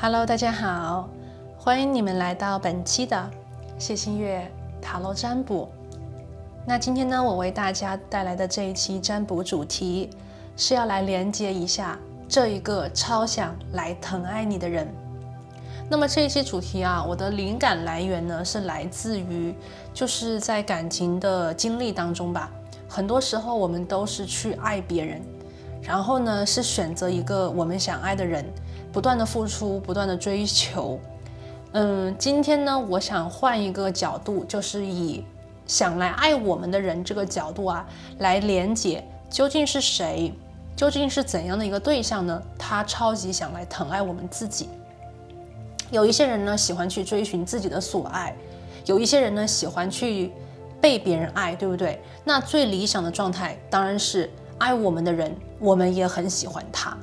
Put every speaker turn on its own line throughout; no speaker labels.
Hello， 大家好，欢迎你们来到本期的谢新月塔罗占卜。那今天呢，我为大家带来的这一期占卜主题是要来连接一下这一个超想来疼爱你的人。那么这一期主题啊，我的灵感来源呢是来自于就是在感情的经历当中吧。很多时候我们都是去爱别人，然后呢是选择一个我们想爱的人，不断的付出，不断的追求。今天呢，我想换一个角度，就是以想来爱我们的人这个角度啊，来连接究竟是谁，究竟是怎样的一个对象呢？他超级想来疼爱我们自己。有一些人呢喜欢去追寻自己的所爱，有一些人呢喜欢去被别人爱，对不对？那最理想的状态当然是爱我们的人，我们也很喜欢他。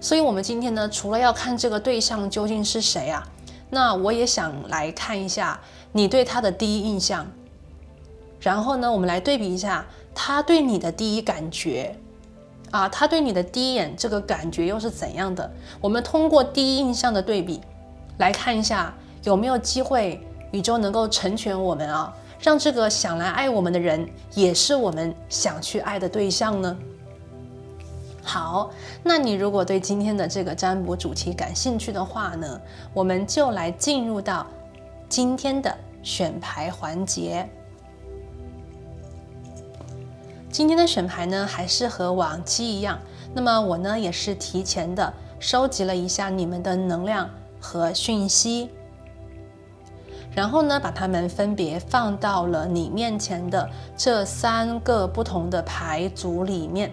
所以我们今天呢，除了要看这个对象究竟是谁啊，那我也想来看一下你对他的第一印象，然后呢，我们来对比一下他对你的第一感觉啊，他对你的第一眼这个感觉又是怎样的？我们通过第一印象的对比来看一下，有没有机会宇宙能够成全我们啊，让这个想来爱我们的人也是我们想去爱的对象呢？好，那你如果对今天的这个占卜主题感兴趣的话呢，我们就来进入到今天的选牌环节。今天的选牌呢，还是和往期一样，那么我呢也是提前的收集了一下你们的能量和讯息，然后呢把它们分别放到了你面前的这3个不同的牌组里面。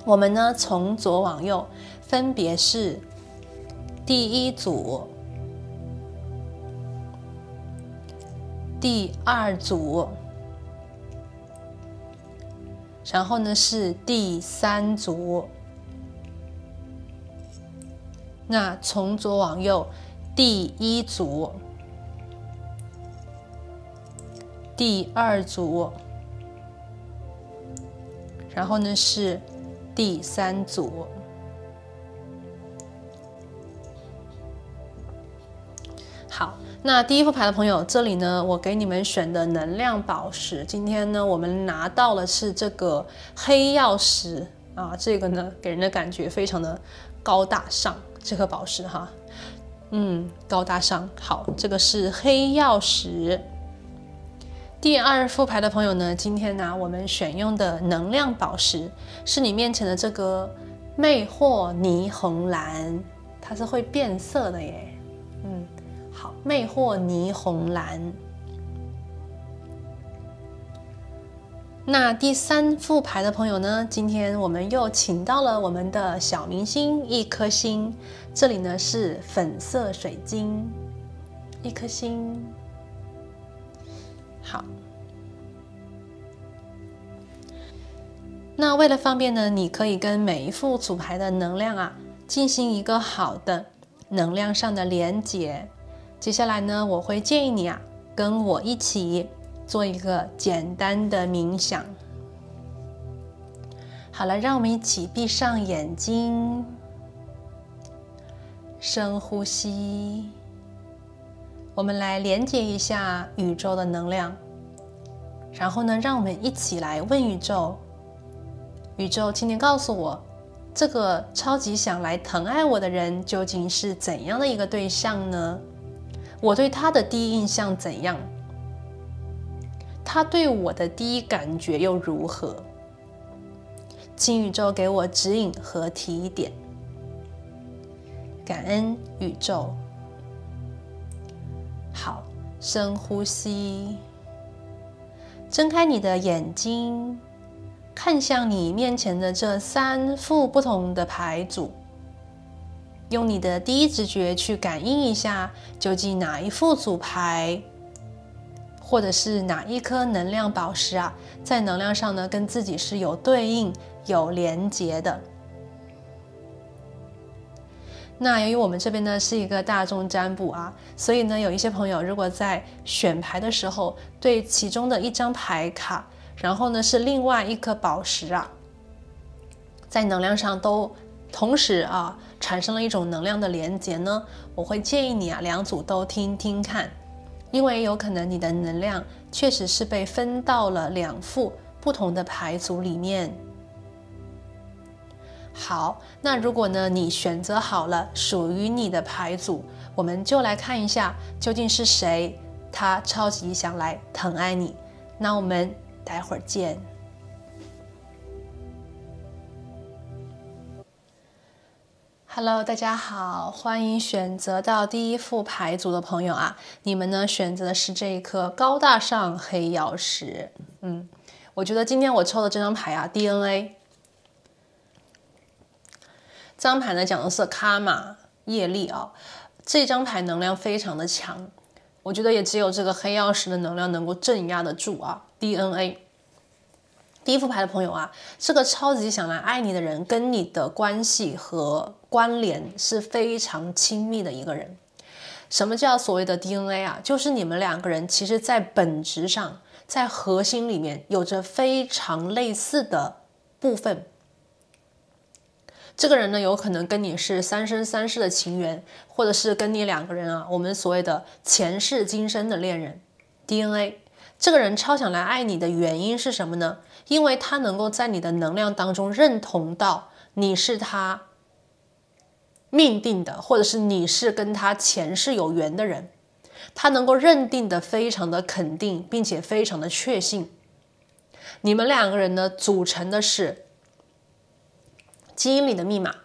我们呢从左往右分别是第1组、第2组，然后呢是第3组。那从左往右，第1组、第2组，然后呢是第3组。好，那第一副牌的朋友，这里呢我给你们选的能量宝石，今天呢我们拿到了是这个黑曜石啊，这个呢给人的感觉非常的高大上，这颗宝石哈，高大上。好，这个是黑曜石。第2副牌的朋友呢，今天呢我们选用的能量宝石是你面前的这个魅惑霓虹蓝，它是会变色的耶。好，魅惑霓虹蓝。那第3副牌的朋友呢，今天我们又请到了我们的小明星1颗星，这里呢是粉色水晶1颗星。好，那为了方便呢，你可以跟每一副组牌的能量啊进行一个好的能量上的连结。接下来呢，我会建议你啊跟我一起做一个简单的冥想。好了，让我们一起闭上眼睛，深呼吸。我们来连接一下宇宙的能量，然后呢，让我们一起来问宇宙：宇宙，请你告诉我，这个超级想来疼爱我的人究竟是怎样的一个对象呢？我对他的第一印象怎样？他对我的第一感觉又如何？请宇宙给我指引和提点。感恩宇宙。好，深呼吸，睁开你的眼睛，看向你面前的这3副不同的牌组，用你的第一直觉去感应一下，究竟哪一副组牌，或者是哪一颗能量宝石啊，在能量上呢跟自己是有对应、有连结的。那由于我们这边呢是一个大众占卜啊，所以呢有一些朋友如果在选牌的时候对其中的一张牌卡，然后呢是另外一颗宝石啊，在能量上都同时啊产生了一种能量的连结呢，我会建议你啊2组都听听看，因为有可能你的能量确实是被分到了2副不同的牌组里面。好，那如果呢你选择好了属于你的牌组，我们就来看一下究竟是谁他超级想来疼爱你。那我们待会儿见。Hello， 大家好，欢迎选择到第1副牌组的朋友啊！你们呢选择的是这一颗高大上黑曜石。我觉得今天我抽的这张牌啊 ，DNA。这张牌呢讲的是卡玛业力啊，这张牌能量非常的强，我觉得也只有这个黑曜石的能量能够镇压得住啊。DNA。第1副牌的朋友啊，这个超级想来爱你的人跟你的关系和关联是非常亲密的一个人。什么叫所谓的 DNA 啊？就是你们2个人其实在本质上，在核心里面有着非常类似的部分。这个人呢，有可能跟你是3生3世的情缘，或者是跟你2个人啊，我们所谓的前世今生的恋人。DNA。这个人超想来爱你的原因是什么呢？因为他能够在你的能量当中认同到你是他命定的，或者是你是跟他前世有缘的人，他能够认定的非常的肯定，并且非常的确信。你们2个人呢组成的是基因里的密码。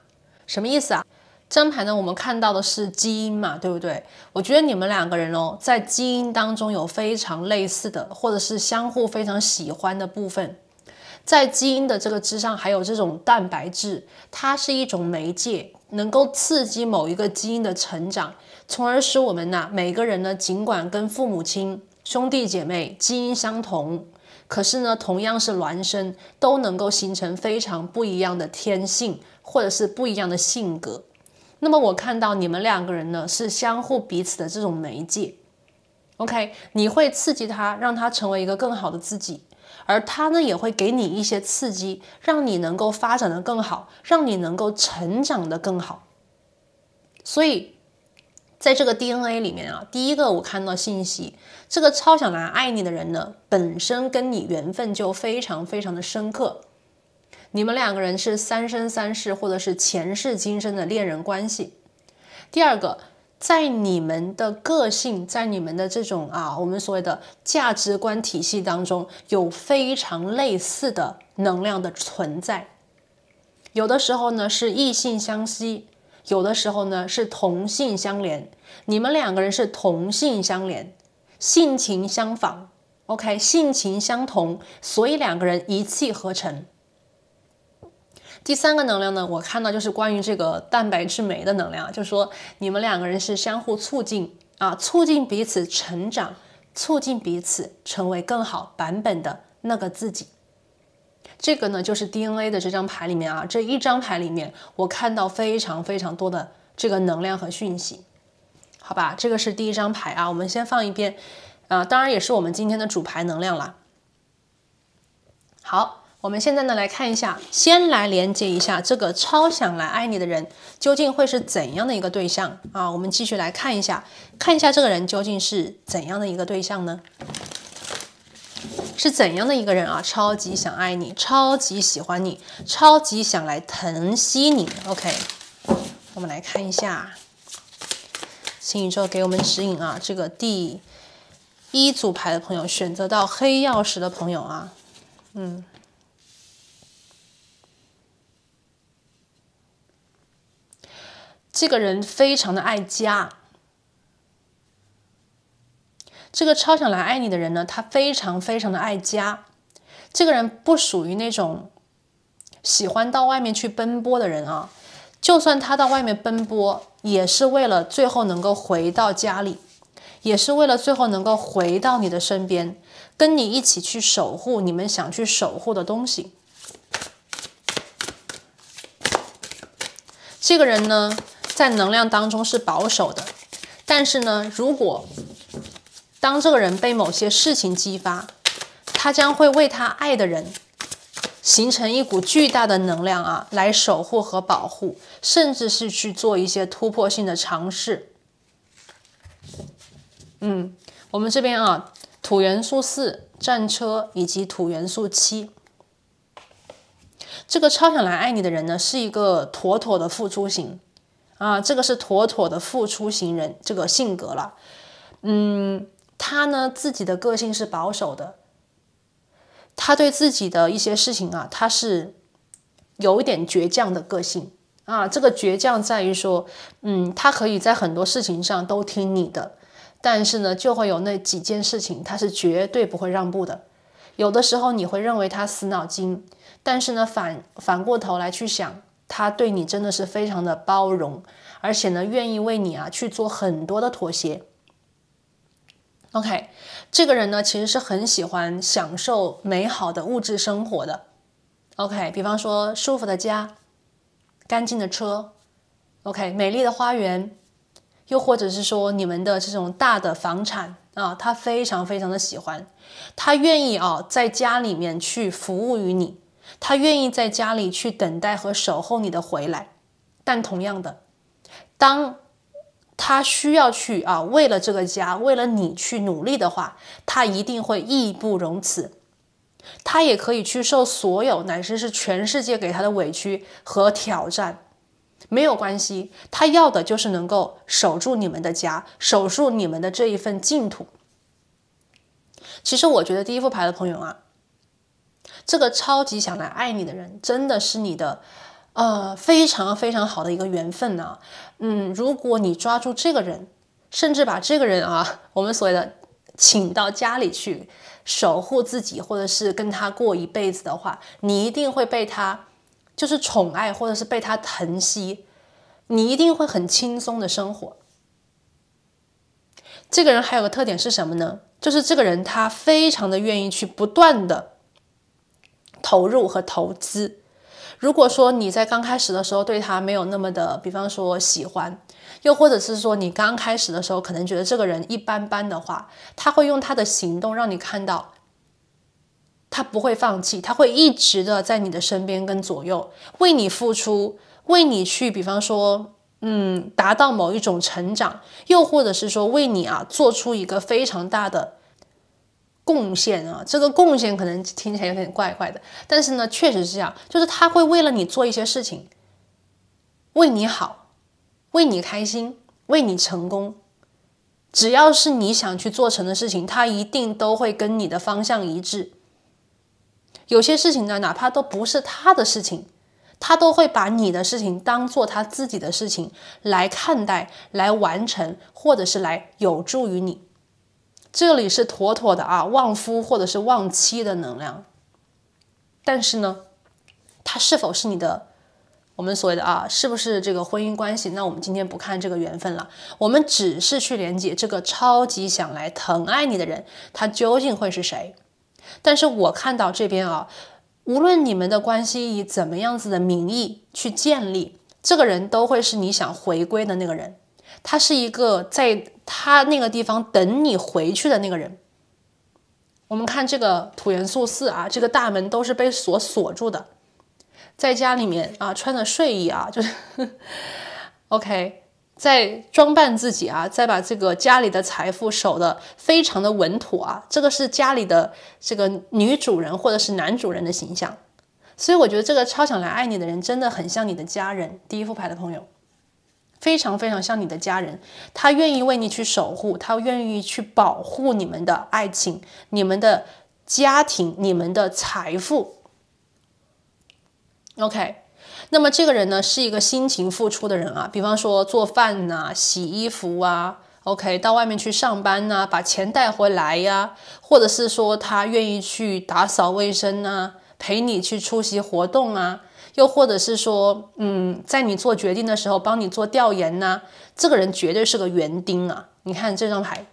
什么意思啊？这张牌呢，我们看到的是基因嘛，对不对？我觉得你们2个人哦，在基因当中有非常类似的，或者是相互非常喜欢的部分。在基因的这个之上，还有这种蛋白质，它是一种媒介，能够刺激某一个基因的成长，从而使我们每个人呢，尽管跟父母亲、兄弟姐妹基因相同，可是呢，同样是孪生，都能够形成非常不一样的天性，或者是不一样的性格。那么我看到你们2个人呢，是相互彼此的这种媒介。OK， 你会刺激他，让他成为一个更好的自己，而他呢也会给你一些刺激，让你能够发展得更好，让你能够成长得更好。所以在这个 DNA 里面啊，第一个我看到信息，这个超想来爱你的人呢，本身跟你缘分就非常非常的深刻。你们2个人是3生3世或者是前世今生的恋人关系。第二个，在你们的个性，在你们的这种我们所谓的价值观体系当中，有非常类似的能量的存在。有的时候呢是异性相吸，有的时候呢是同性相连。你们2个人是同性相连，性情相仿 ，OK， 性情相同，所以2个人一气呵成。第3个能量呢，我看到就是关于这个蛋白质酶的能量，就是说你们2个人是相互促进促进彼此成长，促进彼此成为更好版本的那个自己。这个呢就是 DNA 的这张牌里面这一张牌里面我看到非常非常多的这个能量和讯息。好吧，这个是第1张牌我们先放一边当然也是我们今天的主牌能量啦。好，我们现在呢来看一下，先来连接一下这个超想来爱你的人究竟会是怎样的一个对象我们继续来看一下这个人究竟是怎样的一个对象呢？是怎样的一个人超级想爱你，超级喜欢你，超级想来疼惜你。 OK， 我们来看一下，请宇宙给我们指引这个第1组牌的朋友，选择到黑曜石的朋友这个人非常的爱家。这个超想来爱你的人呢，他非常非常的爱家。这个人不属于那种喜欢到外面去奔波的人就算他到外面奔波，也是为了最后能够回到家里，也是为了最后能够回到你的身边，跟你一起去守护你们想去守护的东西。这个人呢，在能量当中是保守的，但是呢，如果当这个人被某些事情激发，他将会为他爱的人形成一股巨大的能量啊，来守护和保护，甚至是去做一些突破性的尝试。我们这边啊，土元素4、战车以及土元素7，这个超想来爱你的人呢，是一个妥妥的付出型啊，这个是妥妥的付出型人这个性格了。他呢自己的个性是保守的，他对自己的一些事情啊，他是有一点倔强的个性啊。这个倔强在于说，他可以在很多事情上都听你的，但是呢，就会有那几件事情他是绝对不会让步的。有的时候你会认为他死脑筋，但是呢，反过头来去想，他对你真的是非常的包容，而且呢，愿意为你啊去做很多的妥协。OK， 这个人呢，其实是很喜欢享受美好的物质生活的。OK， 比方说舒服的家、干净的车 ，OK， 美丽的花园，又或者是说你们的这种大的房产啊，他非常非常的喜欢，他愿意啊在家里面去服务于你，他愿意在家里去等待和守候你的回来。但同样的，当他需要去啊为了这个家，为了你去努力的话，他一定会义不容辞。他也可以去受所有乃至是全世界给他的委屈和挑战，没有关系，他要的就是能够守住你们的家，守住你们的这一份净土。其实我觉得第一副牌的朋友啊，这个超级想来爱你的人，真的是你的非常非常好的一个缘分啊。如果你抓住这个人，甚至把这个人啊，我们所谓的请到家里去守护自己，或者是跟他过一辈子的话，你一定会被他就是宠爱，或者是被他疼惜，你一定会很轻松的生活。这个人还有个特点是什么呢？就是这个人他非常的愿意去不断的投入和投资。如果说你在刚开始的时候对他没有那么的，比方说喜欢，又或者是说你刚开始的时候可能觉得这个人一般般的话，他会用他的行动让你看到他不会放弃，他会一直的在你的身边跟左右，为你付出，为你去比方说达到某一种成长，又或者是说为你啊做出一个非常大的贡献啊。这个贡献可能听起来有点怪怪的，但是呢确实是这样，就是他会为了你做一些事情，为你好，为你开心，为你成功。只要是你想去做成的事情，他一定都会跟你的方向一致。有些事情呢，哪怕都不是他的事情，他都会把你的事情当做他自己的事情来看待，来完成，或者是来有助于你。这里是妥妥的啊，旺夫或者是旺妻的能量。但是呢，他是否是你的，我们所谓的啊，是不是这个婚姻关系？那我们今天不看这个缘分了，我们只是去连接这个超级想来疼爱你的人，他究竟会是谁？但是我看到这边啊，无论你们的关系以怎么样子的名义去建立，这个人都会是你想回归的那个人，他是一个在他那个地方等你回去的那个人。我们看这个土元素4啊，这个大门都是被锁住的，在家里面啊穿着睡衣啊，就是OK， 在装扮自己啊，再把这个家里的财富守得非常的稳妥啊，这个是家里的这个女主人或者是男主人的形象。所以我觉得这个超想来爱你的人真的很像你的家人，第一副牌的朋友非常非常像你的家人，他愿意为你去守护，他愿意去保护你们的爱情，你们的家庭，你们的财富。 OK， 那么这个人呢是一个辛勤付出的人啊，比方说做饭啊，洗衣服啊， OK， 到外面去上班啊，把钱带回来呀，或者是说他愿意去打扫卫生啊，陪你去出席活动啊，又或者是说在你做决定的时候帮你做调研啊，这个人绝对是个园丁啊。你看这张牌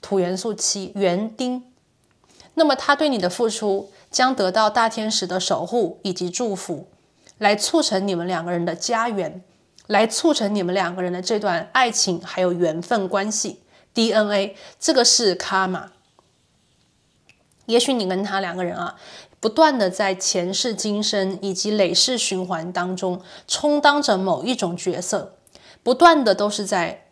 土元素7，园丁。那么他对你的付出将得到大天使的守护以及祝福，来促成你们两个人的家园，来促成你们两个人的这段爱情还有缘分关系 DNA， 这个是卡玛。也许你跟他两个人啊不断的在前世今生以及累世循环当中充当着某一种角色，不断的都是在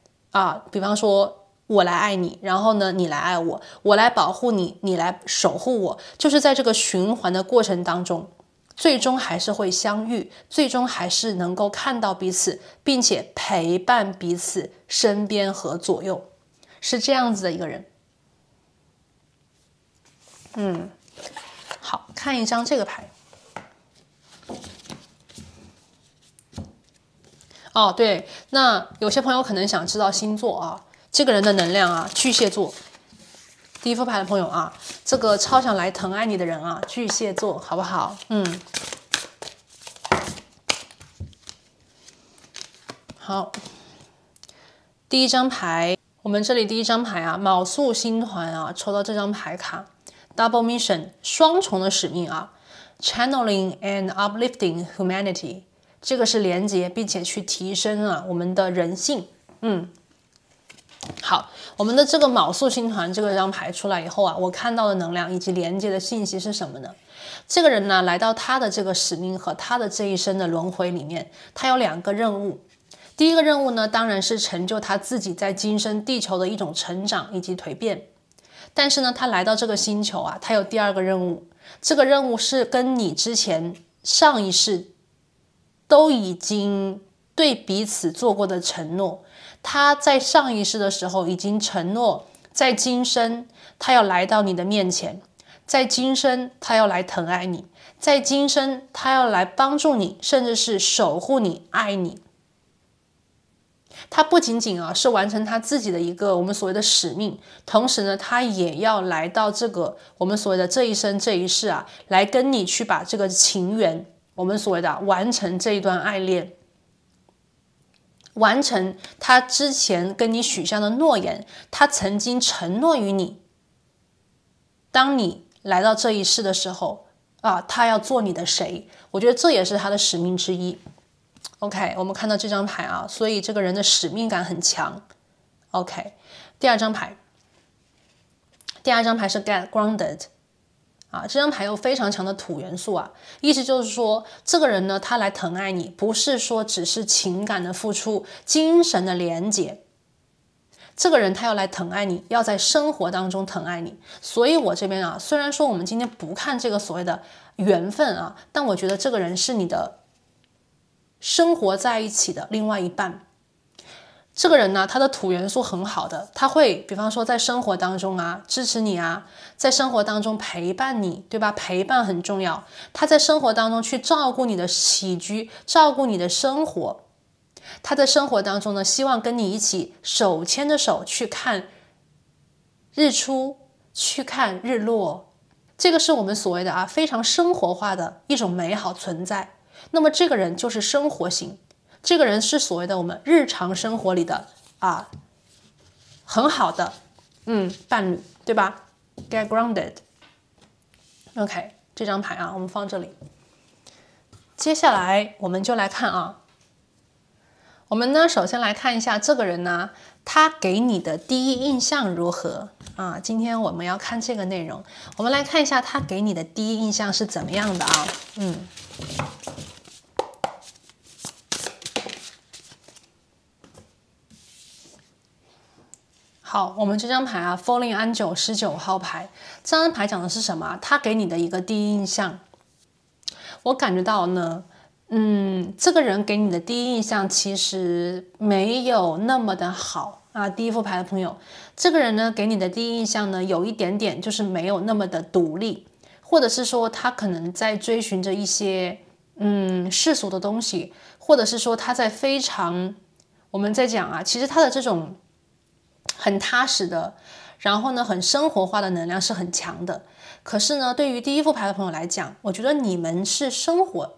比方说我来爱你，然后呢你来爱我，我来保护你，你来守护我，就是在这个循环的过程当中，最终还是会相遇，最终还是能够看到彼此，并且陪伴彼此身边和左右，是这样子的一个人。好，看一张这个牌。哦，对，那有些朋友可能想知道星座啊，这个人的能量啊，巨蟹座。第一副牌的朋友啊，这个超想来疼爱你的人啊，巨蟹座，好不好？好，第一张牌，我们这里第一张牌啊，卯宿星团啊，抽到这张牌卡 ，Double Mission， 双重的使命啊 ，Channeling and uplifting humanity， 这个是连接并且去提升我们的人性。好，我们的这个卯宿星团这张牌出来以后啊，我看到的能量以及连接的信息是什么呢？这个人呢，来到他的这个使命和他的这一生的轮回里面，他有2个任务。第一个任务呢，当然是成就他自己在今生地球的一种成长以及蜕变。但是呢，他来到这个星球啊，他有第2个任务，这个任务是跟你之前上一世都已经对彼此做过的承诺。他在上一世的时候已经承诺，在今生他要来到你的面前，在今生他要来疼爱你，在今生他要来帮助你，甚至是守护你、爱你。他不仅仅是完成他自己的一个我们所谓的使命，同时呢，他也要来到这个我们所谓的这一生这一世来跟你去把这个情缘，我们所谓的完成这一段爱恋，完成他之前跟你许下的诺言，他曾经承诺于你，当你来到这一世的时候他要做你的谁，我觉得这也是他的使命之一。OK， 我们看到这张牌所以这个人的使命感很强。OK， 第二张牌是 Get Grounded 这张牌有非常强的土元素意思就是说，这个人呢，他来疼爱你，不是说只是情感的付出、精神的连结。这个人他要来疼爱你，要在生活当中疼爱你。所以我这边虽然说我们今天不看这个所谓的缘分但我觉得这个人是你的生活在一起的另外一半。这个人呢，他的土元素很好的，他会比方说在生活当中支持你在生活当中陪伴你，对吧？陪伴很重要。他在生活当中去照顾你的起居，照顾你的生活。他在生活当中呢，希望跟你一起手牵着手去看日出，去看日落。这个是我们所谓的非常生活化的一种美好存在。那么这个人就是生活型，这个人是所谓的我们日常生活里的很好的伴侣，对吧？ Get grounded。 OK， 这张牌我们放这里。接下来我们就来看我们呢首先来看一下这个人呢，他给你的第一印象如何今天我们要看这个内容，我们来看一下他给你的第一印象是怎么样的好，我们这张牌Falling Angel 19号牌，这张牌讲的是什么？他给你的一个第一印象，我感觉到呢，这个人给你的第一印象其实没有那么的好第一副牌的朋友，这个人呢给你的第一印象呢，有一点点就是没有那么的独立，或者是说他可能在追寻着一些世俗的东西，或者是说他在非常我们在讲其实他的这种很踏实的，然后呢很生活化的能量是很强的。可是呢，对于第一副牌的朋友来讲，我觉得你们是生活。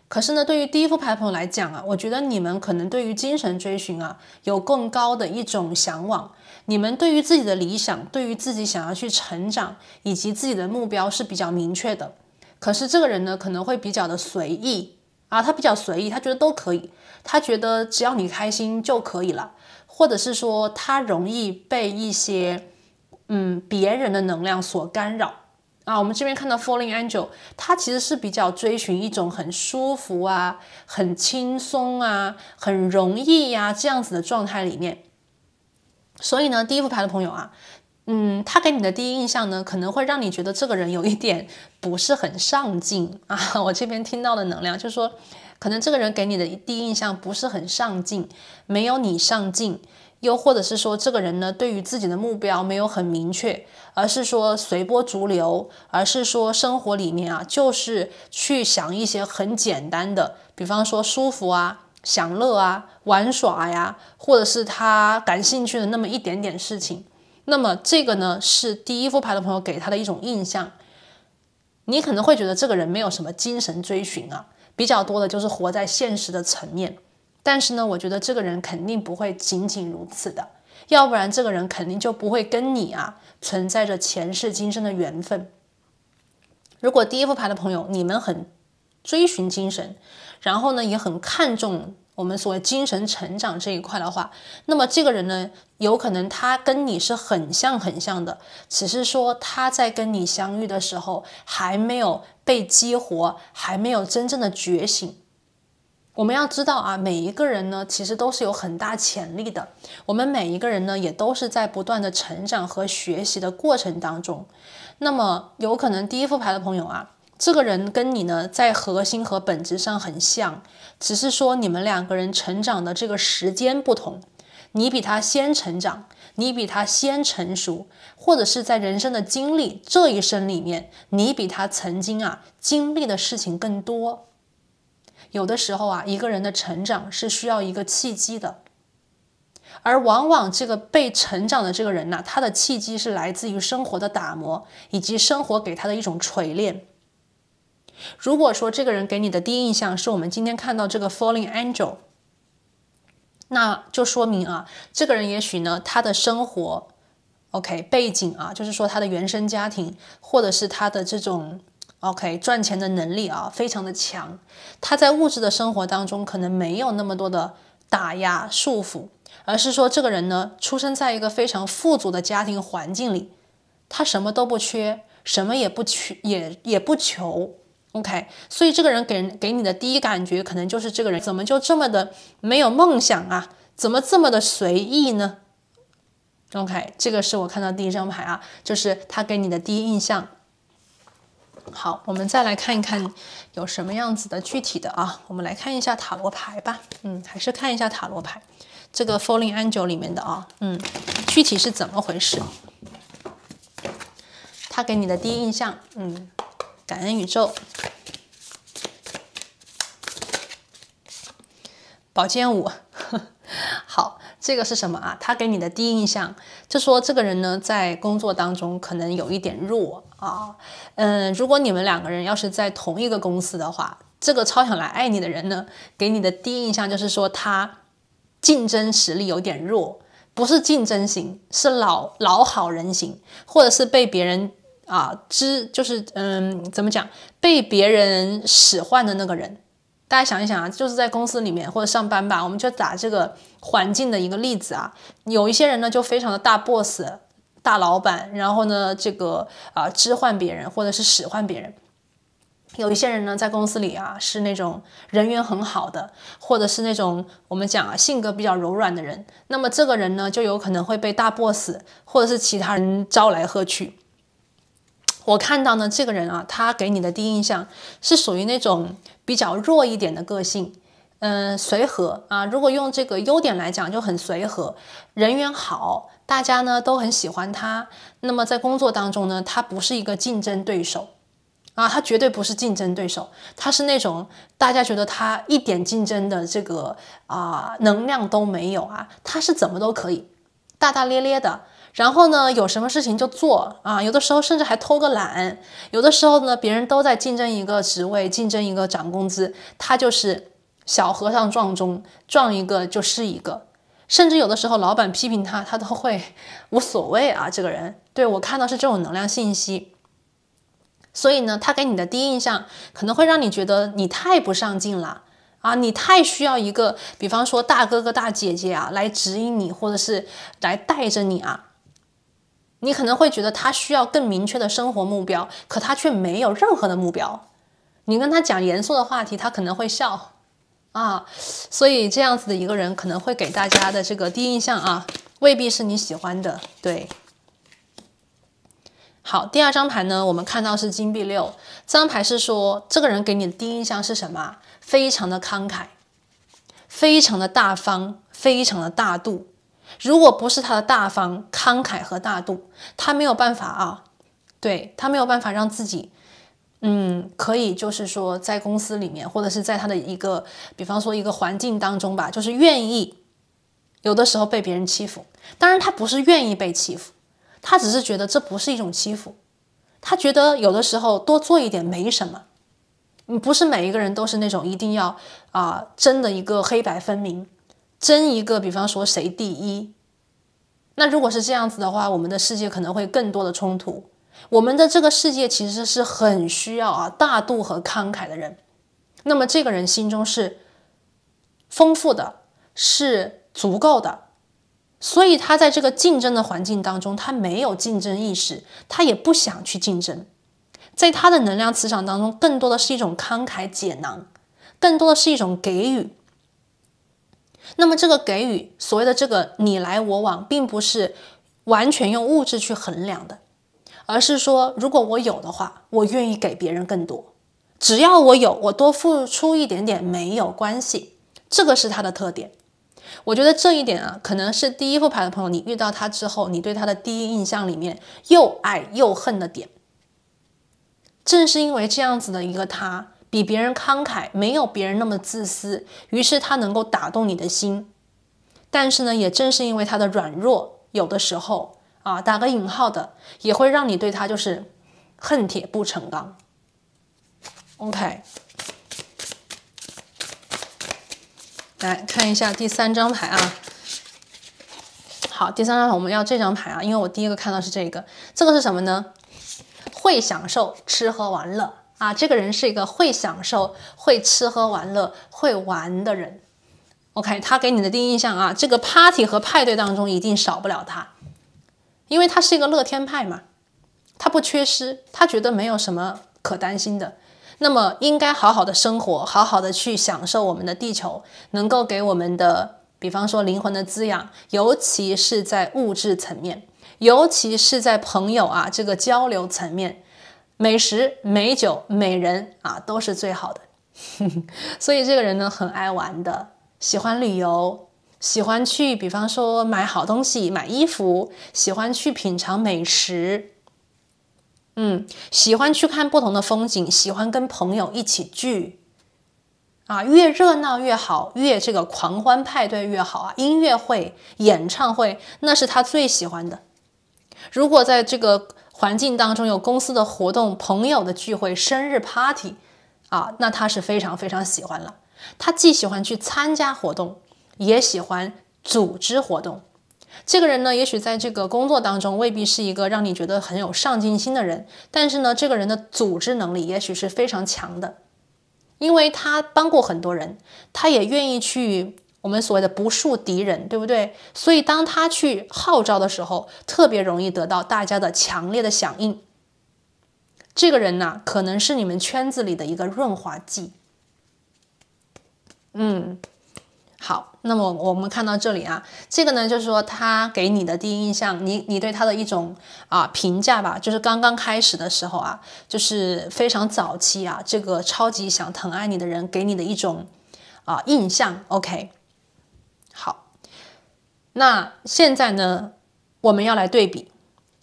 可是呢，对于第一副牌的朋友来讲我觉得你们可能对于精神追寻有更高的一种向往。你们对于自己的理想，对于自己想要去成长，以及自己的目标是比较明确的。可是这个人呢，可能会比较的随意他比较随意，他觉得都可以，他觉得只要你开心就可以了。或者是说他容易被一些别人的能量所干扰啊，我们这边看到 Falling Angel， 它其实是比较追寻一种很舒服啊、很轻松啊、很容易呀、这样子的状态里面。所以呢，第一副牌的朋友啊，他给你的第一印象呢，可能会让你觉得这个人有一点不是很上进啊。我这边听到的能量就是说，可能这个人给你的第一印象不是很上进，没有你上进。又或者是说，这个人呢，对于自己的目标没有很明确，而是说随波逐流，而是说生活里面啊，就是去想一些很简单的，比方说舒服啊、享乐啊、玩耍呀，或者是他感兴趣的那么一点点事情。那么这个呢，是第一副牌的朋友给他的一种印象。你可能会觉得这个人没有什么精神追寻啊，比较多的就是活在现实的层面。但是呢，我觉得这个人肯定不会仅仅如此的，要不然这个人肯定就不会跟你啊存在着前世今生的缘分。如果第一副牌的朋友你们很追寻精神，然后呢也很看重我们所谓精神成长这一块的话，那么这个人呢，有可能他跟你是很像的，只是说他在跟你相遇的时候还没有被激活，还没有真正的觉醒。我们要知道啊，每一个人呢，其实都是有很大潜力的。我们每一个人呢，也都是在不断的成长和学习的过程当中。那么，有可能第一副牌的朋友啊，这个人跟你呢，在核心和本质上很像，只是说你们两个人成长的这个时间不同。你比他先成长，你比他先成熟，或者是在人生的经历这一生里面，你比他曾经啊经历的事情更多。有的时候啊，一个人的成长是需要一个契机的，而往往这个被成长的这个人呢，他的契机是来自于生活的打磨，以及生活给他的一种锤炼。如果说这个人给你的第一印象是我们今天看到这个 Falling Angel， 那就说明啊，这个人也许呢，他的生活 背景啊，就是说他的原生家庭，或者是他的这种赚钱的能力啊，非常的强。他在物质的生活当中可能没有那么多的打压束缚，而是说这个人呢，出生在一个非常富足的家庭环境里，他什么都不缺，什么也不求。所以这个人给你的第一感觉，可能就是这个人怎么就这么的没有梦想啊？怎么这么的随意呢？这个是我看到第一张牌啊，就是他给你的第一印象。好，我们再来看一看有什么样子的具体的啊，我们来看一下塔罗牌吧。还是看一下塔罗牌，这个 Falling Angel 里面的啊，具体是怎么回事？他给你的第一印象，感恩宇宙，宝剑五，好。这个是什么啊？他给你的第一印象就说这个人呢，在工作当中可能有一点弱啊。如果你们两个人要是在同一个公司的话，这个超想来爱你的人呢，给你的第一印象就是说他竞争实力有点弱，不是竞争型，是老好人型，或者是被别人怎么讲，被别人使唤的那个人。大家想一想啊，就是在公司里面或者上班吧，我们就打这个环境的一个例子啊。有一些人呢就非常的大 boss、大老板，然后呢这个置换别人或者是使唤别人。有一些人呢在公司里啊是那种人缘很好的，或者是那种我们讲性格比较柔软的人。那么这个人呢就有可能会被大 boss 或者是其他人招来喝去。我看到呢，这个人啊，他给你的第一印象是属于那种比较弱一点的个性，随和啊。如果用这个优点来讲，就很随和，人缘好，大家呢都很喜欢他。那么在工作当中呢，他不是一个竞争对手啊，他绝对不是竞争对手，他是那种大家觉得他一点竞争的这个能量都没有啊，他是怎么都可以，大大咧咧的。然后呢，有什么事情就做啊，有的时候甚至还偷个懒。有的时候呢，别人都在竞争一个职位，竞争一个涨工资，他就是小和尚撞钟，撞一个就是一个。甚至有的时候老板批评他，他都会无所谓啊。这个人，对，我看到是这种能量信息。所以呢，他给你的第一印象可能会让你觉得你太不上进了啊，你太需要一个，比方说大哥哥大姐姐啊来指引你，或者是来带着你啊。你可能会觉得他需要更明确的生活目标，可他却没有任何的目标。你跟他讲严肃的话题，他可能会笑啊。所以这样子的一个人可能会给大家的这个第一印象啊，未必是你喜欢的。对。好，第二张牌呢，我们看到是金币6，这张牌是说这个人给你的第一印象是什么？非常的慷慨，非常的大方，非常的大度。如果不是他的大方、慷慨和大度，他没有办法啊，对，他没有办法让自己，可以就是说在公司里面，或者是在他的一个，比方说一个环境当中吧，就是愿意有的时候被别人欺负。当然，他不是愿意被欺负，他只是觉得这不是一种欺负，他觉得有的时候多做一点没什么。不是每一个人都是那种一定要争的一个黑白分明。争一个，比方说谁第一，那如果是这样子的话，我们的世界可能会更多的冲突。我们的这个世界其实是很需要大度和慷慨的人。那么这个人心中是丰富的，是足够的，所以他在这个竞争的环境当中，他没有竞争意识，他也不想去竞争。在他的能量磁场当中，更多的是一种慷慨解囊，更多的是一种给予。那么这个给予，所谓的这个你来我往，并不是完全用物质去衡量的，而是说如果我有的话，我愿意给别人更多，只要我有，我多付出一点点没有关系，这个是他的特点。我觉得这一点可能是第一副牌的朋友，你遇到他之后，你对他的第一印象里面又爱又恨的点，正是因为这样子的一个他比别人慷慨，没有别人那么自私，于是他能够打动你的心。但是呢，也正是因为他的软弱，有的时候打个引号的，也会让你对他就是恨铁不成钢。OK， 来看一下第3张牌啊。好，第3张牌我们要这张牌因为我第一个看到是这个是什么呢？会享受吃喝玩乐。这个人是一个会享受、会吃喝玩乐、会玩的人。OK， 他给你的第一印象这个 party 和派对当中一定少不了他，因为他是一个乐天派嘛，他不缺失，他觉得没有什么可担心的。那么应该好好的生活，好好的去享受我们的地球，能够给我们的，比方说灵魂的滋养，尤其是在物质层面，尤其是在朋友这个交流层面。美食、美酒、美人都是最好的。所以这个人呢，很爱玩的，喜欢旅游，喜欢去比方说买好东西、买衣服，喜欢去品尝美食，喜欢去看不同的风景，喜欢跟朋友一起聚越热闹越好，越这个狂欢派对越好音乐会、演唱会，那是他最喜欢的。如果在这个环境当中有公司的活动、朋友的聚会、生日 party 那他是非常非常喜欢了。他既喜欢去参加活动，也喜欢组织活动。这个人呢，也许在这个工作当中未必是一个让你觉得很有上进心的人，但是呢，这个人的组织能力也许是非常强的，因为他帮过很多人，他也愿意去我们所谓的不树敌人，对不对？所以当他去号召的时候，特别容易得到大家的强烈的响应。这个人呢，可能是你们圈子里的一个润滑剂。好，那么我们看到这里这个呢，就是说他给你的第一印象，你对他的一种评价吧，就是刚刚开始的时候就是非常早期这个超级想疼爱你的人给你的一种印象。OK。好，那现在呢，我们要来对比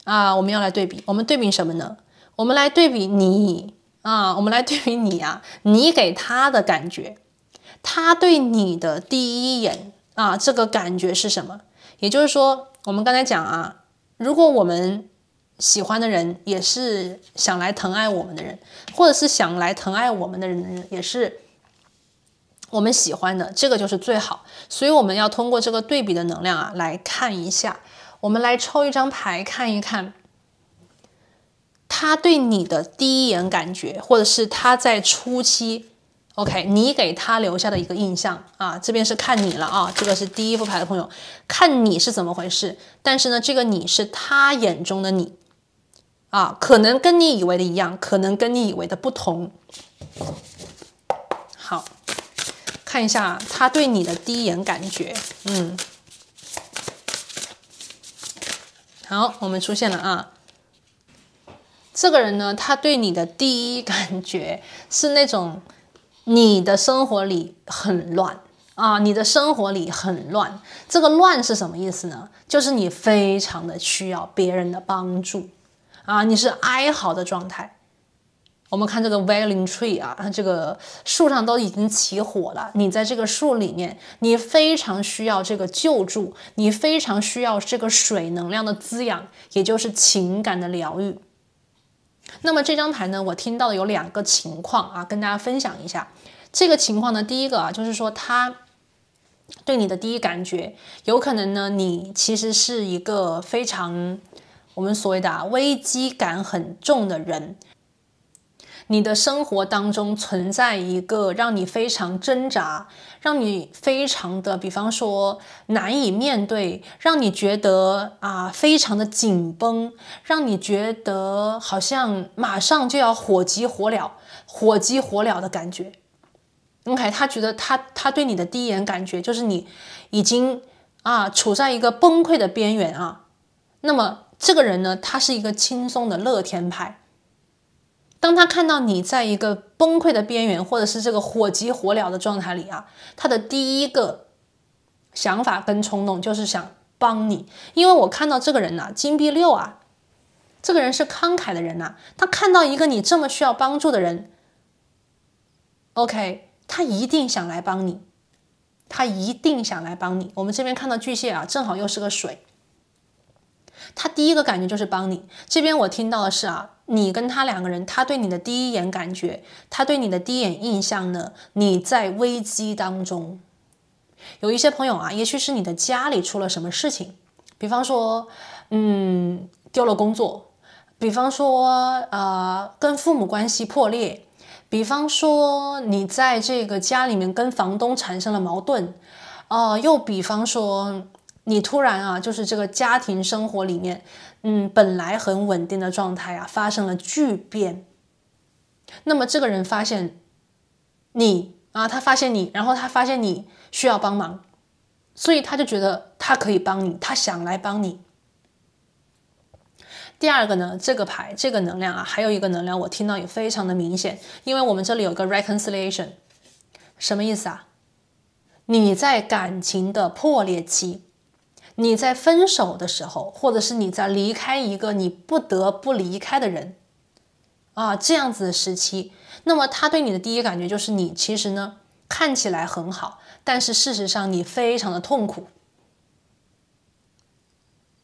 我们要来对比，我们对比什么呢？我们来对比你我们来对比你你给他的感觉，他对你的第一眼这个感觉是什么？也就是说，我们刚才讲如果我们喜欢的人也是想来疼爱我们的人，或者是想来疼爱我们的人也是我们喜欢的，这个就是最好。所以我们要通过这个对比的能量来看一下，我们来抽一张牌看一看他对你的第一眼感觉，或者是他在初期 OK， 你给他留下的一个印象啊，这边是看你了啊，这个是第一副牌的朋友，看你是怎么回事。但是呢，这个你是他眼中的你啊，可能跟你以为的一样，可能跟你以为的不同。好，看一下他对你的第一眼感觉，好，我们出现了啊。这个人呢，他对你的第一感觉是那种你的生活里很乱啊，你的生活里很乱。这个乱是什么意思呢？就是你非常的需要别人的帮助啊，你是哀嚎的状态。我们看这个 Wailing Tree 啊，这个树上都已经起火了，你在这个树里面，你非常需要这个救助，你非常需要这个水能量的滋养，也就是情感的疗愈。那么这张牌呢，我听到的有2个情况啊，跟大家分享一下。这个情况呢，第一个啊，就是说他对你的第一感觉，有可能呢，你其实是一个非常我们所谓的危机感很重的人。你的生活当中存在一个让你非常挣扎，让你非常的，比方说难以面对，让你觉得非常的紧绷，让你觉得好像马上就要火急火燎的感觉。OK， 他觉得他对你的第一眼感觉就是你已经处在一个崩溃的边缘啊。那么这个人呢，他是一个轻松的乐天派。当他看到你在一个崩溃的边缘，或者是这个火急火燎的状态里啊，他的第一个想法跟冲动就是想帮你。因为我看到这个人金币6啊，这个人是慷慨的人他看到一个你这么需要帮助的人 ，OK， 他一定想来帮你，他一定想来帮你。我们这边看到巨蟹正好又是个水，他第一个感觉就是帮你。这边我听到的是你跟他2个人，他对你的第一眼感觉，他对你的第一眼印象呢，你在危机当中。有一些朋友也许是你的家里出了什么事情，比方说丢了工作，比方说跟父母关系破裂，比方说你在这个家里面跟房东产生了矛盾，又比方说你突然就是这个家庭生活里面本来很稳定的状态发生了巨变。那么这个人发现你他发现你，然后他发现你需要帮忙，所以他就觉得他可以帮你，他想来帮你。第二个呢，这个牌这个能量还有一个能量我听到也非常的明显，因为我们这里有个 reconciliation， 什么意思你在感情的破裂期，你在分手的时候，或者是你在离开一个你不得不离开的人这样子的时期，那么他对你的第一感觉就是你其实呢看起来很好，但是事实上你非常的痛苦。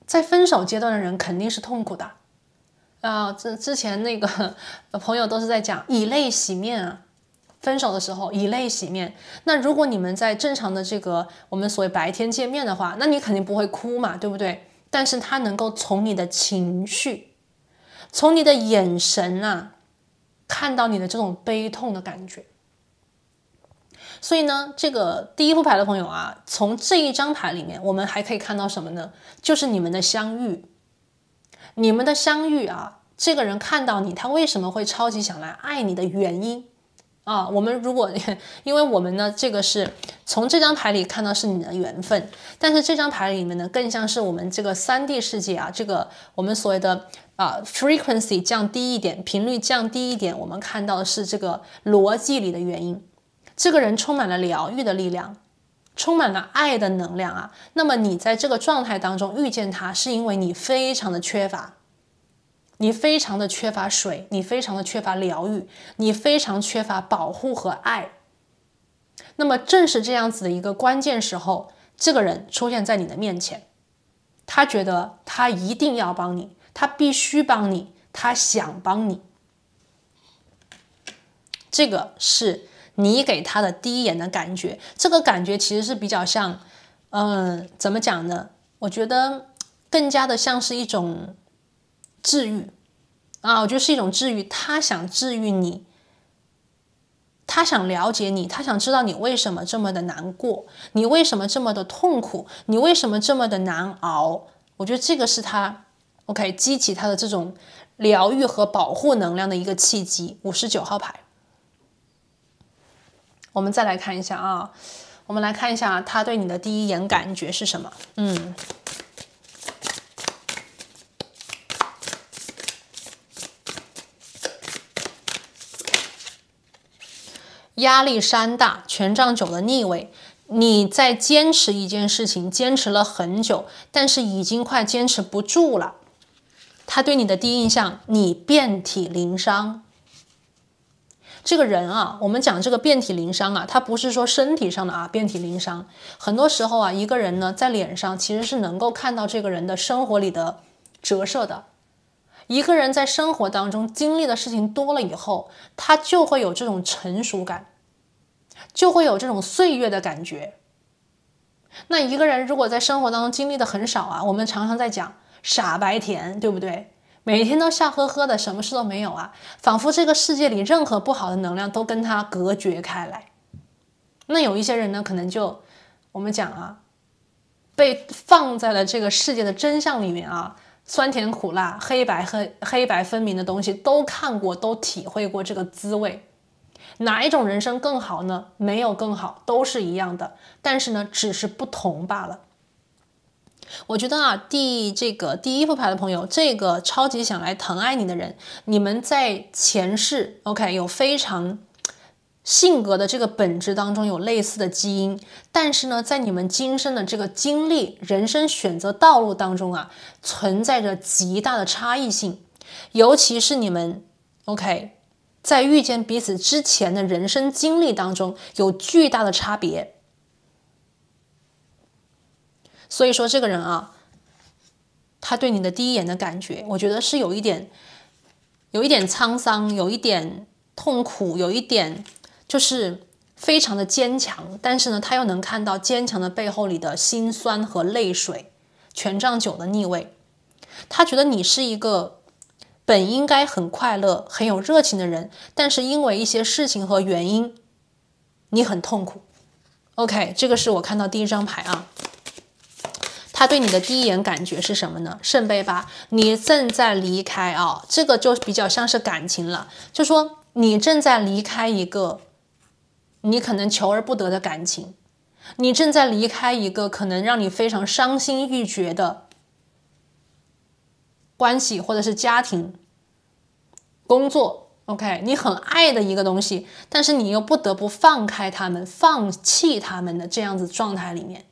在分手阶段的人肯定是痛苦的之前那个朋友都是在讲以泪洗面分手的时候以泪洗面。那如果你们在正常的这个我们所谓白天见面的话，那你肯定不会哭嘛，对不对？但是他能够从你的情绪，从你的眼神看到你的这种悲痛的感觉。所以呢，这个第一副牌的朋友从这一张牌里面我们还可以看到什么呢？就是你们的相遇。你们的相遇这个人看到你，他为什么会超级想来爱你的原因我们如果因为我们呢这个是从这张牌里看到是你的缘分，但是这张牌里面呢更像是我们这个3D 世界这个我们所谓的frequency 降低一点，频率降低一点，我们看到的是这个逻辑里的原因。这个人充满了疗愈的力量，充满了爱的能量那么你在这个状态当中遇见他，是因为你非常的缺乏，你非常的缺乏水，你非常的缺乏疗愈，你非常缺乏保护和爱。那么正是这样子的一个关键时候，这个人出现在你的面前，他觉得他一定要帮你，他必须帮你，他想帮你。这个是你给他的第一眼的感觉，这个感觉其实是比较像怎么讲呢？我觉得更加的像是一种治愈我觉得是一种治愈。他想治愈你，他想了解你，他想知道你为什么这么的难过，你为什么这么的痛苦，你为什么这么的难熬。我觉得这个是他 OK 激起他的这种疗愈和保护能量的一个契机。59号牌，我们再来看一下啊，我们来看一下他对你的第一眼感觉是什么。压力山大，权杖9的逆位，你在坚持一件事情，坚持了很久，但是已经快坚持不住了。他对你的第一印象，你遍体鳞伤。这个人啊，我们讲这个遍体鳞伤啊，他不是说身体上的啊遍体鳞伤，很多时候啊，一个人呢在脸上其实是能够看到这个人的生活里的折射的。一个人在生活当中经历的事情多了以后，他就会有这种成熟感，就会有这种岁月的感觉。那一个人如果在生活当中经历的很少啊，我们常常在讲傻白甜，对不对？每天都笑呵呵的，什么事都没有啊，仿佛这个世界里任何不好的能量都跟他隔绝开来。那有一些人呢，可能就我们讲啊，被放在了这个世界的真相里面啊，酸甜苦辣、黑白分明的东西都看过，都体会过这个滋味。哪一种人生更好呢？没有更好，都是一样的，但是呢，只是不同罢了。我觉得啊，第一副牌的朋友，这个超级想来疼爱你的人，你们在前世 OK 有非常性格的这个本质当中有类似的基因，但是呢，在你们今生的这个经历、人生选择道路当中啊，存在着极大的差异性，尤其是你们 OK 在遇见彼此之前的人生经历当中有巨大的差别。所以说这个人啊，他对你的第一眼的感觉，我觉得是有一点沧桑，有一点痛苦，有一点就是非常的坚强，但是呢，他又能看到坚强的背后里的辛酸和泪水。权杖9的逆位，他觉得你是一个本应该很快乐、很有热情的人，但是因为一些事情和原因，你很痛苦。OK， 这个是我看到第一张牌啊。他对你的第一眼感觉是什么呢？圣杯8，你正在离开啊，这个就比较像是感情了，就说你正在离开一个你可能求而不得的感情，你正在离开一个可能让你非常伤心欲绝的关系，或者是家庭、工作 OK， 你很爱的一个东西，但是你又不得不放开他们、放弃他们的这样子状态里面。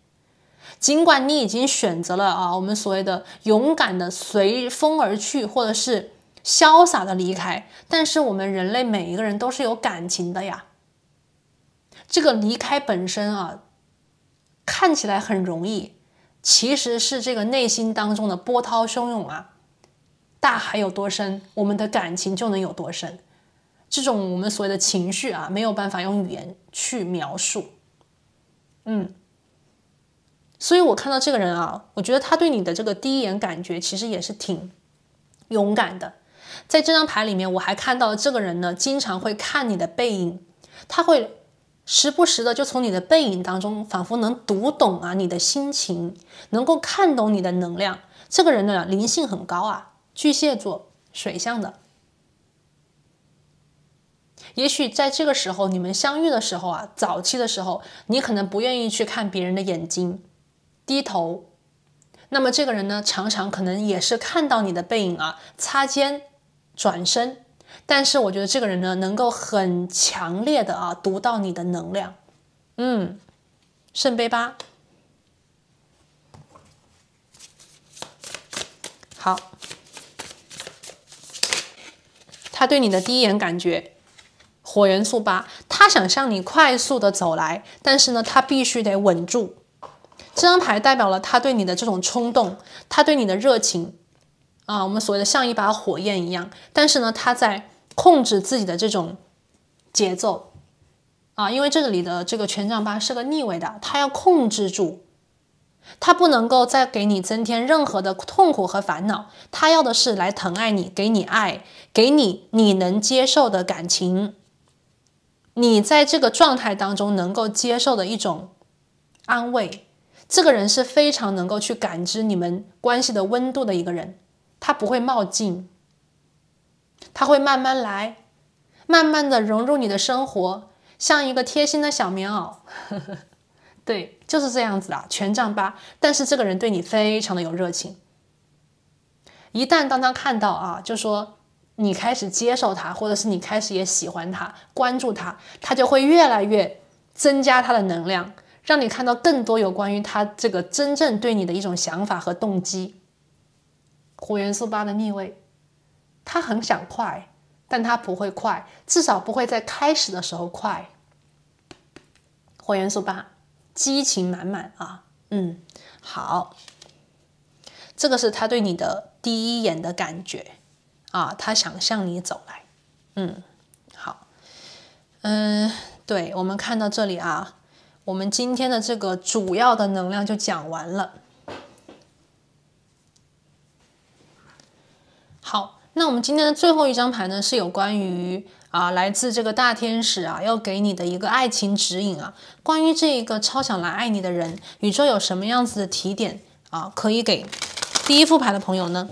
尽管你已经选择了啊，我们所谓的勇敢的随风而去，或者是潇洒的离开，但是我们人类每一个人都是有感情的呀。这个离开本身啊，看起来很容易，其实是这个内心当中的波涛汹涌啊，大海有多深，我们的感情就能有多深。这种我们所谓的情绪啊，没有办法用语言去描述。所以我看到这个人啊，我觉得他对你的这个第一眼感觉其实也是挺勇敢的。在这张牌里面，我还看到这个人呢，经常会看你的背影，他会时不时的就从你的背影当中，仿佛能读懂啊你的心情，能够看懂你的能量。这个人呢，灵性很高啊，巨蟹座，水象的。也许在这个时候你们相遇的时候啊，早期的时候，你可能不愿意去看别人的眼睛，低头，那么这个人呢，常常可能也是看到你的背影啊，擦肩转身，但是我觉得这个人呢，能够很强烈的啊读到你的能量。圣杯8，好，他对你的第一眼感觉，火元素8，他想向你快速的走来，但是呢，他必须得稳住。这张牌代表了他对你的这种冲动，他对你的热情啊，我们所谓的像一把火焰一样，但是呢，他在控制自己的这种节奏啊，因为这里的这个权杖8是个逆位的，他要控制住，他不能够再给你增添任何的痛苦和烦恼，他要的是来疼爱你，给你爱，给你能接受的感情。你在这个状态当中能够接受的一种安慰。这个人是非常能够去感知你们关系的温度的一个人，他不会冒进，他会慢慢来，慢慢的融入你的生活，像一个贴心的小棉袄。对，就是这样子啊，权杖8。但是这个人对你非常的有热情。一旦当他看到啊，就说你开始接受他，或者是你开始也喜欢他、关注他，他就会越来越增加他的能量，让你看到更多有关于他这个真正对你的一种想法和动机。火元素8的逆位，他很想快，但他不会快，至少不会在开始的时候快。火元素8，激情满满啊，好，这个是他对你的第一眼的感觉啊，他想向你走来，好，对，我们看到这里啊，我们今天的这个主要的能量就讲完了。好，那我们今天的最后一张牌呢，是有关于来自这个大天使要给你的一个爱情指引啊。关于这一个超想来爱你的人，宇宙有什么样子的提点可以给第一副牌的朋友呢？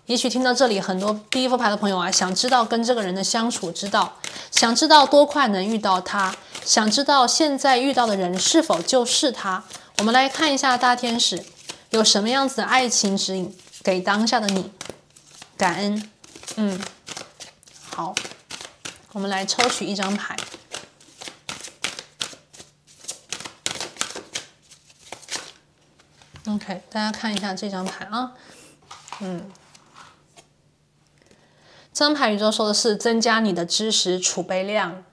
也许听到这里，很多第一副牌的朋友想知道跟这个人的相处之道，想知道多快能遇到他，想知道现在遇到的人是否就是他。我们来看一下大天使有什么样子的爱情指引给当下的你。感恩，好，我们来抽取一张牌。OK， 大家看一下这张牌啊，这张牌宇宙说的是增加你的知识储备量。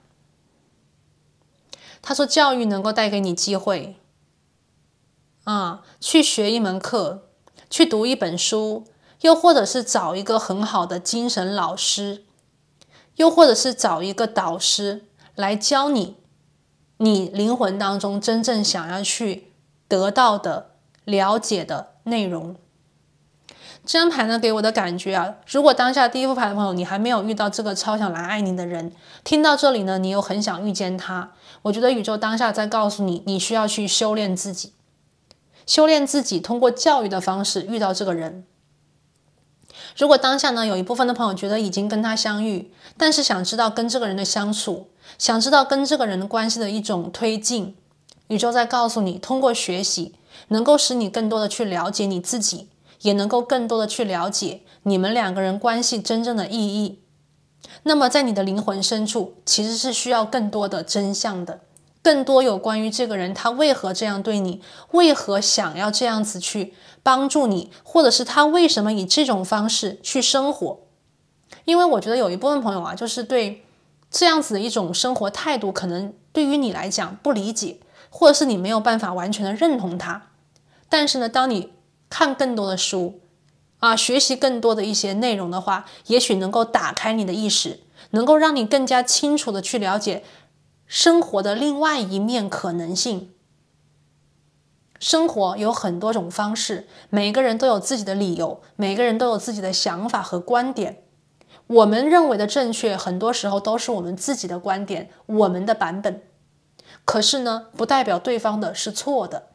他说教育能够带给你机会，去学一门课，去读一本书，又或者是找一个很好的精神老师，又或者是找一个导师来教你灵魂当中真正想要去得到的、了解的内容。这张牌呢，给我的感觉如果当下第一副牌的朋友你还没有遇到这个超想来爱你的人，听到这里呢，你又很想遇见他，我觉得宇宙当下在告诉你，你需要去修炼自己，修炼自己，通过教育的方式遇到这个人。如果当下呢，有一部分的朋友觉得已经跟他相遇，但是想知道跟这个人的相处，想知道跟这个人的关系的一种推进，宇宙在告诉你，通过学习能够使你更多的去了解你自己，也能够更多的去了解你们两个人关系真正的意义。那么在你的灵魂深处，其实是需要更多的真相的，更多有关于这个人他为何这样对你，为何想要这样子去帮助你，或者是他为什么以这种方式去生活。因为我觉得有一部分朋友就是对这样子的一种生活态度，可能对于你来讲不理解，或者是你没有办法完全的认同他。但是呢，当你看更多的书学习更多的一些内容的话，也许能够打开你的意识，能够让你更加清楚的去了解生活的另外一面可能性。生活有很多种方式，每个人都有自己的理由，每个人都有自己的想法和观点。我们认为的正确，很多时候都是我们自己的观点，我们的版本。可是呢，不代表对方的是错的。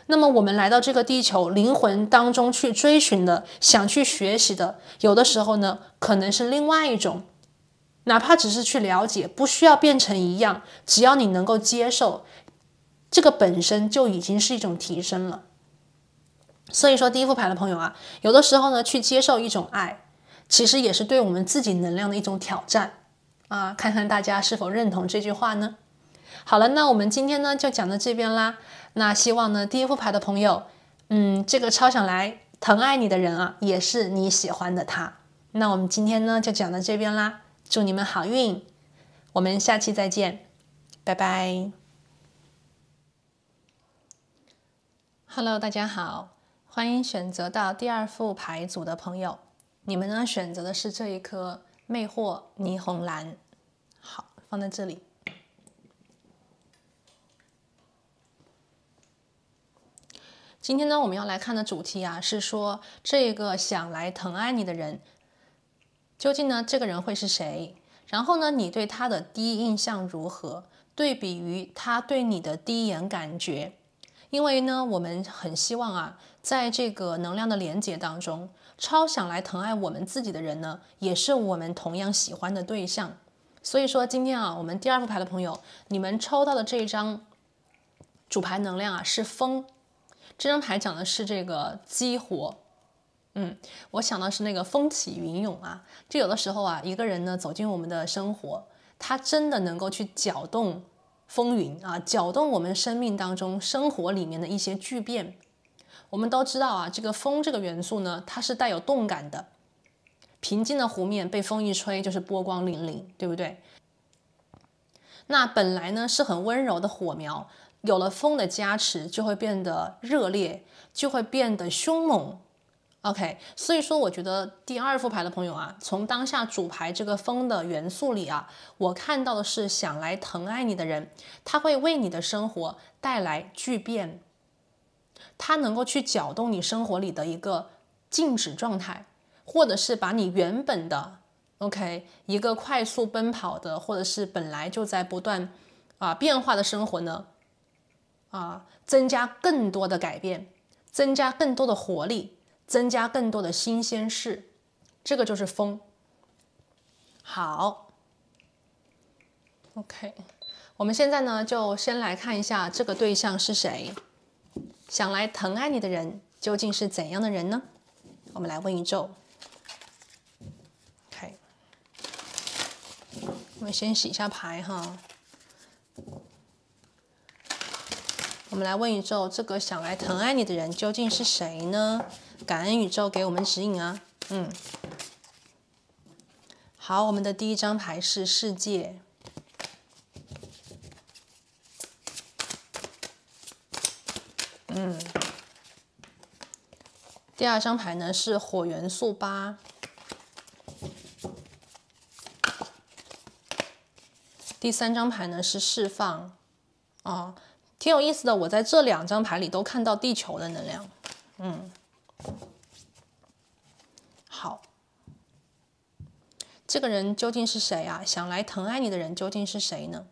那么我们来到这个地球，灵魂当中去追寻的，想去学习的，有的时候呢，可能是另外一种，哪怕只是去了解，不需要变成一样，只要你能够接受，这个本身就已经是一种提升了。所以说第一副牌的朋友有的时候呢，去接受一种爱，其实也是对我们自己能量的一种挑战看看大家是否认同这句话呢？好了，那我们今天呢就讲到这边啦。那希望呢第一副牌的朋友，这个超想来疼爱你的人也是你喜欢的他。那我们今天呢就讲到这边啦，祝你们好运，我们下期再见，拜拜。Hello， 大家好，欢迎选择到第二副牌组的朋友，你们呢选择的是这一颗魅惑霓虹蓝，好，放在这里。今天呢，我们要来看的主题是说这个想来疼爱你的人，究竟呢这个人会是谁？然后呢，你对他的第一印象如何？对比于他对你的第一眼感觉。因为呢，我们很希望啊，在这个能量的连接当中，超想来疼爱我们自己的人呢，也是我们同样喜欢的对象。所以说今天啊，我们第2副牌的朋友，你们抽到的这一张主牌能量啊是风，这张牌讲的是这个激活。我想到是那个风起云涌啊，就有的时候啊，一个人呢走进我们的生活，他真的能够去搅动风云啊，搅动我们生命当中生活里面的一些巨变。我们都知道啊，这个风这个元素呢，它是带有动感的。平静的湖面被风一吹就是波光粼粼，对不对？那本来呢是很温柔的火苗，有了风的加持，就会变得热烈，就会变得凶猛。OK， 所以说我觉得第2副牌的朋友啊，从当下主牌这个风的元素里啊，我看到的是想来疼爱你的人，他会为你的生活带来巨变，他能够去搅动你生活里的一个静止状态，或者是把你原本的 OK 一个快速奔跑的，或者是本来就在不断变化的生活呢增加更多的改变，增加更多的活力，增加更多的新鲜事，这个就是风。好 OK， 我们现在呢就先来看一下这个对象是谁，想来疼爱你的人究竟是怎样的人呢？我们来问宇宙。 OK， 我们先洗一下牌哈。我们来问宇宙，这个想来疼爱你的人究竟是谁呢？感恩宇宙给我们指引啊。好，我们的第一张牌是世界。第2张牌呢是火元素8。第3张牌呢是释放。挺有意思的，我在这2张牌里都看到地球的能量。好，这个人究竟是谁啊？想来疼爱你的人究竟是谁呢？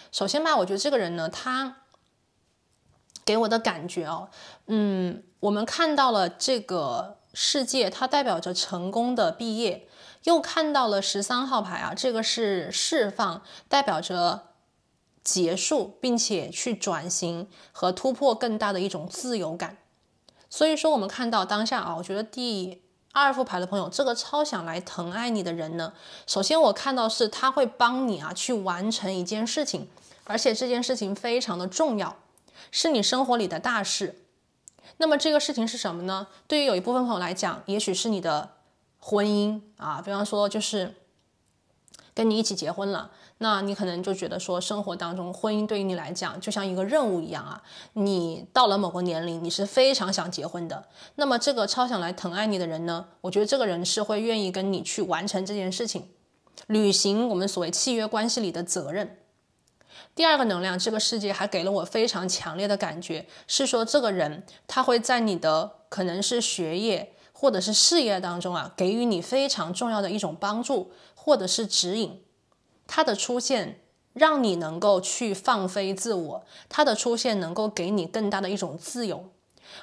首先吧，我觉得这个人呢，他给我的感觉我们看到了这个世界，它代表着成功的毕业，又看到了13号牌啊，这个是释放，代表着结束，并且去转型和突破更大的一种自由感。所以说我们看到当下我觉得第2副牌的朋友，这个超想来疼爱你的人呢，首先我看到是他会帮你去完成一件事情，而且这件事情非常的重要，是你生活里的大事。那么这个事情是什么呢？对于有一部分朋友来讲，也许是你的婚姻比方说就是跟你一起结婚了，那你可能就觉得说生活当中婚姻对于你来讲就像一个任务一样你到了某个年龄，你是非常想结婚的。那么这个超想来疼爱你的人呢，我觉得这个人是会愿意跟你去完成这件事情，履行我们所谓契约关系里的责任。第2个能量，这个世界还给了我非常强烈的感觉，是说这个人他会在你的可能是学业或者是事业当中给予你非常重要的一种帮助或者是指引。他的出现让你能够去放飞自我，他的出现能够给你更大的一种自由。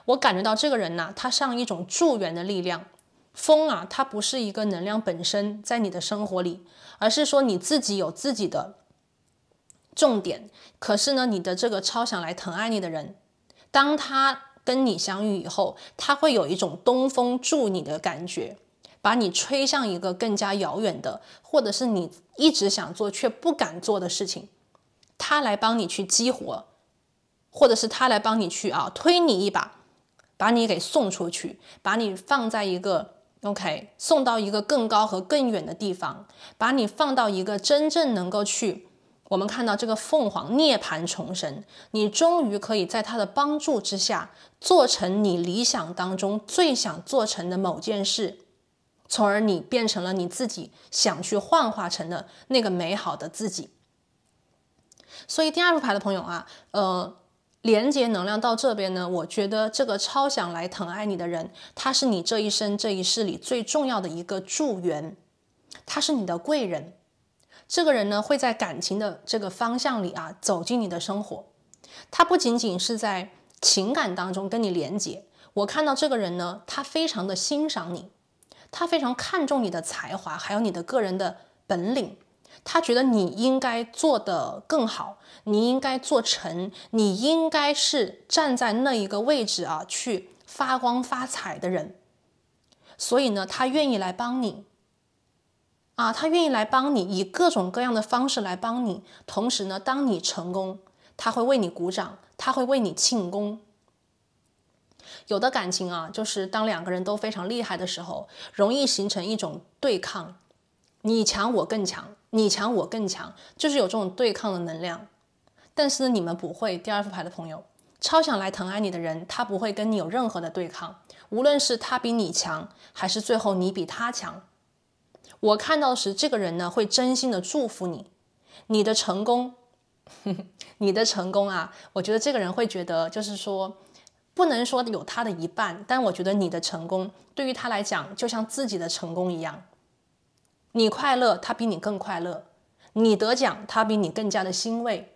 我感觉到这个人他像一种助缘的力量。风它不是一个能量本身在你的生活里，而是说你自己有自己的重点。可是呢，你的这个超想来疼爱你的人，当他跟你相遇以后，他会有一种东风助你的感觉，把你吹向一个更加遥远的，或者是你一直想做却不敢做的事情，他来帮你去激活，或者是他来帮你去推你一把，把你给送出去，把你放在一个送到一个更高和更远的地方，把你放到一个真正能够去，我们看到这个凤凰涅槃重生，你终于可以在他的帮助之下做成你理想当中最想做成的某件事，从而你变成了你自己想去幻化成的那个美好的自己。所以第2副牌的朋友连接能量到这边呢，我觉得这个超想来疼爱你的人，他是你这一生这一世里最重要的一个助缘，他是你的贵人。这个人呢，会在感情的这个方向里啊，走进你的生活。他不仅仅是在情感当中跟你连接，我看到这个人呢，他非常的欣赏你，他非常看重你的才华，还有你的个人的本领。他觉得你应该做得更好，你应该做成，你应该是站在那一个位置啊，去发光发财的人。所以呢，他愿意来帮你啊，他愿意来帮你，以各种各样的方式来帮你。同时呢，当你成功，他会为你鼓掌，他会为你庆功。有的感情啊，就是当两个人都非常厉害的时候，容易形成一种对抗，你强我更强，你强我更强，就是有这种对抗的能量。但是呢，你们不会，第二副牌的朋友，超想来疼爱你的人，他不会跟你有任何的对抗，无论是他比你强，还是最后你比他强。我看到时，这个人呢，会真心的祝福你，你的成功，你的成功啊，我觉得这个人会觉得，就是说，不能说有他的一半，但我觉得你的成功对于他来讲，就像自己的成功一样。你快乐，他比你更快乐；你得奖，他比你更加的欣慰；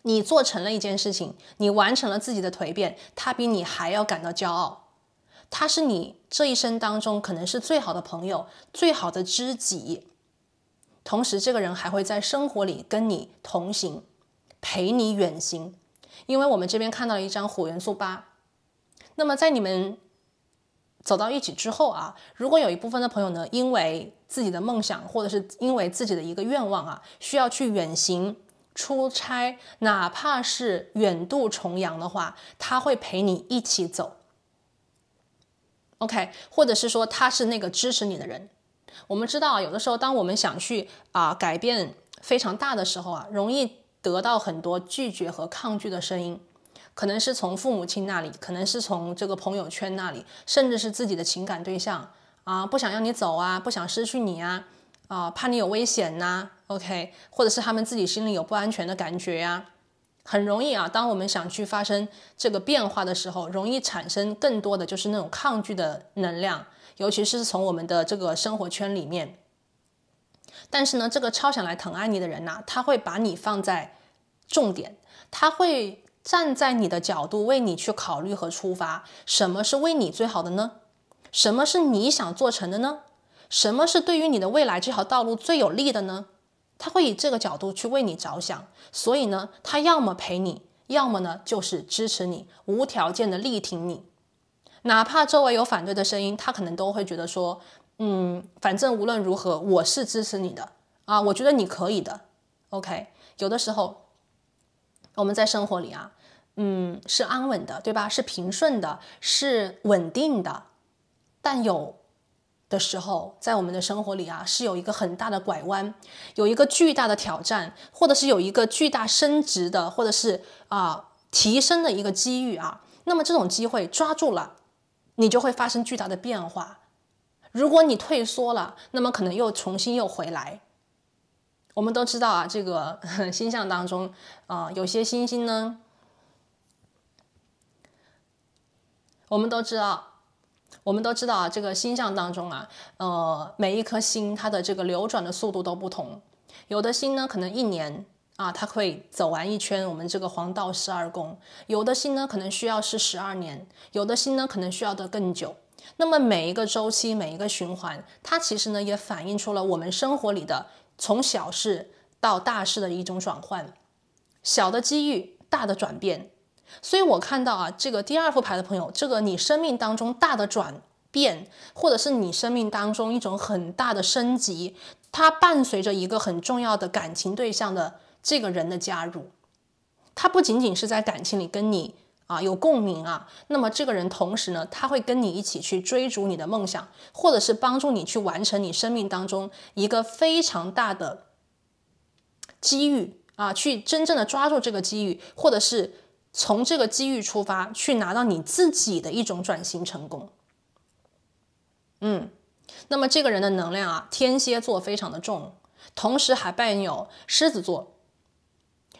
你做成了一件事情，你完成了自己的蜕变，他比你还要感到骄傲。他是你这一生当中可能是最好的朋友，最好的知己。同时，这个人还会在生活里跟你同行，陪你远行。因为我们这边看到了一张火元素8，那么在你们走到一起之后啊，如果有一部分的朋友呢，因为自己的梦想，或者是因为自己的一个愿望啊，需要去远行出差，哪怕是远渡重洋的话，他会陪你一起走。OK， 或者是说他是那个支持你的人。我们知道啊，有的时候当我们想去改变非常大的时候啊，容易得到很多拒绝和抗拒的声音，可能是从父母亲那里，可能是从这个朋友圈那里，甚至是自己的情感对象啊，不想让你走啊，不想失去你啊，怕你有危险呐，OK， 或者是他们自己心里有不安全的感觉呀。很容易啊，当我们想去发生这个变化的时候，容易产生更多的就是那种抗拒的能量，尤其是从我们的这个生活圈里面。但是呢，这个超想来疼爱你的人呐，他会把你放在重点，他会站在你的角度为你去考虑和出发。什么是为你最好的呢？什么是你想做成的呢？什么是对于你的未来这条道路最有利的呢？他会以这个角度去为你着想，所以呢，他要么陪你，要么呢就是支持你，无条件的力挺你。哪怕周围有反对的声音，他可能都会觉得说，反正无论如何，我是支持你的啊，我觉得你可以的。OK， 有的时候我们在生活里啊，是安稳的，对吧？是平顺的，是稳定的，但有的时候，在我们的生活里啊，是有一个很大的拐弯，有一个巨大的挑战，或者是有一个巨大升值的，或者是提升的一个机遇啊。那么这种机会抓住了，你就会发生巨大的变化。如果你退缩了，那么可能又重新又回来。我们都知道啊，这个星象当中有些星星呢，我们都知道啊，这个星象当中啊，每一颗星它的这个流转的速度都不同。有的星呢，可能1年啊，它会走完一圈我们这个黄道12宫；有的星呢，可能需要是12年；有的星呢，可能需要的更久。那么每一个周期，每一个循环，它其实呢，也反映出了我们生活里的从小事到大事的一种转换，小的机遇，大的转变。所以我看到啊，这个第2副牌的朋友，这个你生命当中大的转变，或者是你生命当中一种很大的升级，它伴随着一个很重要的感情对象的这个人的加入。他不仅仅是在感情里跟你有共鸣啊，那么这个人同时呢，他会跟你一起去追逐你的梦想，或者是帮助你去完成你生命当中一个非常大的机遇啊，去真正的抓住这个机遇，或者是从这个机遇出发，去拿到你自己的一种转型成功。那么这个人的能量啊，天蝎座非常的重，同时还伴有狮子座、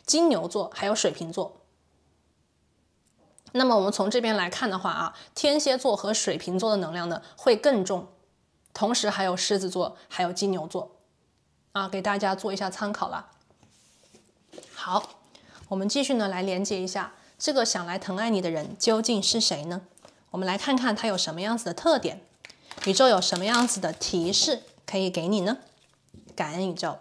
金牛座还有水瓶座。那么我们从这边来看的话啊，天蝎座和水瓶座的能量呢会更重，同时还有狮子座，还有金牛座啊，给大家做一下参考啦。好，我们继续呢来连接一下这个想来疼爱你的人究竟是谁呢？我们来看看他有什么样子的特点，宇宙有什么样子的提示可以给你呢？感恩宇宙。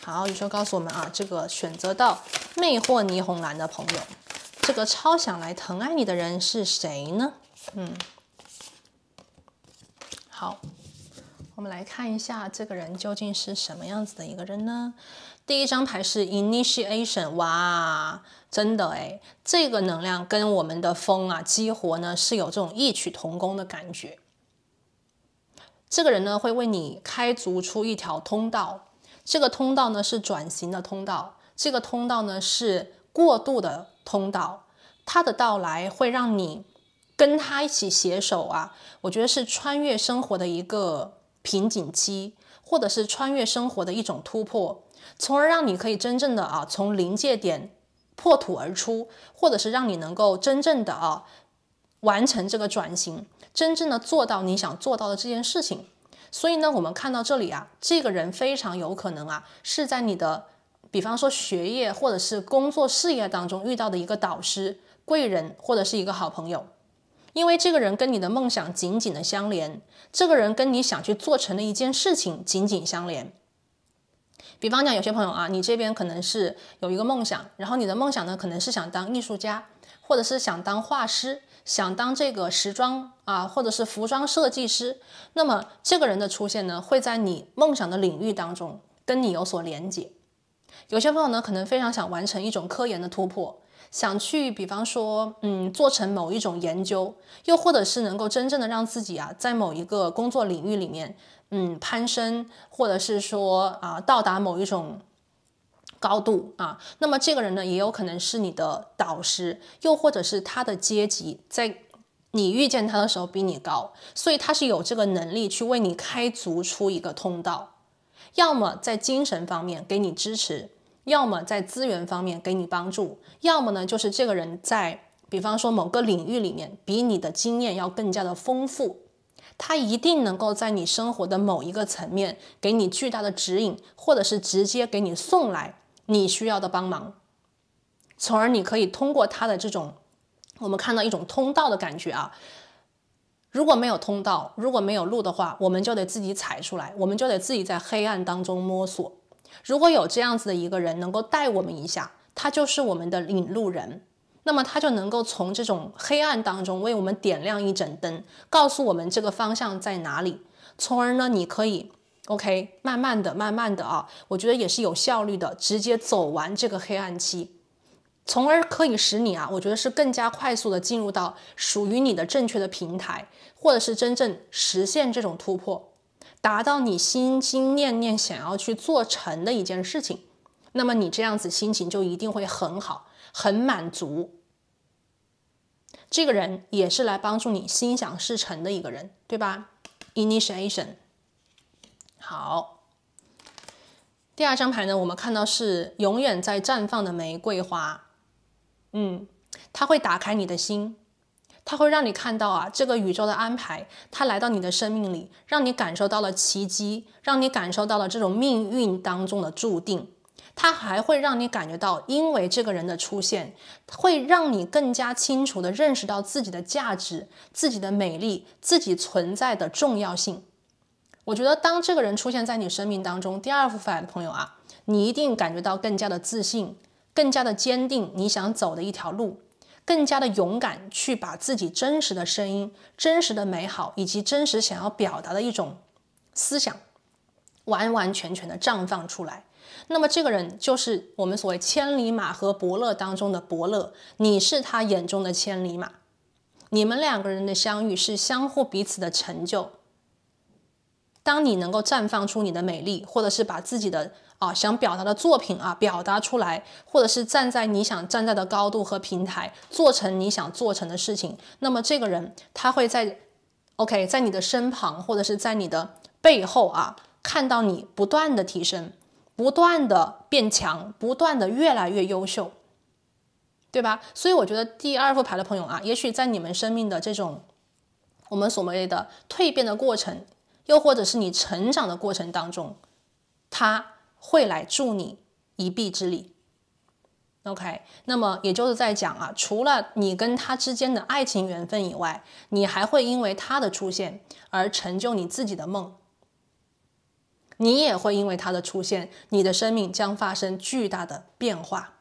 好，宇宙告诉我们啊，这个选择到魅惑霓虹蓝的朋友，这个超想来疼爱你的人是谁呢？好，我们来看一下这个人究竟是什么样子的一个人呢？第一张牌是 Initiation， 哇，真的诶，这个能量跟我们的风啊激活呢是有这种异曲同工的感觉。这个人呢会为你开足出一条通道，这个通道呢是转型的通道，这个通道呢是过渡的通道，他的到来会让你跟他一起携手啊，我觉得是穿越生活的一个瓶颈期，或者是穿越生活的一种突破，从而让你可以真正的啊从临界点破土而出，或者是让你能够真正的啊完成这个转型，真正的做到你想做到的这件事情。所以呢，我们看到这里啊，这个人非常有可能啊是在你的比方说学业或者是工作事业当中遇到的一个导师、贵人或者是一个好朋友。因为这个人跟你的梦想紧紧的相连，这个人跟你想去做成的一件事情紧紧相连。比方讲，有些朋友啊，你这边可能是有一个梦想，然后你的梦想呢可能是想当艺术家，或者是想当画师，想当这个时装啊，或者是服装设计师。那么这个人的出现呢，会在你梦想的领域当中跟你有所连结。有些朋友呢，可能非常想完成一种科研的突破，想去比方说做成某一种研究，又或者是能够真正的让自己啊在某一个工作领域里面攀升，或者是说到达某一种高度啊。那么这个人呢也有可能是你的导师，又或者是他的阶级在你遇见他的时候比你高，所以他是有这个能力去为你开足出一个通道，要么在精神方面给你支持，要么在资源方面给你帮助，要么呢就是这个人在比方说某个领域里面比你的经验要更加的丰富，他一定能够在你生活的某一个层面给你巨大的指引，或者是直接给你送来你需要的帮忙，从而你可以通过他的这种我们看到一种通道的感觉啊。如果没有通道，如果没有路的话，我们就得自己踩出来，我们就得自己在黑暗当中摸索。如果有这样子的一个人能够带我们一下，他就是我们的引路人，那么他就能够从这种黑暗当中为我们点亮一盏灯，告诉我们这个方向在哪里，从而呢你可以 OK 慢慢的啊，我觉得也是有效率的直接走完这个黑暗期，从而可以使你啊，我觉得是更加快速的进入到属于你的正确的平台，或者是真正实现这种突破，达到你心心念念想要去做成的一件事情。那么你这样子心情就一定会很好，很满足。这个人也是来帮助你心想事成的一个人，对吧？ Initiation。 好，第二张牌呢，我们看到是永远在绽放的玫瑰花。它会打开你的心，它会让你看到啊，这个宇宙的安排，它来到你的生命里，让你感受到了奇迹，让你感受到了这种命运当中的注定。它还会让你感觉到，因为这个人的出现，会让你更加清楚地认识到自己的价值、自己的美丽、自己存在的重要性。我觉得当这个人出现在你生命当中，第二副牌的朋友啊，你一定感觉到更加的自信，更加的坚定你想走的一条路，更加的勇敢去把自己真实的声音、真实的美好以及真实想要表达的一种思想完完全全的绽放出来。那么这个人就是我们所谓千里马和伯乐当中的伯乐，你是他眼中的千里马，你们两个人的相遇是相互彼此的成就。当你能够绽放出你的美丽，或者是把自己的想表达的作品表达出来，或者是站在你想站在的高度和平台，做成你想做成的事情，那么这个人他会在你的身旁，或者是在你的背后看到你不断的提升，不断的变强，不断的越来越优秀，对吧？所以我觉得第2副牌的朋友啊，也许在你们生命的这种我们所谓的蜕变的过程，又或者是你成长的过程当中，他会来助你一臂之力。OK， 那么也就是在讲啊，除了你跟他之间的爱情缘分以外，你还会因为他的出现而成就你自己的梦，你也会因为他的出现，你的生命将发生巨大的变化。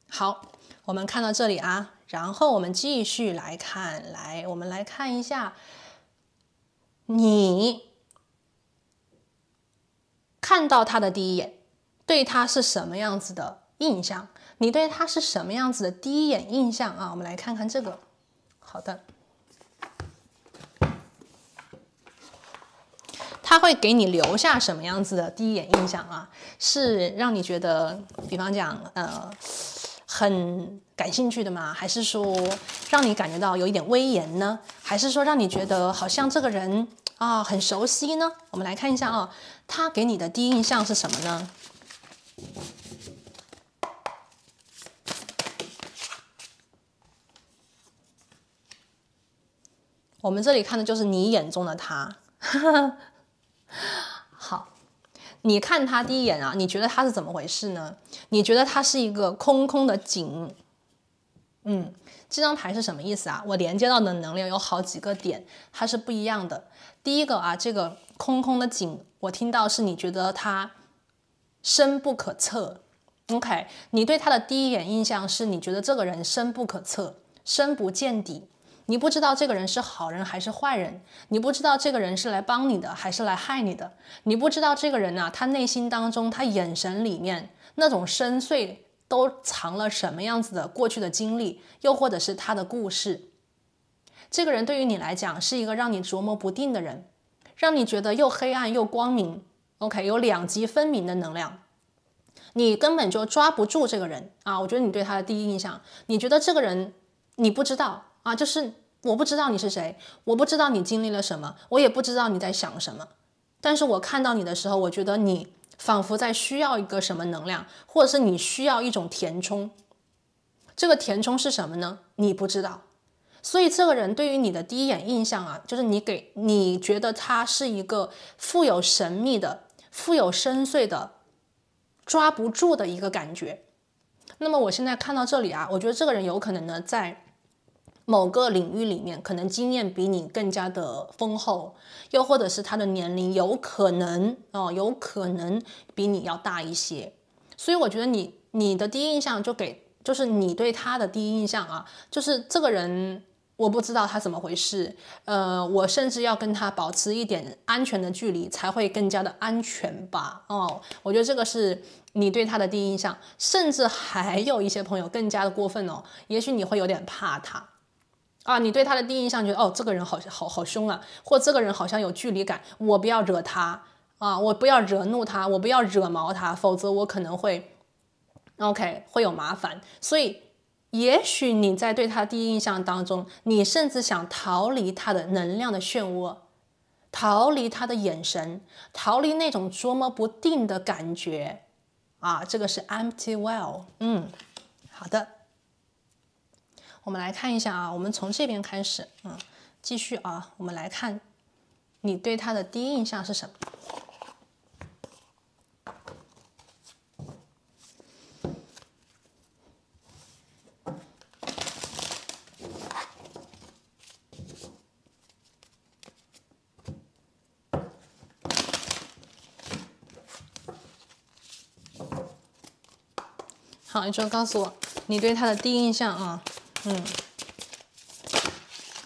好，我们看到这里啊，然后我们继续来看，我们来看一下，你看到他的第一眼，对他是什么样子的印象？你对他是什么样子的第一眼印象啊？我们来看看这个。好的，他会给你留下什么样子的第一眼印象啊？是让你觉得，比方讲，很感兴趣的吗？还是说让你感觉到有一点威严呢？还是说让你觉得好像这个人啊很熟悉呢？我们来看一下啊，他给你的第一印象是什么呢？我们这里看的就是你眼中的他。好，你看他第一眼啊，你觉得他是怎么回事呢？你觉得他是一个空空的井。这张牌是什么意思啊？我连接到的能量有好几个点，它是不一样的。第一个啊，这个空空的井，我听到是你觉得他深不可测。OK， 你对他的第一眼印象是你觉得这个人深不可测，深不见底。你不知道这个人是好人还是坏人，你不知道这个人是来帮你的还是来害你的，你不知道这个人啊，他内心当中，他眼神里面那种深邃都藏了什么样子的过去的经历，又或者是他的故事。这个人对于你来讲是一个让你琢磨不定的人，让你觉得又黑暗又光明。OK， 有两极分明的能量，你根本就抓不住这个人啊！我觉得你对他的第一印象，你觉得这个人你不知道啊，就是我不知道你是谁，我不知道你经历了什么，我也不知道你在想什么。但是我看到你的时候，我觉得你仿佛在需要一个什么能量，或者是你需要一种填充。这个填充是什么呢？你不知道。所以这个人对于你的第一眼印象啊，就是你觉得他是一个富有神秘的、富有深邃的、抓不住的一个感觉。那么我现在看到这里啊，我觉得这个人有可能呢，在某个领域里面可能经验比你更加的丰厚，又或者是他的年龄有可能比你要大一些。所以我觉得你的第一印象就是你对他的第一印象啊，就是这个人我不知道他怎么回事，我甚至要跟他保持一点安全的距离才会更加的安全吧。我觉得这个是你对他的第一印象，甚至还有一些朋友更加的过分哦，也许你会有点怕他啊，你对他的第一印象觉得这个人好凶啊，或这个人好像有距离感，我不要惹他啊，我不要惹怒他，我不要惹毛他，否则我可能会会有麻烦。所以也许你在对他第一印象当中，你甚至想逃离他的能量的漩涡，逃离他的眼神，逃离那种捉摸不定的感觉啊，这个是 empty well。好的，我们来看一下啊，我们从这边开始，继续啊，我们来看你对他的第一印象是什么。好，你就告诉我你对他的第一印象啊。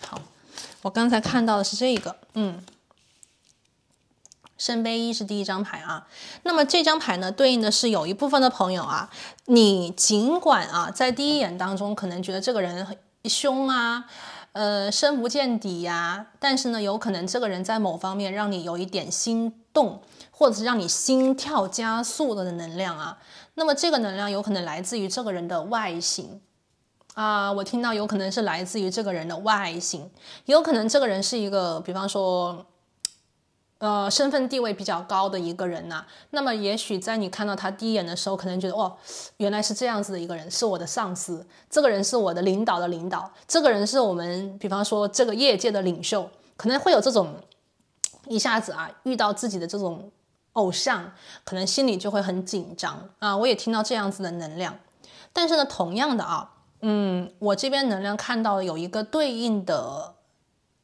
好，我刚才看到的是这个，圣杯一是第一张牌啊。那么这张牌呢，对应的是有一部分的朋友啊，你尽管啊在第一眼当中可能觉得这个人很凶啊，深不见底呀，但是呢，有可能这个人在某方面让你有一点心动，或者是让你心跳加速的能量啊。那么这个能量有可能来自于这个人的外形啊，我听到有可能是来自于这个人的外形，有可能这个人是一个，比方说身份地位比较高的一个人呐，那么也许在你看到他第一眼的时候，可能觉得哦，原来是这样子的一个人，是我的上司，这个人是我的领导的领导，这个人是我们比方说这个业界的领袖，可能会有这种一下子啊遇到自己的这种偶像，可能心里就会很紧张啊。我也听到这样子的能量，但是呢，同样的啊，我这边能量看到有一个对应的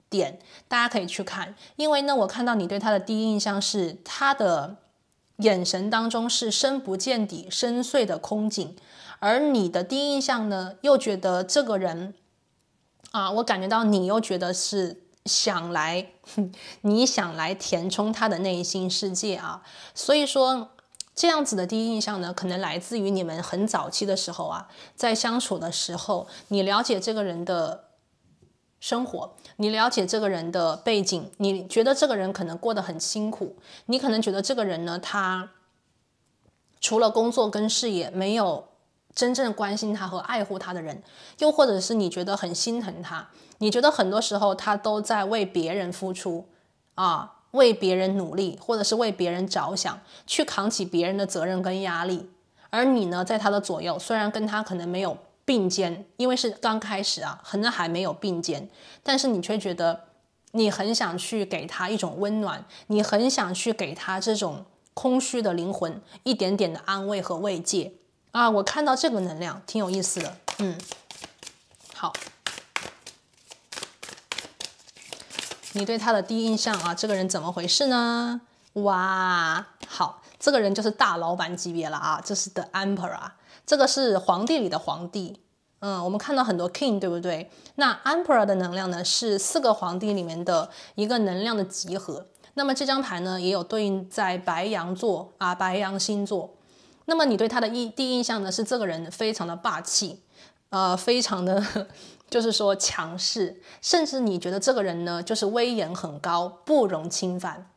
点，大家可以去看，因为呢，我看到你对他的第一印象是他的眼神当中是深不见底、深邃的空井，而你的第一印象呢，又觉得这个人啊，我感觉到你又觉得是你想来填充他的内心世界啊，所以说这样子的第一印象呢，可能来自于你们很早期的时候啊，在相处的时候，你了解这个人的生活，你了解这个人的背景，你觉得这个人可能过得很辛苦，你可能觉得这个人呢，他除了工作跟事业，没有真正关心他和爱护他的人，又或者是你觉得很心疼他，你觉得很多时候他都在为别人付出啊，为别人努力，或者是为别人着想，去扛起别人的责任跟压力，而你呢，在他的左右，虽然跟他可能没有并肩，因为是刚开始啊，可能还没有并肩，但是你却觉得你很想去给他一种温暖，你很想去给他这种空虚的灵魂一点点的安慰和慰藉啊。我看到这个能量挺有意思的，好，你对他的第一印象啊，这个人怎么回事呢？哇，好，这个人就是大老板级别了啊，这是 The Emperor， 这个是皇帝里的皇帝。我们看到很多 king， 对不对？那 Emperor 的能量呢，是4个皇帝里面的一个能量的集合。那么这张牌呢，也有对应在白羊座啊，白羊星座。那么你对他的第一印象呢，是这个人非常的霸气，非常的就是说强势，甚至你觉得这个人呢，就是威严很高，不容侵犯。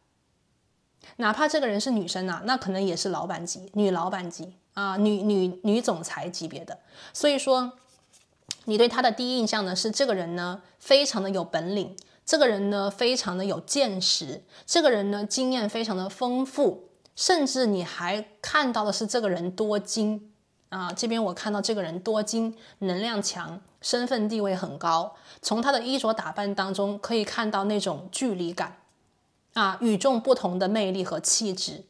哪怕这个人是女生啊，那可能也是老板级、女老板级啊，女总裁级别的。所以说，你对他的第一印象呢，是这个人呢非常的有本领，这个人呢非常的有见识，这个人呢经验非常的丰富，甚至你还看到的是这个人多金啊。这边我看到这个人多金，能量强，身份地位很高，从他的衣着打扮当中可以看到那种距离感啊，与众不同的魅力和气质，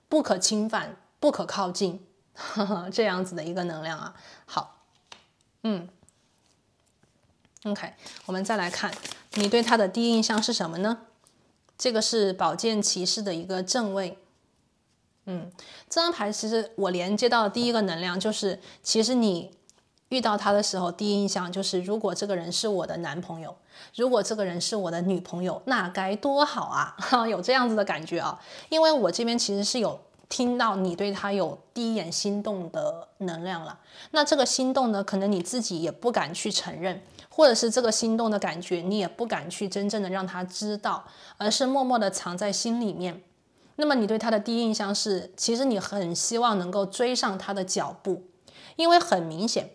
不可侵犯，不可靠近，这样子的一个能量啊。好，OK， 我们再来看你对他的第一印象是什么呢？这个是宝剑骑士的一个正位。这张牌其实我连接到的第一个能量就是，其实你遇到他的时候，第一印象就是，如果这个人是我的男朋友，如果这个人是我的女朋友，那该多好啊！有这样子的感觉啊。因为我这边其实是有听到你对他有第一眼心动的能量了。那这个心动呢，可能你自己也不敢去承认，或者是这个心动的感觉你也不敢去真正的让他知道，而是默默的藏在心里面。那么你对他的第一印象是，其实你很希望能够追上他的脚步，因为很明显，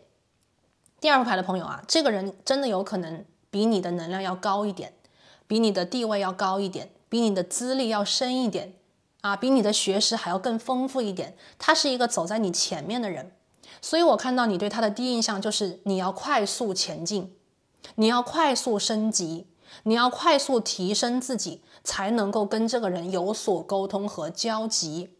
第2副牌的朋友啊，这个人真的有可能比你的能量要高一点，比你的地位要高一点，比你的资历要深一点啊，比你的学识还要更丰富一点，他是一个走在你前面的人。所以我看到你对他的第一印象就是你要快速前进，你要快速升级，你要快速提升自己，才能够跟这个人有所沟通和交集。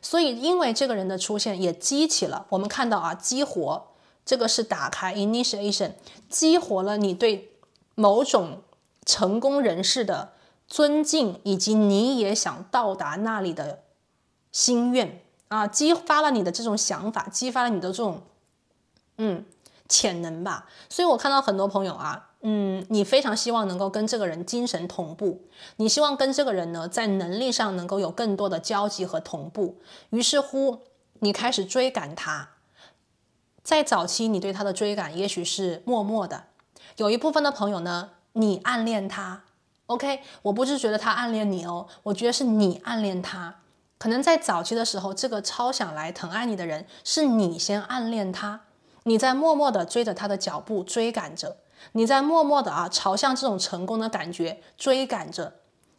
所以因为这个人的出现也激起了，我们看到啊，激活，这个是打开 initiation， 激活了你对某种成功人士的尊敬，以及你也想到达那里的心愿啊，激发了你的这种想法，激发了你的这种潜能吧。所以我看到很多朋友啊，你非常希望能够跟这个人精神同步，你希望跟这个人呢在能力上能够有更多的交集和同步，于是乎你开始追赶他。在早期你对他的追赶也许是默默的，有一部分的朋友呢，你暗恋他 OK， 我不是觉得他暗恋你哦，我觉得是你暗恋他。可能在早期的时候，这个超想来疼爱你的人是你先暗恋他，你在默默的追着他的脚步追赶着，你在默默的朝向这种成功的感觉追赶着。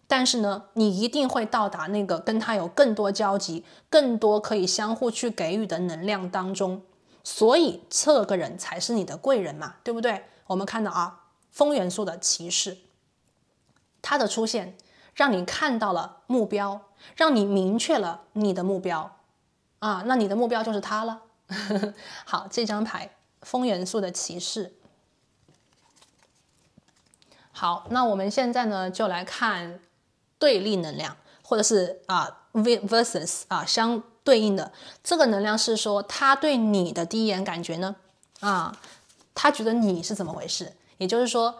但是呢，你一定会到达那个跟他有更多交集、更多可以相互去给予的能量当中。所以这个人才是你的贵人嘛，对不对？我们看到啊，风元素的骑士，他的出现让你看到了目标，让你明确了你的目标啊，那你的目标就是他了。好，这张牌风元素的骑士。好，那我们现在呢就来看对立能量，或者是versus 相对应的这个能量是说，他对你的第一眼感觉呢他觉得你是怎么回事，也就是说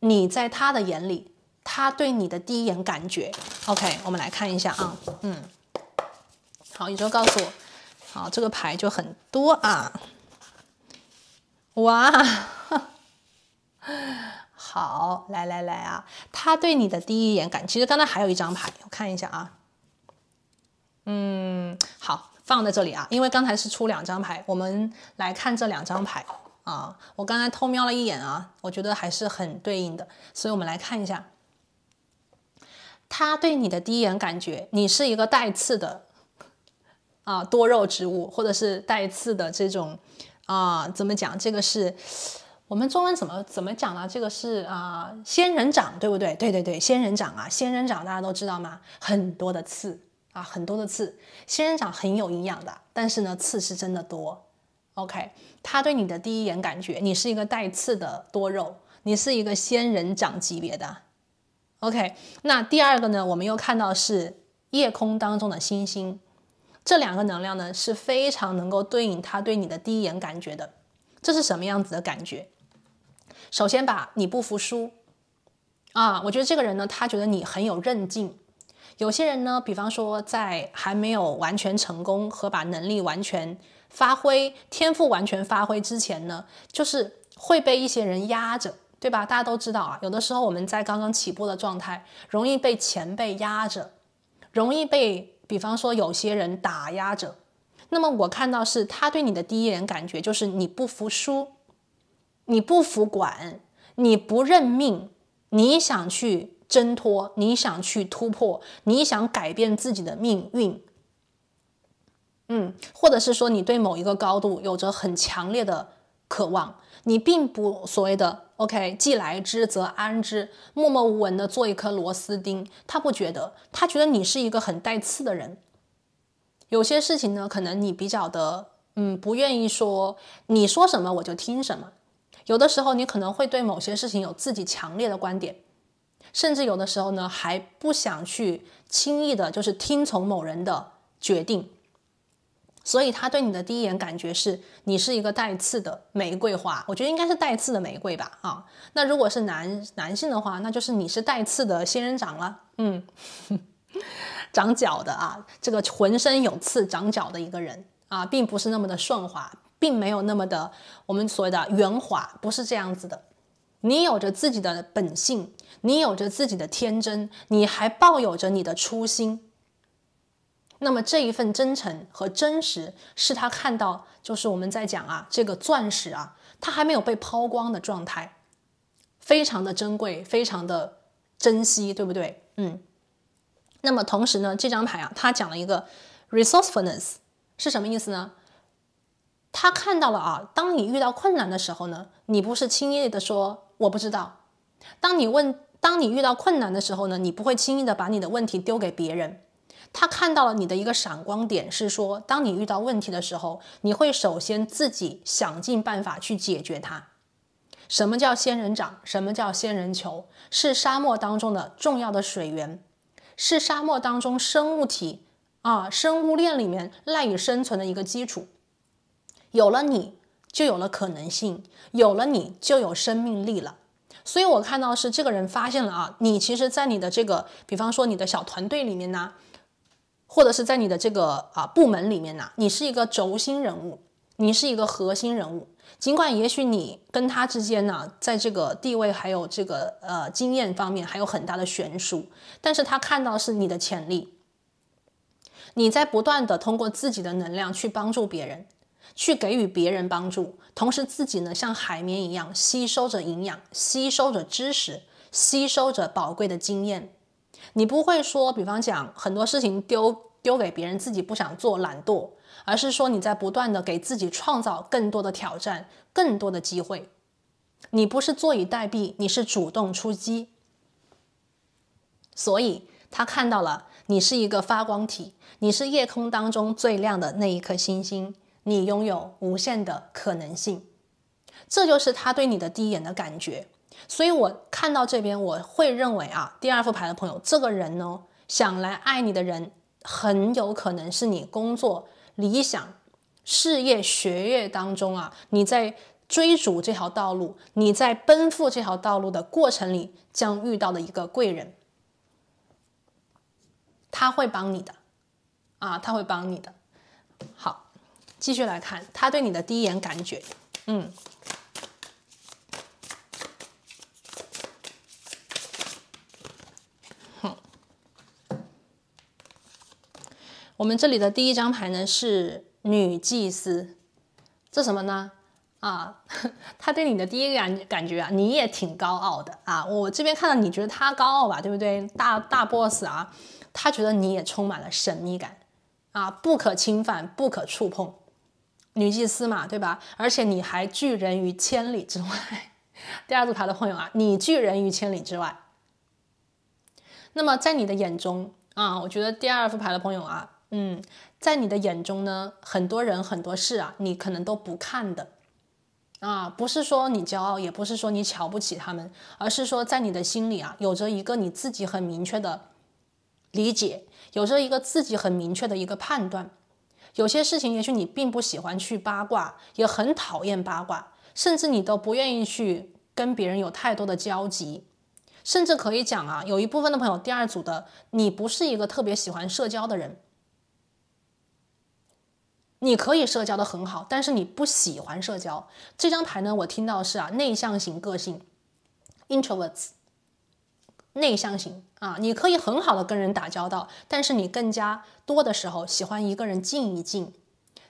你在他的眼里，他对你的第一眼感觉。 OK， 我们来看一下啊，好，宇宙告诉我，好，这个牌就很多啊，哇好，来啊，他对你的第一眼感，其实刚才还有一张牌，我看一下啊，好，放在这里啊，因为刚才是出2张牌，我们来看这2张牌啊，我刚才偷瞄了一眼啊，我觉得还是很对应的，所以我们来看一下，他对你的第一眼感觉，你是一个带刺的多肉植物，或者是带刺的这种怎么讲？这个是我们中文怎么讲呢？这个是仙人掌，对不对？对，仙人掌啊，仙人掌大家都知道吗？很多的刺很多的刺，仙人掌很有营养的，但是呢，刺是真的多。OK， 他对你的第一眼感觉，你是一个带刺的多肉，你是一个仙人掌级别的。OK， 那第二个呢，我们又看到是夜空当中的星星，这2个能量呢是非常能够对应他对你的第一眼感觉的。这是什么样子的感觉？首先吧，你不服输我觉得这个人呢，他觉得你很有韧劲。有些人呢，比方说在还没有完全成功和把能力完全发挥、天赋完全发挥之前呢，就是会被一些人压着，对吧？大家都知道有的时候我们在刚刚起步的状态，容易被前辈压着，容易被比方说有些人打压着。那么我看到是他对你的第一眼感觉就是你不服输，你不服管，你不认命，你想去挣脱，你想去突破，你想改变自己的命运。或者是说你对某一个高度有着很强烈的渴望，你并不所谓的 OK 既来之则安之，默默无闻的做一颗螺丝钉，他不觉得，他觉得你是一个很带刺的人。有些事情呢，可能你比较的不愿意说，你说什么我就听什么。有的时候你可能会对某些事情有自己强烈的观点，甚至有的时候呢还不想去轻易的就是听从某人的决定。所以他对你的第一眼感觉是你是一个带刺的玫瑰花，我觉得应该是带刺的玫瑰吧那如果是男性的话，那就是你是带刺的仙人掌了长角的这个浑身有刺长角的一个人并不是那么的顺滑，并没有那么的我们所谓的圆滑，不是这样子的。你有着自己的本性，你有着自己的天真，你还抱有着你的初心。那么这一份真诚和真实是他看到，就是我们在讲这个钻石它还没有被抛光的状态，非常的珍贵，非常的珍惜，对不对？那么同时呢，这张牌它讲了一个 resourcefulness 是什么意思呢？他看到了当你遇到困难的时候呢，你不是轻易的说我不知道。当你遇到困难的时候呢，你不会轻易的把你的问题丢给别人。他看到了你的一个闪光点是说，当你遇到问题的时候，你会首先自己想尽办法去解决它。什么叫仙人掌？什么叫仙人球？是沙漠当中的重要的水源，是沙漠当中生物体生物链里面赖以生存的一个基础。有了你就有了可能性，有了你就有生命力了。所以我看到是这个人发现了你其实在你的这个比方说你的小团队里面呢，或者是在你的这个部门里面呢，你是一个轴心人物，你是一个核心人物。尽管也许你跟他之间呢，在这个地位还有这个经验方面还有很大的悬殊，但是他看到是你的潜力，你在不断的通过自己的能量去帮助别人，去给予别人帮助，同时自己呢像海绵一样吸收着营养，吸收着知识，吸收着宝贵的经验。你不会说，比方讲很多事情丢给别人，自己不想做，懒惰，而是说你在不断的给自己创造更多的挑战，更多的机会。你不是坐以待毙，你是主动出击。所以他看到了你是一个发光体，你是夜空当中最亮的那一颗星星，你拥有无限的可能性。这就是他对你的第一眼的感觉。所以我看到这边，我会认为啊，第二副牌的朋友，这个人呢，想来爱你的人，很有可能是你工作、理想、事业、学业当中啊，你在追逐这条道路，你在奔赴这条道路的过程里将遇到的一个贵人。他会帮你的啊，他会帮你的。好，继续来看他对你的第一眼感觉。我们这里的第一张牌呢是女祭司，这什么呢？他对你的第一感觉啊，你也挺高傲的啊。我这边看到你觉得他高傲吧，对不对？大 boss 啊，他觉得你也充满了神秘感啊，不可侵犯，不可触碰。女祭司嘛，对吧？而且你还拒人于千里之外。第二组牌的朋友啊，你拒人于千里之外。那么在你的眼中啊，我觉得第二副牌的朋友啊，在你的眼中呢，很多人很多事啊，你可能都不看的啊，不是说你骄傲，也不是说你瞧不起他们，而是说在你的心里啊，有着一个你自己很明确的理解，有着一个自己很明确的一个判断。有些事情也许你并不喜欢去八卦，也很讨厌八卦，甚至你都不愿意去跟别人有太多的交集。甚至可以讲啊，有一部分的朋友，第二组的你不是一个特别喜欢社交的人，你可以社交的很好，但是你不喜欢社交。这张牌呢，我听到是内向型个性 introverts， 内向型啊，你可以很好的跟人打交道，但是你更加多的时候喜欢一个人静一静，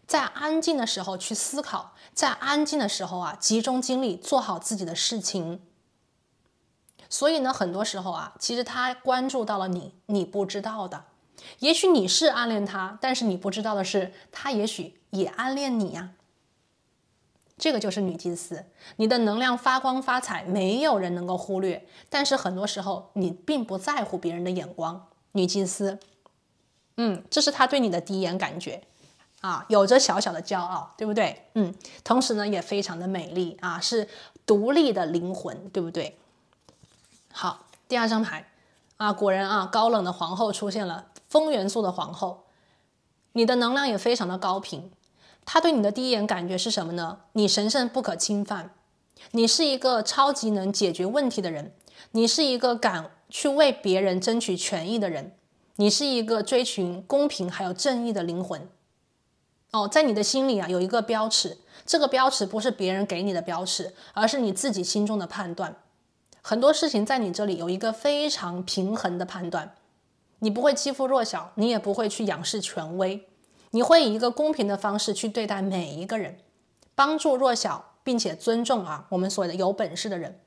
在安静的时候去思考，在安静的时候啊，集中精力做好自己的事情。所以呢，很多时候啊，其实他关注到了你不知道的。也许你是暗恋他，但是你不知道的是，他也许也暗恋你呀。这个就是女祭司，你的能量发光发彩，没有人能够忽略。但是很多时候，你并不在乎别人的眼光。女祭司，这是他对你的第一眼感觉啊，有着小小的骄傲，对不对？同时呢，也非常的美丽啊，是独立的灵魂，对不对？好，第二张牌啊，果然啊，高冷的皇后出现了，风元素的皇后，你的能量也非常的高频。他对你的第一眼感觉是什么呢？你神圣不可侵犯，你是一个超级能解决问题的人，你是一个敢去为别人争取权益的人，你是一个追寻公平还有正义的灵魂。在你的心里啊，有一个标尺，这个标尺不是别人给你的标尺，而是你自己心中的判断。很多事情在你这里有一个非常平衡的判断，你不会欺负弱小，你也不会去仰视权威，你会以一个公平的方式去对待每一个人，帮助弱小，并且尊重我们所谓的有本事的人。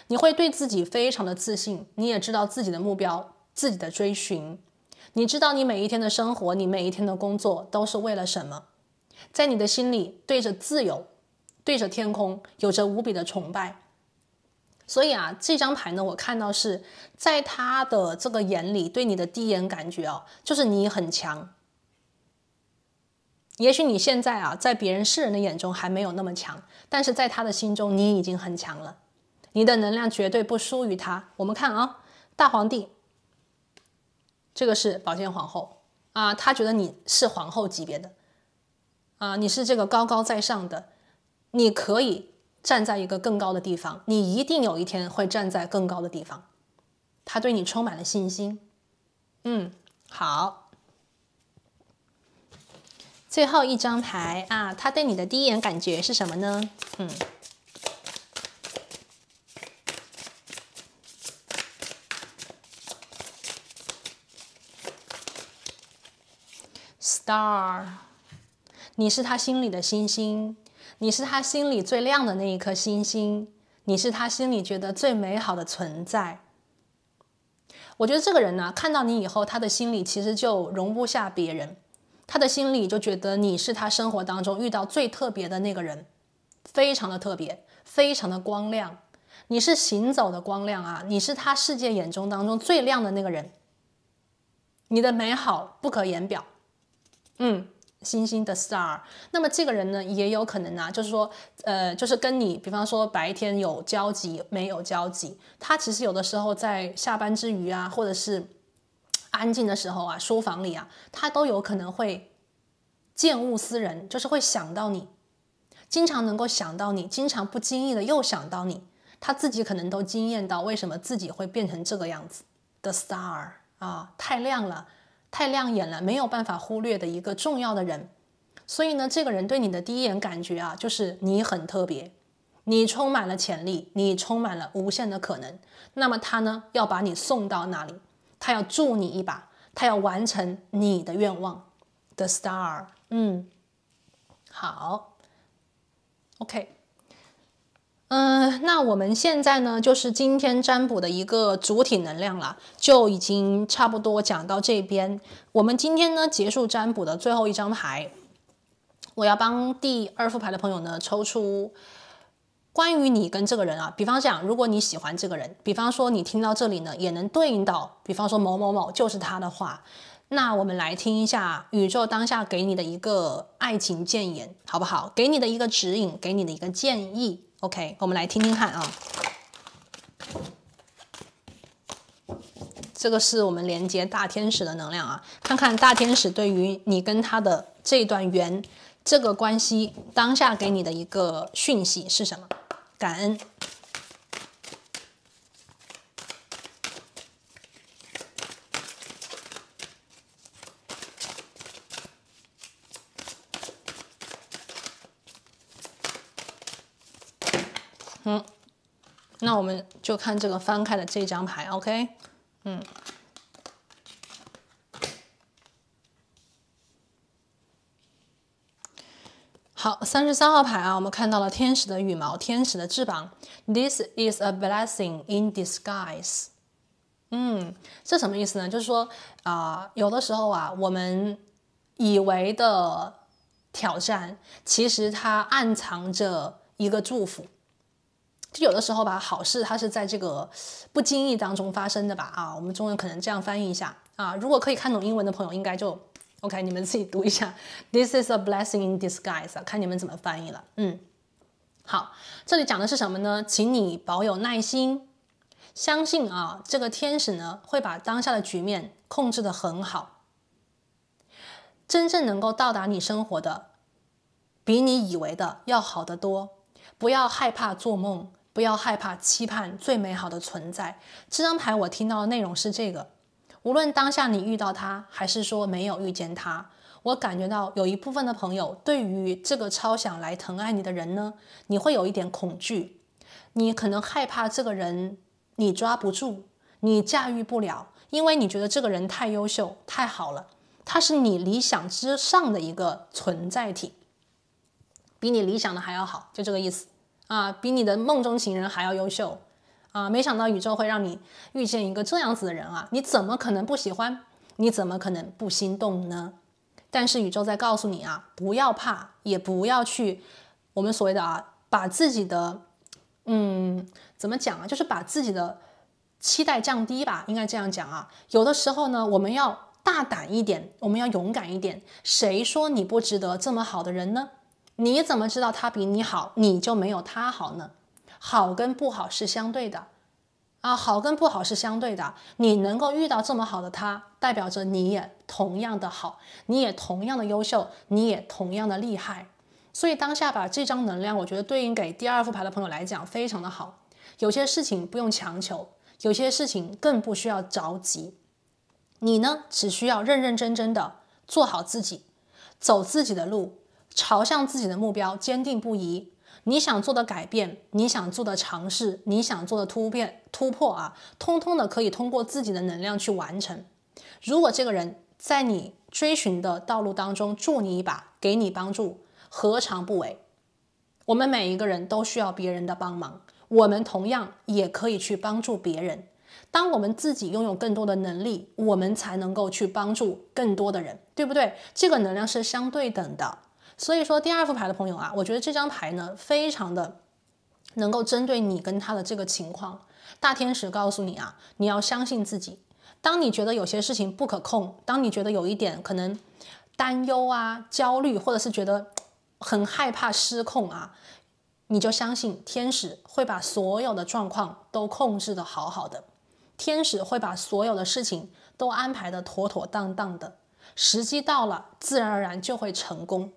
你会对自己非常的自信，你也知道自己的目标，自己的追寻，你知道你每一天的生活，你每一天的工作都是为了什么。在你的心里对着自由，对着天空，有着无比的崇拜。所以这张牌呢，我看到是在他的这个眼里，对你的第一眼感觉就是你很强。也许你现在在别人世人的眼中还没有那么强，但是在他的心中你已经很强了，你的能量绝对不输于他。我们看大皇帝，这个是宝剑皇后他觉得你是皇后级别的你是这个高高在上的，你可以站在一个更高的地方，你一定有一天会站在更高的地方。他对你充满了信心。好，最后一张牌他对你的第一眼感觉是什么呢？Star， 你是他心里的星星，你是他心里最亮的那一颗星星，你是他心里觉得最美好的存在。我觉得这个人呢，看到你以后，他的心里其实就容不下别人，他的心里就觉得你是他生活当中遇到最特别的那个人，非常的特别，非常的光亮，你是行走的光亮啊，你是他世界眼中当中最亮的那个人，你的美好不可言表，星星的 star。 那么这个人呢，也有可能啊，就是说就是跟你比方说白天有交集没有交集，他其实有的时候在下班之余啊，或者是安静的时候啊，书房里啊，他都有可能会见物思人，就是会想到你，经常能够想到你，经常不经意的又想到你，他自己可能都惊艳到为什么自己会变成这个样子的 star 啊，太亮了，太亮眼了，没有办法忽略的一个重要的人。所以呢，这个人对你的第一眼感觉啊，就是你很特别，你充满了潜力，你充满了无限的可能。那么他呢，要把你送到那里，他要助你一把，他要完成你的愿望的 star。好 ，OK。那我们现在呢，就是今天占卜的一个主体能量了，就已经差不多讲到这边。我们今天呢，结束占卜的最后一张牌，我要帮第2副牌的朋友呢抽出关于你跟这个人啊，比方讲，如果你喜欢这个人，比方说你听到这里呢，也能对应到，比方说某某某就是他的话，那我们来听一下宇宙当下给你的一个爱情建言，好不好？给你的一个指引，给你的一个建议。OK， 我们来听听看啊。这个是我们连接大天使的能量啊，看看大天使对于你跟他的这段缘，这个关系当下给你的一个讯息是什么？感恩。那我们就看这个翻开的这张牌 ，OK， 好，33号牌啊，我们看到了天使的羽毛，天使的翅膀 ，This is a blessing in disguise。这什么意思呢？就是说有的时候啊，我们以为的挑战，其实它暗藏着一个祝福。就有的时候吧，好事它是在这个不经意当中发生的吧，我们中文可能这样翻译一下啊。如果可以看懂英文的朋友，应该就 OK， 你们自己读一下 ，This is a blessing in disguise，看你们怎么翻译了。好，这里讲的是什么呢？请你保有耐心，相信啊，这个天使呢会把当下的局面控制得很好，真正能够到达你生活的，比你以为的要好得多。不要害怕做梦。不要害怕期盼最美好的存在。这张牌我听到的内容是这个，无论当下你遇到他，还是说没有遇见他，我感觉到有一部分的朋友对于这个超想来疼爱你的人呢，你会有一点恐惧，你可能害怕这个人你抓不住，你驾驭不了，因为你觉得这个人太优秀太好了，他是你理想之上的一个存在体，比你理想的还要好，就这个意思比你的梦中情人还要优秀没想到宇宙会让你遇见一个这样子的人你怎么可能不喜欢？你怎么可能不心动呢？但是宇宙在告诉你不要怕，也不要去我们所谓的把自己的怎么讲就是把自己的期待降低吧，应该这样讲有的时候呢，我们要大胆一点，我们要勇敢一点。谁说你不值得这么好的人呢？你怎么知道他比你好，你就没有他好呢？好跟不好是相对的好跟不好是相对的。你能够遇到这么好的他，代表着你也同样的好，你也同样的优秀，你也同样的厉害。所以当下把这张能量，我觉得对应给第2副牌的朋友来讲非常的好。有些事情不用强求，有些事情更不需要着急。你呢，只需要认认真真的做好自己，走自己的路，朝向自己的目标坚定不移。你想做的改变，你想做的尝试，你想做的突破通通的可以通过自己的能量去完成。如果这个人在你追寻的道路当中助你一把，给你帮助，何尝不为？我们每一个人都需要别人的帮忙，我们同样也可以去帮助别人。当我们自己拥有更多的能力，我们才能够去帮助更多的人，对不对？这个能量是相对等的。所以说第二副牌的朋友啊，我觉得这张牌呢，非常的能够针对你跟他的这个情况。大天使告诉你啊，你要相信自己。当你觉得有些事情不可控，当你觉得有一点可能担忧啊、焦虑，或者是觉得很害怕失控啊，你就相信天使会把所有的状况都控制得好好的，天使会把所有的事情都安排得妥妥当当的，时机到了，自然而然就会成功。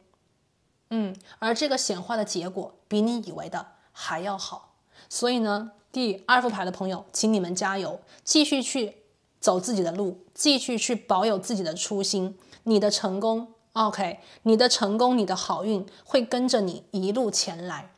而这个显化的结果比你以为的还要好。所以呢，第二副牌的朋友，请你们加油，继续去走自己的路，继续去保有自己的初心。你的成功 ，OK， 你的成功，你的好运会跟着你一路前来。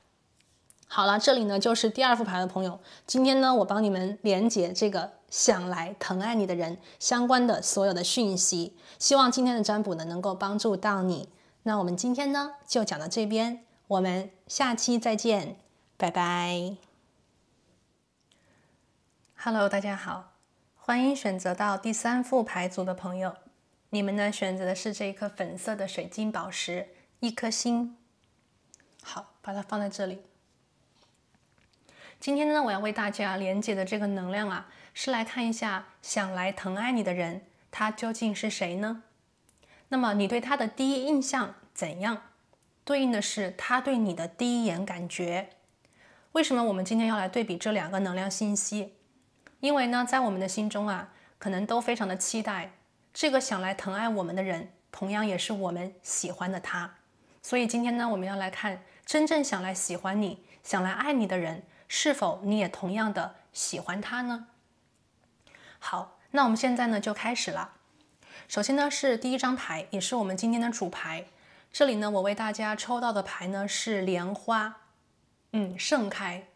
好了，这里呢就是第二副牌的朋友，今天呢我帮你们连接这个想来疼爱你的人相关的所有的讯息，希望今天的占卜呢能够帮助到你。那我们今天呢就讲到这边，我们下期再见，拜拜。Hello， 大家好，欢迎选择到第三副牌组的朋友，你们呢选择的是这一颗粉色的水晶宝石，一颗星。好，把它放在这里。今天呢，我要为大家连接的这个能量啊，是来看一下想来疼爱你的人，他究竟是谁呢？那么你对他的第一印象怎样？对应的是他对你的第一眼感觉。为什么我们今天要来对比这两个能量信息？因为呢，在我们的心中啊，可能都非常的期待这个想来疼爱我们的人，同样也是我们喜欢的他。所以今天呢，我们要来看真正想来喜欢你、想来爱你的人，是否你也同样的喜欢他呢？好，那我们现在呢就开始了。首先呢是第一张牌，也是我们今天的主牌。这里呢我为大家抽到的牌呢是莲花，盛开。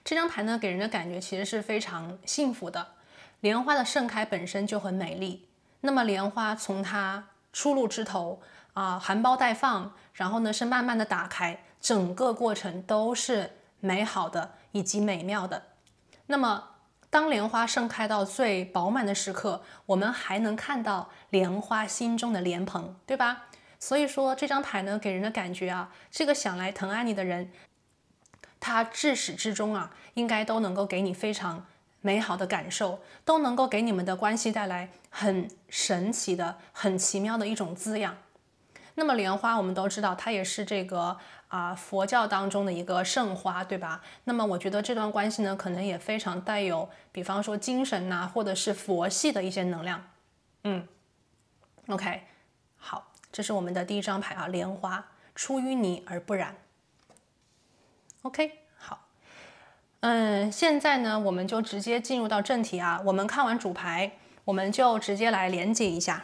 这张牌呢给人的感觉其实是非常幸福的。莲花的盛开本身就很美丽，那么莲花从它初露枝头含苞待放，然后呢是慢慢的打开，整个过程都是美好的以及美妙的。那么当莲花盛开到最饱满的时刻，我们还能看到莲花心中的莲蓬，对吧？所以说这张牌呢给人的感觉啊，这个想来疼爱你的人，他至始至终啊应该都能够给你非常美好的感受，都能够给你们的关系带来很神奇的、很奇妙的一种滋养。那么莲花我们都知道它也是这个佛教当中的一个圣花，对吧？那么我觉得这段关系呢可能也非常带有比方说精神或者是佛系的一些能量。OK， 好，这是我们的第一张牌莲花，出淤泥而不染。OK， 好，现在呢我们就直接进入到正题我们看完主牌，我们就直接来连接一下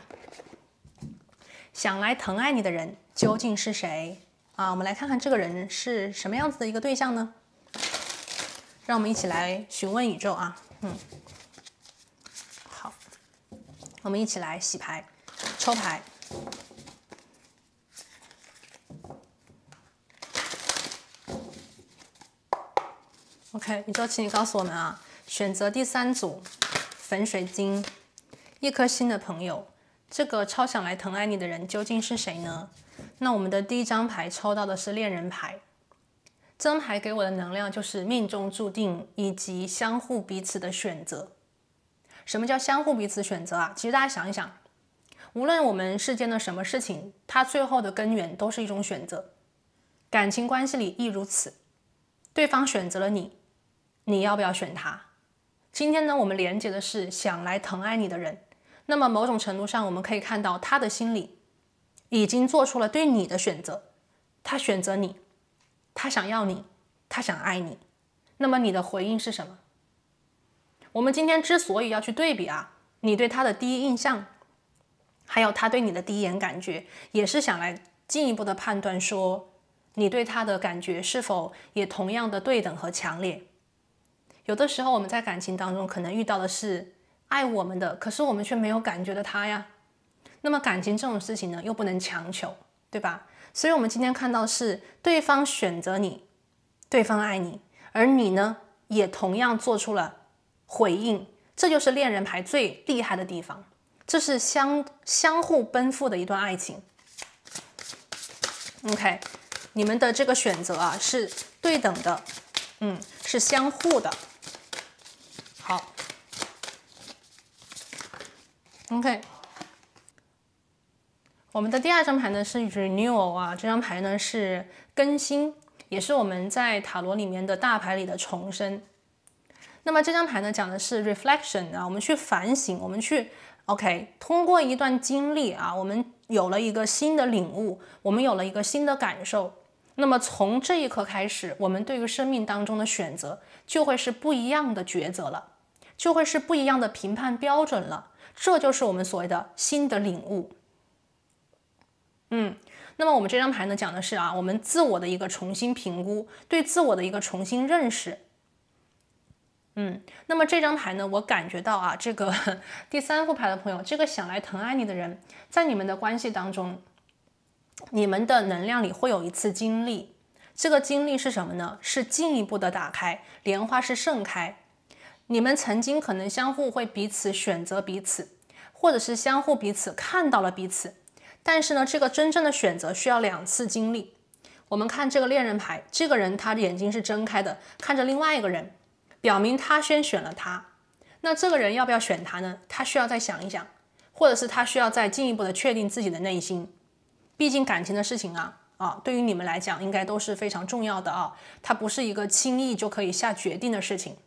想来疼爱你的人究竟是谁我们来看看这个人是什么样子的一个对象呢？让我们一起来询问宇宙好，我们一起来洗牌、抽牌。OK， 宇宙，请你告诉我们选择第三组粉水晶一颗星的朋友，这个超想来疼爱你的人究竟是谁呢？那我们的第一张牌抽到的是恋人牌，这张牌给我的能量就是命中注定以及相互彼此的选择。什么叫相互彼此选择其实大家想一想，无论我们世间的什么事情，它最后的根源都是一种选择。感情关系里亦如此，对方选择了你，你要不要选他？今天呢，我们连接的是想来疼爱你的人，那么某种程度上我们可以看到他的心里已经做出了对你的选择，他选择你，他想要你，他想爱你。那么你的回应是什么？我们今天之所以要去对比你对他的第一印象，还有他对你的第一眼感觉，也是想来进一步的判断说你对他的感觉是否也同样的对等和强烈。有的时候我们在感情当中可能遇到的是爱我们的，可是我们却没有感觉的他呀。那么感情这种事情呢，又不能强求，对吧？所以我们今天看到是对方选择你，对方爱你，而你呢，也同样做出了回应，这就是恋人牌最厉害的地方，这是相互奔赴的一段爱情。OK， 你们的这个选择啊是对等的，是相互的。好 ，OK。我们的第二张牌呢是 Renewal 啊，这张牌呢是更新，也是我们在塔罗里面的大牌里的重生。那么这张牌呢讲的是 Reflection 啊，我们去反省，我们去 OK， 通过一段经历啊，我们有了一个新的领悟，我们有了一个新的感受。那么从这一刻开始，我们对于生命当中的选择就会是不一样的抉择了，就会是不一样的评判标准了。这就是我们所谓的新的领悟。那么我们这张牌呢讲的是啊，我们自我的一个重新评估，对自我的一个重新认识。那么这张牌呢，我感觉到啊，这个第三副牌的朋友，这个想来疼爱你的人，在你们的关系当中，你们的能量里会有一次经历。这个经历是什么呢？是进一步的打开，莲花是盛开。你们曾经可能相互会彼此选择彼此，或者是相互彼此看到了彼此。但是呢，这个真正的选择需要2次经历。我们看这个恋人牌，这个人他的眼睛是睁开的，看着另外一个人，表明他先选了他。那这个人要不要选他呢？他需要再想一想，或者是他需要再进一步的确定自己的内心。毕竟感情的事情啊，对于你们来讲应该都是非常重要的啊，它不是一个轻易就可以下决定的事情。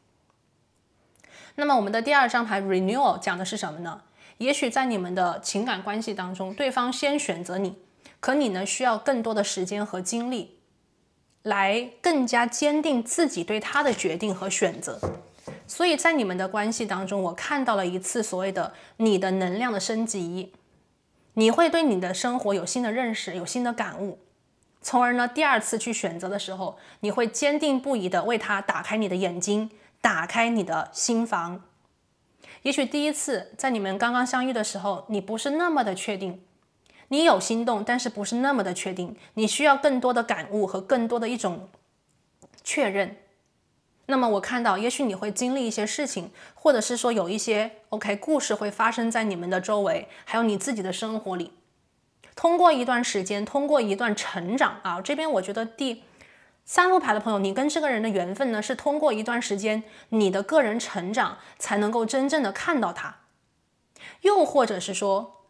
那么我们的第二张牌 Renewal 讲的是什么呢？也许在你们的情感关系当中，对方先选择你，可你呢需要更多的时间和精力，来更加坚定自己对他的决定和选择。所以在你们的关系当中，我看到了一次所谓的你的能量的升级，你会对你的生活有新的认识，有新的感悟，从而呢第二次去选择的时候，你会坚定不移的为他打开你的眼睛，打开你的心房。也许第一次在你们刚刚相遇的时候，你不是那么的确定，你有心动，但是不是那么的确定，你需要更多的感悟和更多的一种确认。那么我看到，也许你会经历一些事情，或者是说有一些 故事会发生在你们的周围，还有你自己的生活里。通过一段时间，通过一段成长啊，这边我觉得第三副牌的朋友，你跟这个人的缘分呢，是通过一段时间你的个人成长才能够真正的看到他。又或者是说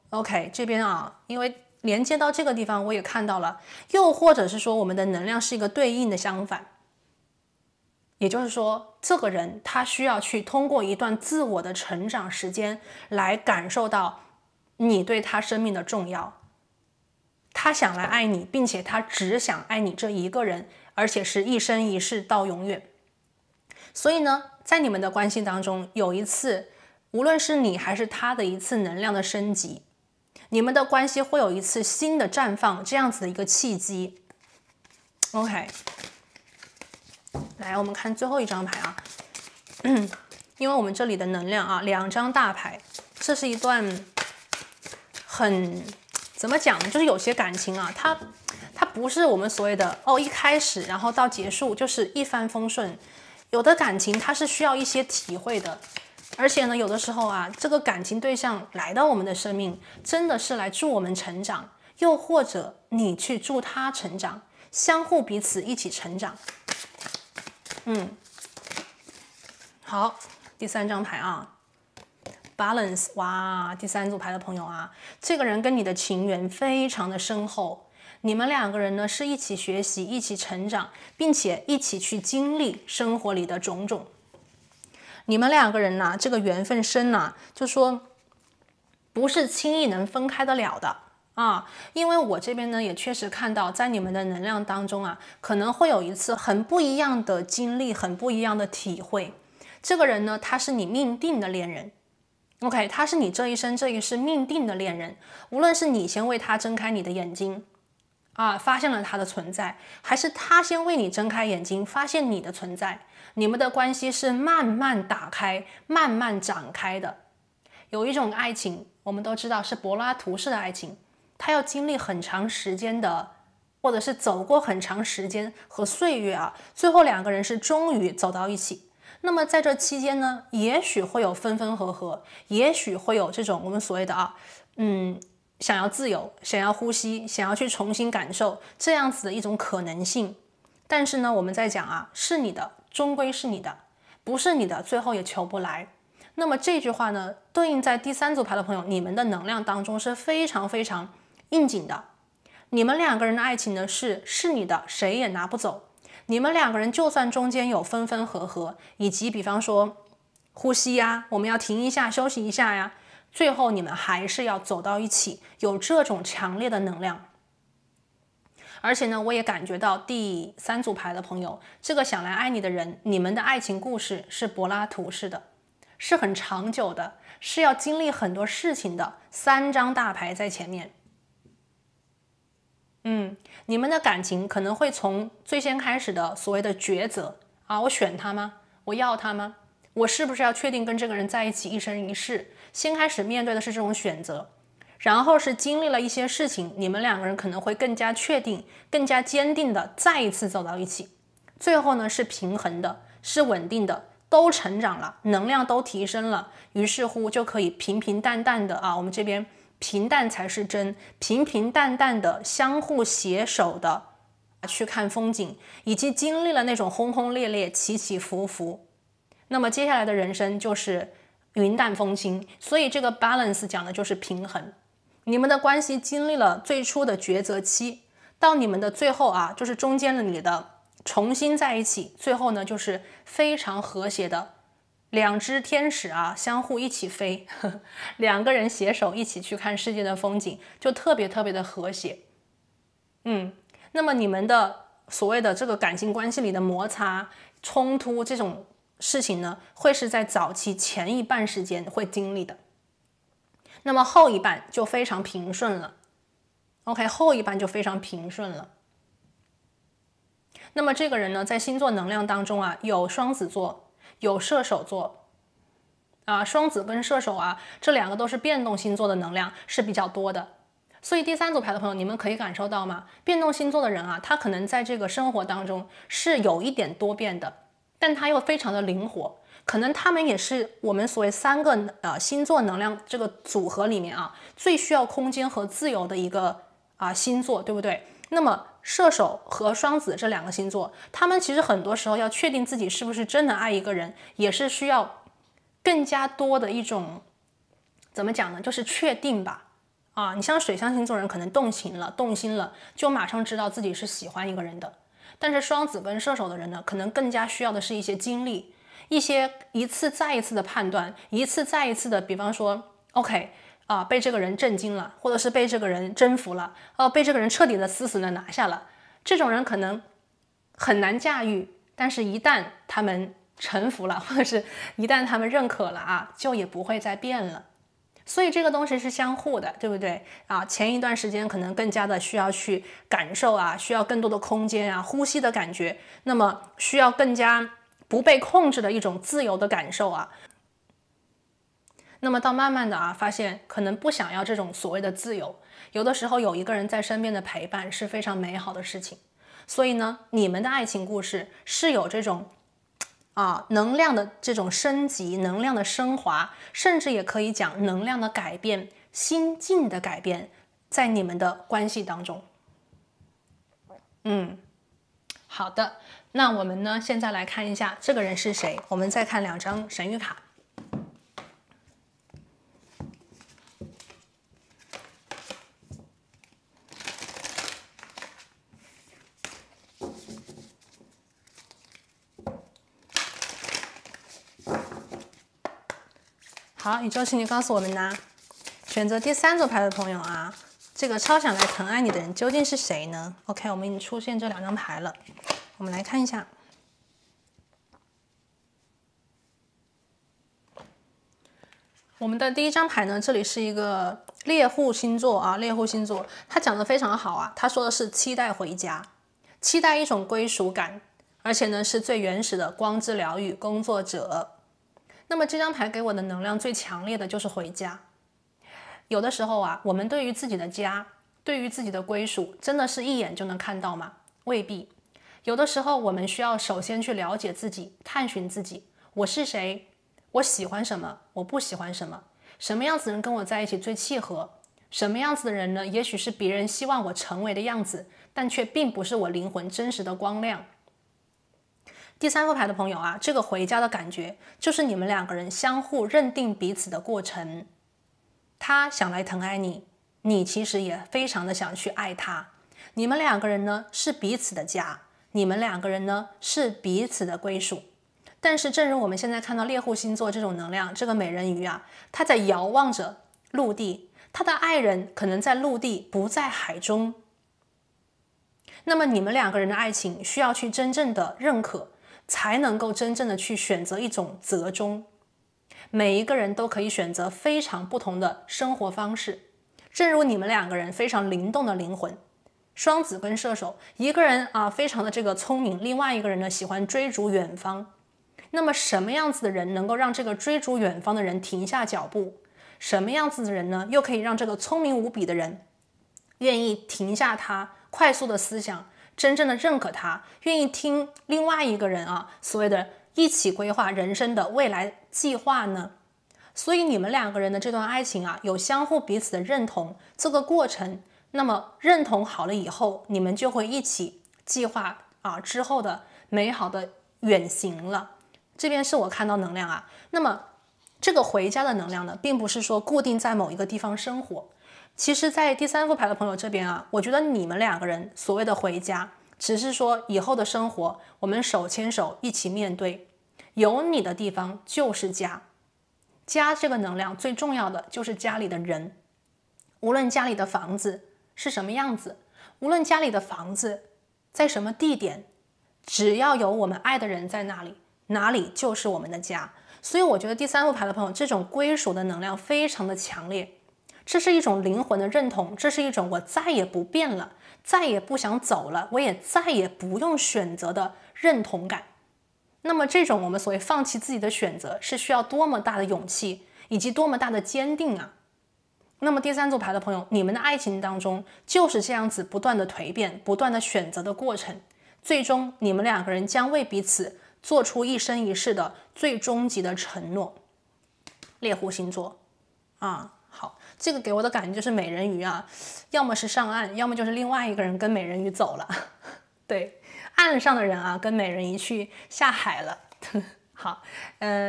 这边啊，因为连接到这个地方我也看到了，又或者是说我们的能量是一个对应的相反，也就是说这个人他需要去通过一段自我的成长时间来感受到你对他生命的重要，他想来爱你，并且他只想爱你这一个人，而且是一生一世到永远。所以呢，在你们的关系当中，有一次无论是你还是他的一次能量的升级，你们的关系会有一次新的绽放，这样子的一个契机。来，我们看最后一张牌啊，因为我们这里的能量啊，2张大牌，这是一段很怎么讲呢？就是有些感情啊，它不是我们所谓的一开始然后到结束就是一帆风顺，有的感情它是需要一些体会的。而且呢，有的时候啊，这个感情对象来到我们的生命，真的是来助我们成长，又或者你去助他成长，相互彼此一起成长。好，第3张牌啊 ，Balance， 哇，第3组牌的朋友啊，这个人跟你的情缘非常的深厚，你们2个人呢是一起学习，一起成长，并且一起去经历生活里的种种。你们2个人呢，这个缘分深呢，就说不是轻易能分开得了的啊。因为我这边呢也确实看到，在你们的能量当中啊，可能会有一次很不一样的经历，很不一样的体会。这个人呢，他是你命定的恋人。他是你这一生这一世命定的恋人。无论是你先为他睁开你的眼睛啊，发现了他的存在，还是他先为你睁开眼睛，发现你的存在。你们的关系是慢慢打开，慢慢展开的。有一种爱情，我们都知道是柏拉图式的爱情，它要经历很长时间的，或者是走过很长时间和岁月啊，最后2个人是终于走到一起。那么在这期间呢，也许会有分分合合，也许会有这种我们所谓的想要自由，想要呼吸，想要去重新感受这样子的一种可能性。但是呢，我们在讲是你的，终归是你的，不是你的，最后也求不来。那么这句话呢，对应在第3组牌的朋友，你们的能量当中是非常非常应景的。你们2个人的爱情呢是你的，谁也拿不走。你们2个人就算中间有分分合合，以及比方说呼吸呀，我们要停一下休息一下呀，最后你们还是要走到一起，有这种强烈的能量。而且呢，我也感觉到第3组牌的朋友，这个想来爱你的人，你们的爱情故事是柏拉图式的，是很长久的，是要经历很多事情的。3张大牌在前面。你们的感情可能会从最先开始的所谓的抉择我选他吗？我要他吗？我是不是要确定跟这个人在一起一生一世？先开始面对的是这种选择，然后是经历了一些事情，你们2个人可能会更加确定、更加坚定的再一次走到一起。最后呢，是平衡的，是稳定的，都成长了，能量都提升了，于是乎就可以平平淡淡的我们这边平淡才是真，平平淡淡的相互携手的去看风景，以及经历了那种轰轰烈烈、起起伏伏。那么接下来的人生就是云淡风轻，所以这个 balance 讲的就是平衡。你们的关系经历了最初的抉择期，到你们的最后就是中间的你的重新在一起，最后呢就是非常和谐的2只天使相互一起飞，2个人携手一起去看世界的风景，就特别特别的和谐。那么你们的所谓的这个感情关系里的摩擦、冲突这种事情呢，会是在早期前一半时间会经历的，那么后一半就非常平顺了。OK， 后一半就非常平顺了。那么这个人呢，在星座能量当中有双子座，有射手座双子跟射手这2个都是变动星座的能量是比较多的。所以第3组牌的朋友，你们可以感受到吗？变动星座的人他可能在这个生活当中是有一点多变的，但他又非常的灵活，可能他们也是我们所谓3个星座能量这个组合里面最需要空间和自由的一个星座，对不对？那么射手和双子这2个星座，他们其实很多时候要确定自己是不是真的爱一个人，也是需要更加多的一种怎么讲呢，就是确定吧。你像水象星座人可能动心了，就马上知道自己是喜欢一个人的。但是双子跟射手的人呢，可能更加需要的是一些经历，一次再一次的判断，一次再一次的，比方说 OK被这个人震惊了，或者是被这个人征服了，被这个人彻底的死死的拿下了。这种人可能很难驾驭，但是一旦他们臣服了，或者是一旦他们认可了就也不会再变了。所以这个东西是相互的，对不对前一段时间可能更加的需要去感受需要更多的空间呼吸的感觉，那么需要更加不被控制的一种自由的感受那么到慢慢的发现可能不想要这种所谓的自由，有的时候有一个人在身边的陪伴是非常美好的事情。所以呢，你们的爱情故事是有这种能量的这种升级，能量的升华，甚至也可以讲能量的改变，心境的改变，在你们的关系当中。好的，那我们呢现在来看一下这个人是谁，我们再看2张神谕卡。好，宇宙请你告诉我们呢，选择第3组牌的朋友这个超想来疼爱你的人究竟是谁呢 ？OK， 我们已经出现这2张牌了，我们来看一下。我们的第1张牌呢，这里是一个猎户星座猎户星座，它讲的非常好它说的是期待回家，期待一种归属感，而且呢是最原始的光之疗愈工作者。那么这张牌给我的能量最强烈的就是回家。有的时候我们对于自己的家，对于自己的归属，真的是一眼就能看到吗？未必。有的时候我们需要首先去了解自己，探寻自己，我是谁，我喜欢什么，我不喜欢什么，什么样子的人跟我在一起最契合，什么样子的人呢，也许是别人希望我成为的样子，但却并不是我灵魂真实的光亮。第三副牌的朋友啊，这个回家的感觉就是你们两个人相互认定彼此的过程。他想来疼爱你，你其实也非常的想去爱他。你们两个人呢是彼此的家，你们两个人呢是彼此的归属。但是正如我们现在看到猎户星座这种能量，这个美人鱼啊，他在遥望着陆地，他的爱人可能在陆地，不在海中。那么你们两个人的爱情需要去真正的认可，才能够真正的去选择一种折中。每一个人都可以选择非常不同的生活方式，正如你们两个人非常灵动的灵魂，双子跟射手，一个人非常的这个聪明，另外一个人呢喜欢追逐远方。那么什么样子的人能够让这个追逐远方的人停下脚步？什么样子的人呢又可以让这个聪明无比的人愿意停下他快速的思想，真正的认可他，愿意听另外一个人所谓的一起规划人生的未来计划呢？所以你们两个人的这段爱情有相互彼此的认同这个过程，那么认同好了以后，你们就会一起计划之后的美好的远行了。这边是我看到能量那么这个回家的能量呢，并不是说固定在某一个地方生活。其实在第三副牌的朋友这边我觉得你们两个人所谓的回家，只是说以后的生活我们手牵手一起面对，有你的地方就是家。家这个能量最重要的就是家里的人，无论家里的房子是什么样子，无论家里的房子在什么地点，只要有我们爱的人在那里，哪里就是我们的家。所以我觉得第三副牌的朋友，这种归属的能量非常的强烈，这是一种灵魂的认同，这是一种我再也不变了，再也不想走了，我也再也不用选择的认同感。那么这种我们所谓放弃自己的选择，是需要多么大的勇气以及多么大的坚定那么第三组牌的朋友，你们的爱情当中就是这样子不断的蜕变，不断的选择的过程，最终你们两个人将为彼此做出一生一世的最终极的承诺。猎户星座好，这个给我的感觉就是美人鱼要么是上岸，要么就是另外一个人跟美人鱼走了对，岸上的人跟美人鱼去下海了好，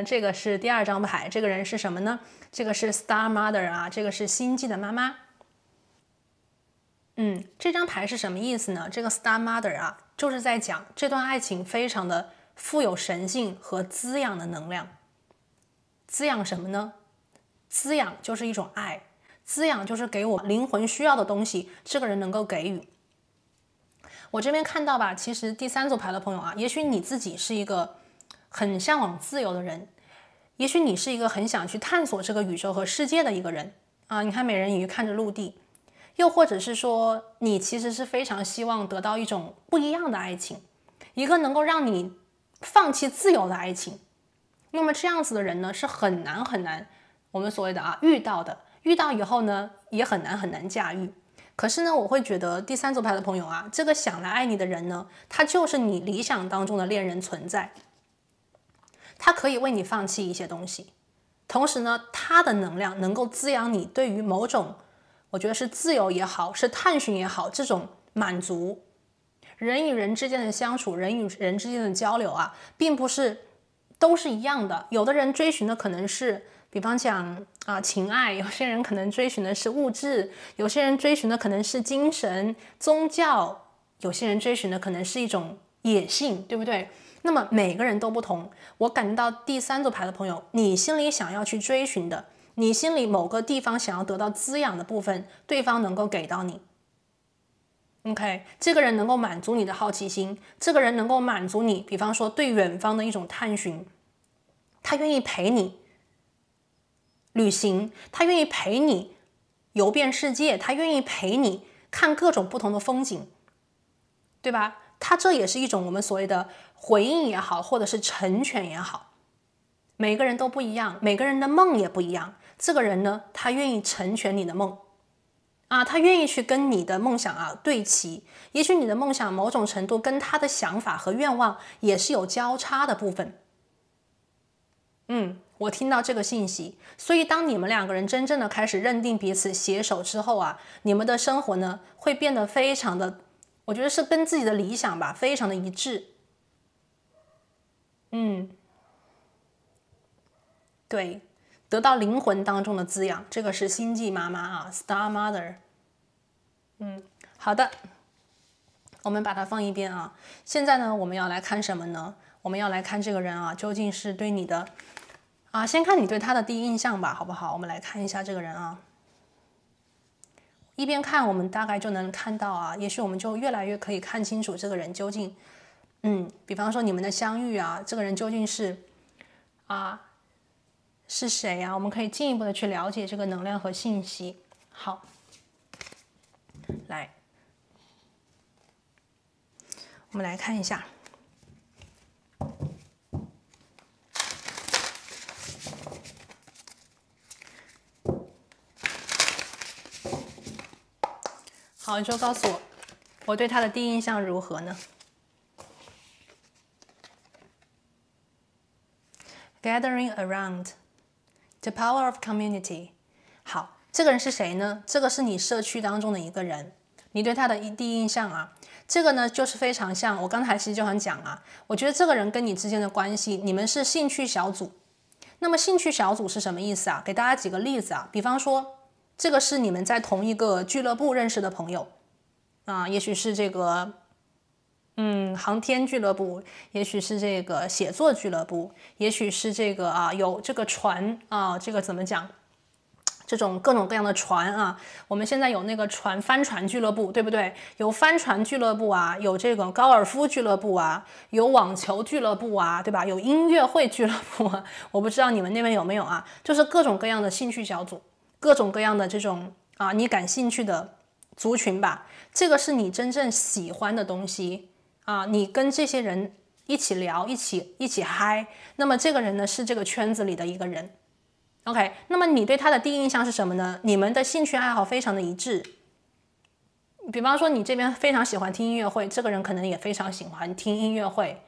这个是第二张牌，这个人是什么呢？这个是 Star Mother 这个是星际的妈妈。这张牌是什么意思呢？这个 Star Mother 就是在讲这段爱情非常的富有神性和滋养的能量。滋养什么呢？滋养就是一种爱，滋养就是给我灵魂需要的东西，这个人能够给予。我这边看到吧，其实第三组牌的朋友也许你自己是一个很向往自由的人，也许你是一个很想去探索这个宇宙和世界的一个人你看美人鱼看着陆地，又或者是说你其实是非常希望得到一种不一样的爱情，一个能够让你放弃自由的爱情。那么这样子的人呢，是很难很难我们所谓的遇到的，遇到以后呢也很难很难驾驭。可是呢，我会觉得第三组牌的朋友这个想来爱你的人呢，他就是你理想当中的恋人存在，他可以为你放弃一些东西，同时呢，他的能量能够滋养你对于某种我觉得是自由也好，是探寻也好，这种满足。人与人之间的相处，人与人之间的交流并不是都是一样的。有的人追寻的可能是比方讲情爱，有些人可能追寻的是物质，有些人追寻的可能是精神宗教，有些人追寻的可能是一种野性，对不对？那么每个人都不同。我感觉到第三组牌的朋友，你心里想要去追寻的，你心里某个地方想要得到滋养的部分，对方能够给到你。OK， 这个人能够满足你的好奇心，这个人能够满足你比方说对远方的一种探寻，他愿意陪你旅行，他愿意陪你游遍世界，他愿意陪你看各种不同的风景，对吧？他这也是一种我们所谓的回应也好，或者是成全也好。每个人都不一样，每个人的梦也不一样。这个人呢，他愿意成全你的梦他愿意去跟你的梦想对齐。也许你的梦想某种程度跟他的想法和愿望也是有交叉的部分。我听到这个信息，所以当你们两个人真正的开始认定彼此携手之后啊，你们的生活呢会变得非常的，我觉得是跟自己的理想吧，非常的一致。对，得到灵魂当中的滋养，这个是星际妈妈啊 ，Star Mother。好的，我们把它放一边啊。现在呢，我们要来看什么呢？我们要来看这个人啊，究竟是对你的啊，先看你对他的第一印象吧，好不好？我们来看一下这个人啊。一边看，我们大概就能看到啊，也许我们就越来越可以看清楚这个人究竟，比方说你们的相遇啊，这个人究竟是是谁啊？我们可以进一步的去了解这个能量和信息。好，来，我们来看一下。好，你就告诉我，我对他的第一印象如何呢？Gathering around the power of community。好，这个人是谁呢？这个是你社区当中的一个人，你对他的第一印象啊，这个呢就是非常像我刚才其实就想讲啊，我觉得这个人跟你之间的关系，你们是兴趣小组。那么兴趣小组是什么意思啊？给大家几个例子啊，比方说，这个是你们在同一个俱乐部认识的朋友啊，也许是这个航天俱乐部，也许是这个写作俱乐部，也许是这个有这个船啊，这个怎么讲？这种各种各样的船啊，我们现在有那个帆船俱乐部，对不对？有帆船俱乐部啊，有这个高尔夫俱乐部啊，有网球俱乐部啊，对吧？有音乐会俱乐部啊，我不知道你们那边有没有啊？就是各种各样的兴趣小组，各种各样的这种你感兴趣的族群吧。这个是你真正喜欢的东西啊，你跟这些人一起聊，一起嗨。那么这个人呢，是这个圈子里的一个人。OK， 那么你对他的第一印象是什么呢？你们的兴趣爱好非常的一致。比方说，你这边非常喜欢听音乐会，这个人可能也非常喜欢听音乐会。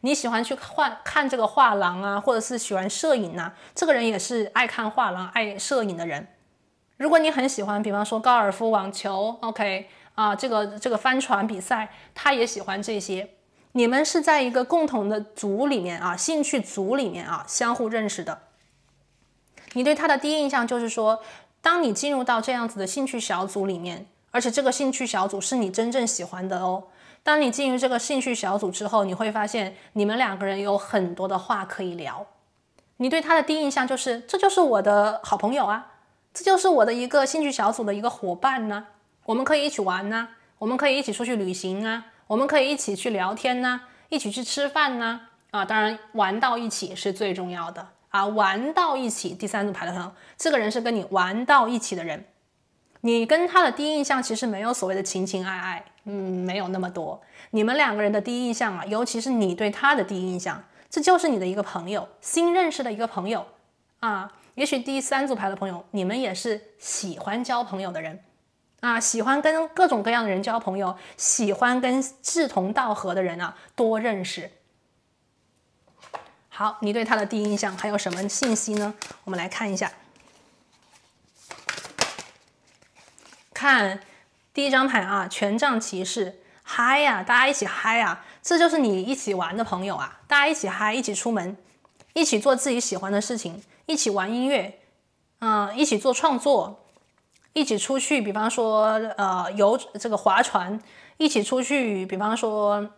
你喜欢去看这个画廊啊，或者是喜欢摄影啊，这个人也是爱看画廊、爱摄影的人。如果你很喜欢，比方说高尔夫、网球 ，OK 这个帆船比赛，他也喜欢这些。你们是在一个共同的组里面啊，兴趣组里面啊，相互认识的。你对他的第一印象就是说，当你进入到这样子的兴趣小组里面，而且这个兴趣小组是你真正喜欢的哦。当你进入这个兴趣小组之后，你会发现你们两个人有很多的话可以聊。你对他的第一印象就是，这就是我的好朋友啊，这就是我的一个兴趣小组的一个伙伴呢。我们可以一起玩呢，我们可以一起出去旅行啊，我们可以一起去聊天呢，一起去吃饭呢。当然玩到一起是最重要的。玩到一起，第三组牌的朋友，这个人是跟你玩到一起的人，你跟他的第一印象其实没有所谓的情情爱爱，没有那么多。你们两个人的第一印象尤其是你对他的第一印象，这就是你的一个朋友，新认识的一个朋友也许第三组牌的朋友，你们也是喜欢交朋友的人喜欢跟各种各样的人交朋友，喜欢跟志同道合的人多认识。好，你对他的第一印象还有什么信息呢？我们来看一下。看第一张牌权杖骑士，嗨呀，大家一起嗨啊，这就是你一起玩的朋友大家一起嗨，一起出门，一起做自己喜欢的事情，一起玩音乐一起做创作，一起出去，比方说游这个划船，一起出去，比方说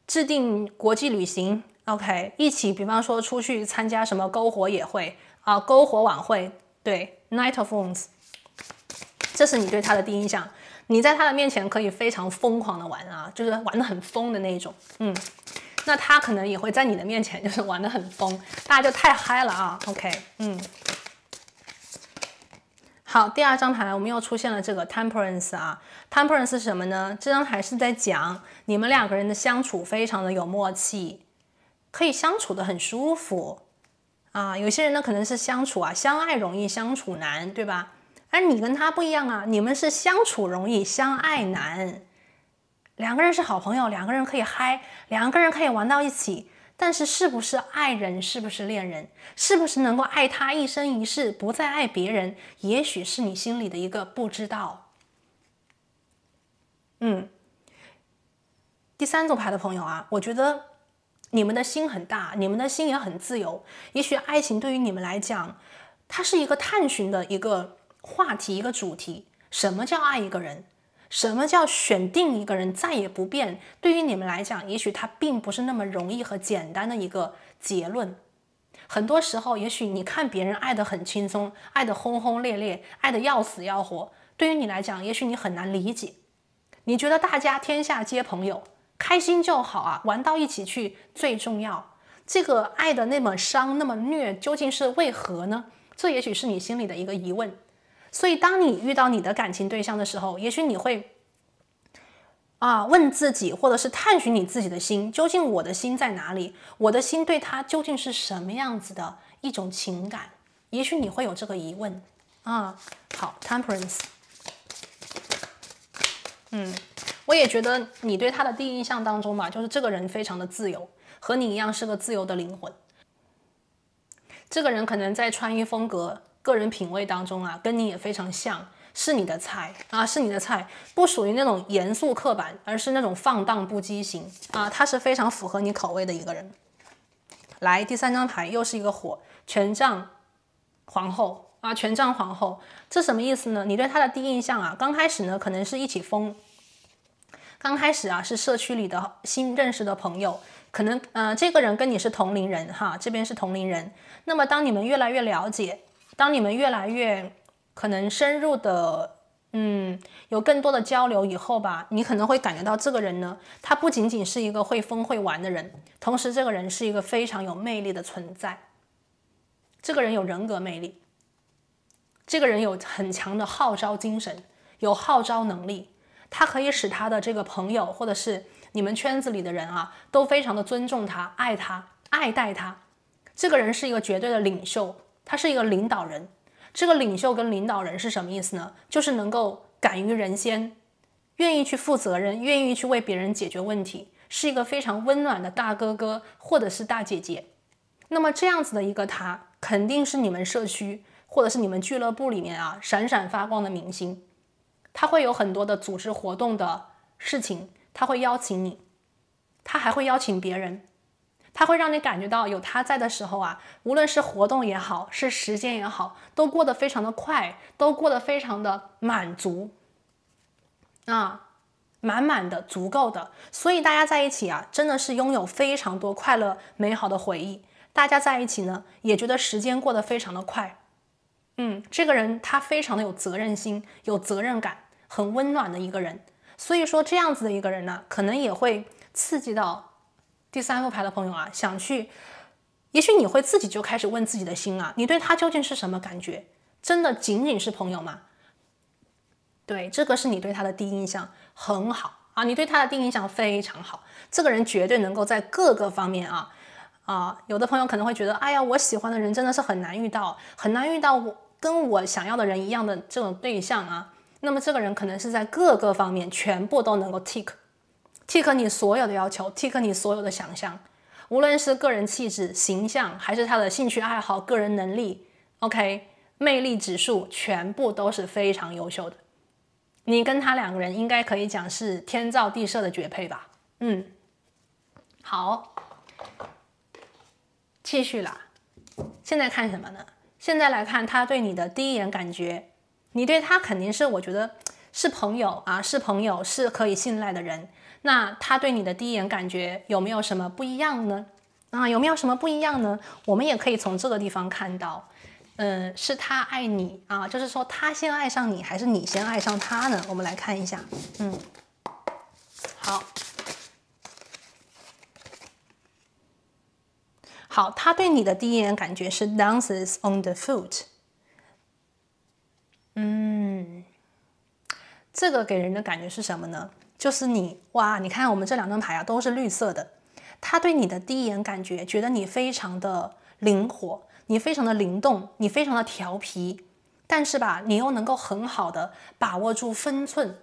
制定国际旅行。OK， 一起，比方说出去参加什么篝火野会篝火晚会，对 ，Night of Wands， 这是你对他的第一印象。你在他的面前可以非常疯狂的玩就是玩得很疯的那种，那他可能也会在你的面前就是玩得很疯，大家就太嗨了OK，好，第二张牌我们又出现了这个 Temperance Temperance 是什么呢？这张牌是在讲你们两个人的相处非常的有默契。可以相处的很舒服有些人呢可能是相处相爱容易相处难，对吧？而你跟他不一样你们是相处容易相爱难。两个人是好朋友，两个人可以嗨，两个人可以玩到一起，但是是不是爱人，是不是恋人，是不是能够爱他一生一世，不再爱别人，也许是你心里的一个不知道。第三组牌的朋友啊，我觉得你们的心很大，你们的心也很自由。也许爱情对于你们来讲，它是一个探寻的一个话题，一个主题。什么叫爱一个人？什么叫选定一个人再也不变？对于你们来讲，也许它并不是那么容易和简单的一个结论。很多时候，也许你看别人爱得很轻松，爱得轰轰烈烈，爱得要死要活，对于你来讲，也许你很难理解。你觉得大家天下皆朋友，开心就好啊，玩到一起去最重要。这个爱的那么伤，那么虐，究竟是为何呢？这也许是你心里的一个疑问。所以当你遇到你的感情对象的时候，也许你会问自己，或者是探寻你自己的心，究竟我的心在哪里？我的心对他究竟是什么样子的一种情感？也许你会有这个疑问啊。好 ，Temperance， 我也觉得你对他的第一印象当中嘛，就是这个人非常的自由，和你一样是个自由的灵魂。这个人可能在穿衣风格、个人品味当中啊，跟你也非常像，是你的菜啊，是你的菜，不属于那种严肃刻板，而是那种放荡不羁型啊，他是非常符合你口味的一个人。来，第三张牌又是一个火，权杖皇后啊，权杖皇后，这什么意思呢？你对他的第一印象啊，刚开始呢可能是一起疯，刚开始啊是社区里的新认识的朋友。可能这个人跟你是同龄人哈，这边是同龄人。那么当你们越来越了解，当你们越来越可能深入的有更多的交流以后吧，你可能会感觉到这个人呢，他不仅仅是一个会疯会玩的人，同时这个人是一个非常有魅力的存在。这个人有人格魅力，这个人有很强的号召精神，有号召能力，他可以使他的这个朋友或者是你们圈子里的人啊，都非常的尊重他、爱他、爱戴他。这个人是一个绝对的领袖，他是一个领导人。这个领袖跟领导人是什么意思呢？就是能够敢于人先，愿意去负责任，愿意去为别人解决问题，是一个非常温暖的大哥哥或者是大姐姐。那么这样子的一个他，肯定是你们社区或者是你们俱乐部里面啊闪闪发光的明星。他会有很多的组织活动的事情，他会邀请你，他还会邀请别人，他会让你感觉到有他在的时候啊，无论是活动也好，是时间也好，都过得非常的快，都过得非常的满足满满的、足够的。所以大家在一起啊，真的是拥有非常多快乐美好的回忆。大家在一起呢，也觉得时间过得非常的快。这个人他非常的有责任心，有责任感，很温暖的一个人。所以说这样子的一个人呢，可能也会刺激到第三副牌的朋友啊，想去，也许你会自己就开始问自己的心啊，你对他究竟是什么感觉？真的仅仅是朋友吗？对，这个是你对他的第一印象很好啊，你对他的第一印象非常好，这个人绝对能够在各个方面有的朋友可能会觉得，哎呀，我喜欢的人真的是很难遇到，很难遇到跟我想要的人一样的这种对象啊。那么这个人可能是在各个方面全部都能够 tick 你所有的要求， tick 你所有的想象，无论是个人气质、形象，还是他的兴趣爱好、个人能力 ，OK， 魅力指数全部都是非常优秀的。你跟他两个人应该可以讲是天造地设的绝配吧。好，继续啦。现在看什么呢？现在来看他对你的第一眼感觉，你对他肯定是，我觉得是朋友啊，是朋友，是可以信赖的人。那他对你的第一眼感觉有没有什么不一样呢？有没有什么不一样呢？我们也可以从这个地方看到，是他爱你啊，就是说他先爱上你，还是你先爱上他呢？我们来看一下，好，他对你的第一眼感觉是 dances on the foot。这个给人的感觉是什么呢？就是你看我们这两张牌啊，都是绿色的。他对你的第一眼感觉，觉得你非常的灵活，你非常的灵动，你非常的调皮，但是吧，你又能够很好的把握住分寸。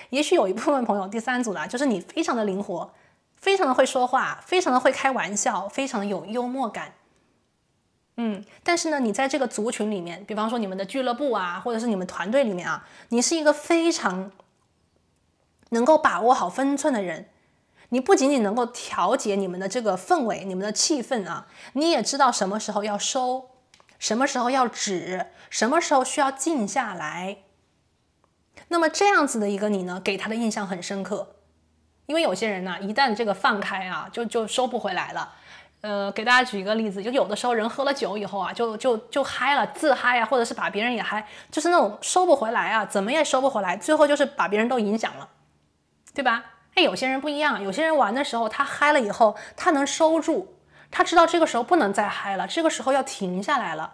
也许有一部分朋友，第三组啦，就是你非常的灵活，非常的会说话，非常的会开玩笑，非常的有幽默感。但是呢，你在这个族群里面，比方说你们的俱乐部啊，或者是你们团队里面啊，你是一个非常能够把握好分寸的人。你不仅仅能够调节你们的这个氛围，你们的气氛啊，你也知道什么时候要收，什么时候要止，什么时候需要静下来。那么这样子的一个你呢，给他的印象很深刻。因为有些人呢，一旦这个放开啊，就收不回来了。给大家举一个例子，就有的时候人喝了酒以后啊，就嗨了，自嗨啊，或者是把别人也嗨，就是那种收不回来啊，怎么也收不回来，最后就是把别人都影响了，对吧？有些人不一样，有些人玩的时候他嗨了以后，他能收住，他知道这个时候不能再嗨了，这个时候要停下来了。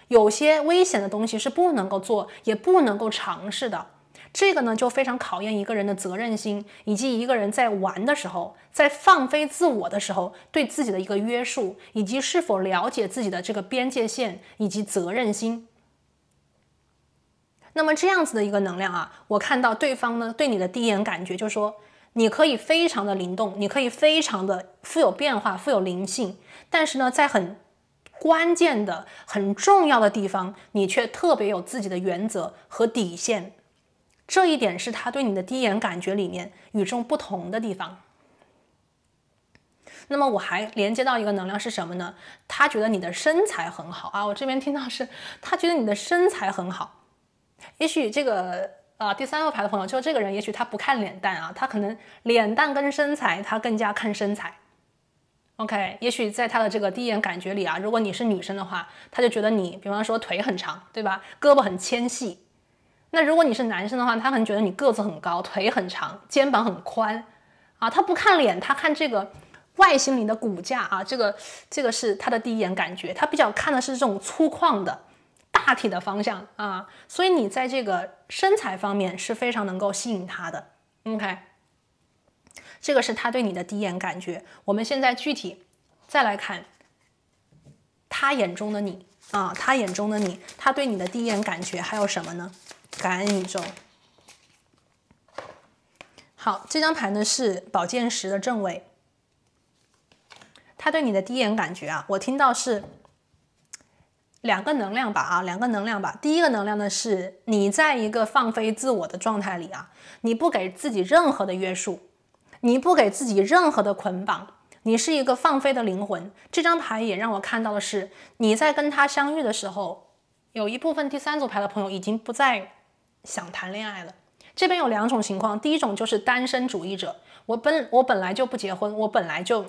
有些危险的东西是不能够做，也不能够尝试的。这个呢，就非常考验一个人的责任心，以及一个人在玩的时候，在放飞自我的时候，对自己的一个约束，以及是否了解自己的这个边界线以及责任心。那么这样子的一个能量啊，我看到对方呢对你的第一眼感觉就是说，你可以非常的灵动，你可以非常的富有变化、富有灵性，但是呢，在很关键的、很重要的地方，你却特别有自己的原则和底线。这一点是他对你的第一眼感觉里面与众不同的地方。那么我还连接到一个能量是什么呢？他觉得你的身材很好啊，我这边听到是他觉得你的身材很好。也许这个第三个牌的朋友，就这个人也许他不看脸蛋啊，他可能脸蛋跟身材他更加看身材。OK， 也许在他的这个第一眼感觉里啊，如果你是女生的话，他就觉得你比方说腿很长，对吧？胳膊很纤细。那如果你是男生的话，他可能觉得你个子很高，腿很长，肩膀很宽啊。他不看脸，他看这个外形里的骨架啊，这个是他的第一眼感觉，他比较看的是这种粗犷的大体的方向啊。所以你在这个身材方面是非常能够吸引他的。OK， 这个是他对你的第一眼感觉。我们现在具体再来看他眼中的你啊，他眼中的你，他对你的第一眼感觉还有什么呢？感恩宇宙。好，这张牌呢是宝剑10的正位。他对你的第一眼感觉啊，我听到是两个能量吧。第一个能量呢是你在一个放飞自我的状态里啊，你不给自己任何的约束，你不给自己任何的捆绑，你是一个放飞的灵魂。这张牌也让我看到的是，你在跟他相遇的时候，有一部分第三组牌的朋友已经不再想谈恋爱了。这边有2种情况，第一种就是单身主义者，我本来就不结婚，我本来就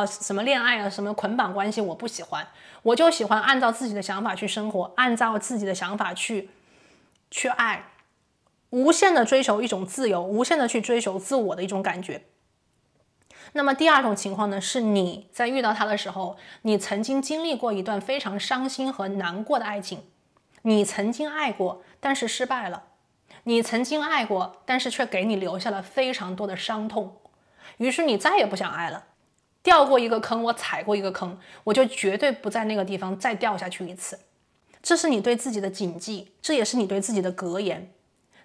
什么恋爱啊，什么捆绑关系我不喜欢，我就喜欢按照自己的想法去生活，按照自己的想法去爱，无限的追求一种自由，无限的去追求自我的一种感觉。那么第2种情况呢，是你在遇到他的时候，你曾经经历过一段非常伤心和难过的爱情，你曾经爱过，但是失败了。你曾经爱过，但是却给你留下了非常多的伤痛，于是你再也不想爱了。掉过一个坑，我踩过一个坑，我就绝对不在那个地方再掉下去一次。这是你对自己的谨记，这也是你对自己的格言。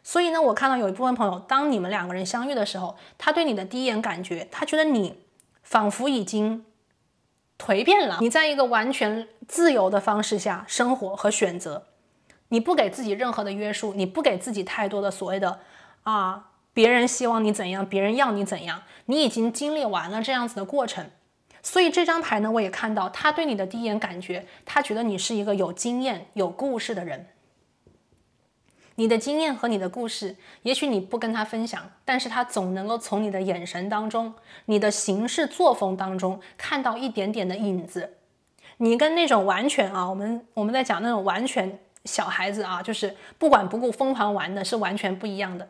所以呢，我看到有一部分朋友，当你们2个人相遇的时候，他对你的第一眼感觉，他觉得你仿佛已经蜕变了，你在一个完全自由的方式下生活和选择，你不给自己任何的约束，你不给自己太多的所谓的别人希望你怎样，别人要你怎样，你已经经历完了这样子的过程。所以这张牌呢，我也看到他对你的第一眼感觉，他觉得你是一个有经验有故事的人。你的经验和你的故事，也许你不跟他分享，但是他总能够从你的眼神当中，你的行事作风当中看到一点点的影子。你跟那种完全我们在讲那种完全小孩子啊，就是不管不顾疯狂玩的，是完全不一样的。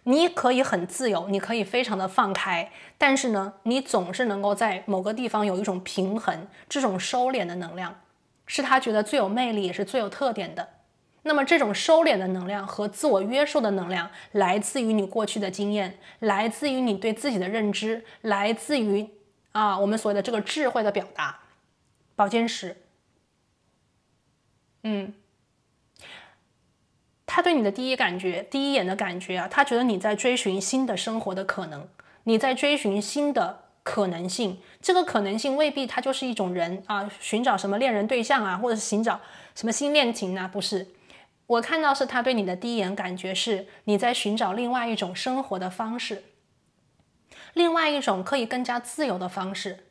你可以很自由，你可以非常的放开，但是呢，你总是能够在某个地方有一种平衡，这种收敛的能量是他觉得最有魅力也是最有特点的。那么这种收敛的能量和自我约束的能量，来自于你过去的经验，来自于你对自己的认知，来自于我们所谓的这个智慧的表达。宝剑10，他对你的第一眼的感觉啊，他觉得你在追寻新的生活的可能，你在追寻新的可能性。这个可能性未必它就是一种人啊，寻找什么恋人对象啊，或者是寻找什么新恋情啊，不是。我看到是他对你的第一眼感觉是你在寻找另外一种生活的方式，另外一种可以更加自由的方式，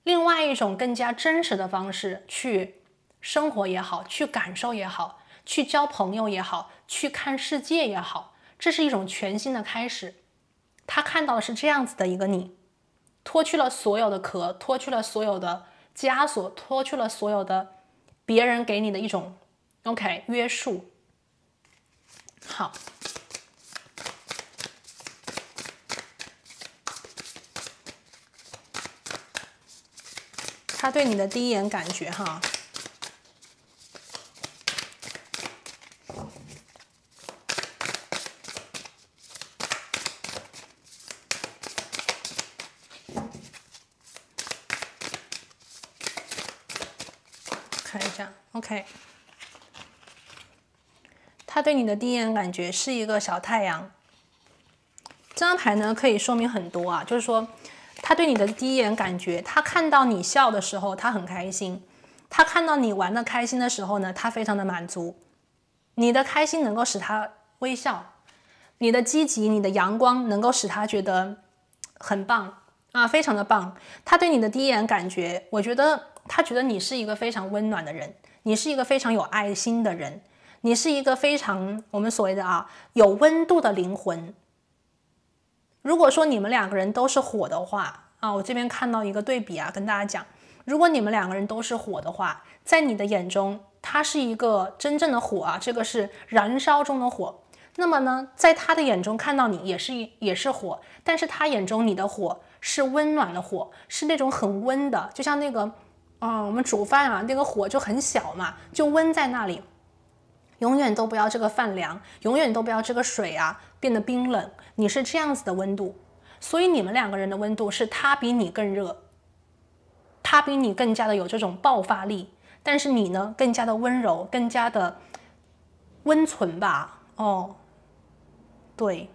另外一种更加真实的方式去生活也好，去感受也好，去交朋友也好，去看世界也好，这是一种全新的开始。他看到的是这样子的一个你，脱去了所有的壳，脱去了所有的枷锁，脱去了所有的别人给你的一种OK 约束。好，他对你的第一眼感觉哈，看一下 OK。他对你的第一眼感觉是一个小太阳。这张牌呢可以说明很多啊，就是说他对你的第一眼感觉，他看到你笑的时候他很开心，他看到你玩的开心的时候呢，他非常的满足。你的开心能够使他微笑，你的积极，你的阳光能够使他觉得很棒啊，非常的棒。他对你的第一眼感觉，我觉得他觉得你是一个非常温暖的人，你是一个非常有爱心的人，你是一个非常我们所谓的有温度的灵魂。如果说你们两个人都是火的话我这边看到一个对比跟大家讲，如果你们两个人都是火的话，在你的眼中他是一个真正的火这个是燃烧中的火。那么呢，在他的眼中看到你也是火，但是他眼中你的火是温暖的火，是那种很温的，就像那个我们煮饭那个火就很小嘛，就温在那里。永远都不要这个饭凉，永远都不要这个水变得冰冷，你是这样子的温度。所以你们两个人的温度是他比你更热，他比你更加的有这种爆发力，但是你呢更加的温柔，更加的温存吧。对，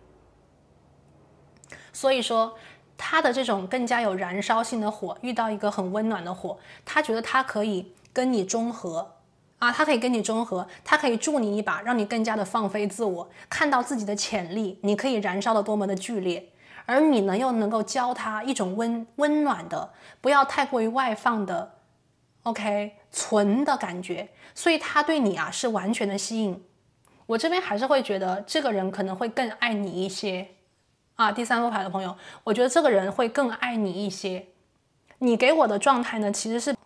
所以说他的这种更加有燃烧性的火遇到一个很温暖的火，他觉得他可以跟你中和他可以跟你中和，他可以助你一把，让你更加的放飞自我，看到自己的潜力，你可以燃烧的多么的剧烈，而你呢又能够教他一种温暖的，不要太过于外放的 OK 纯的感觉，所以他对你是完全的吸引。我这边还是会觉得这个人可能会更爱你一些第三副牌的朋友，我觉得这个人会更爱你一些。你给我的状态呢其实是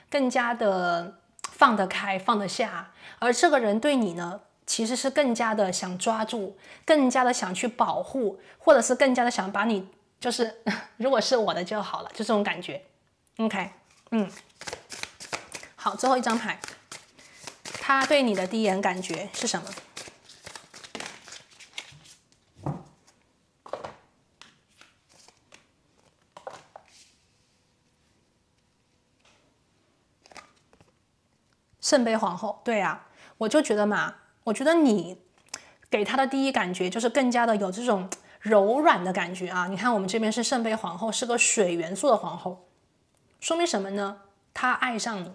更加的放得开放得下，而这个人对你呢其实是更加的想抓住，更加的想去保护，或者是更加的想把你就是如果是我的就好了，就这种感觉。 OK 好，最后一张牌，他对你的第一眼感觉是什么？圣杯皇后，对我就觉得我觉得你给他的第一感觉就是更加的有这种柔软的感觉你看我们这边是圣杯皇后，是个水元素的皇后，说明什么呢？他爱上你，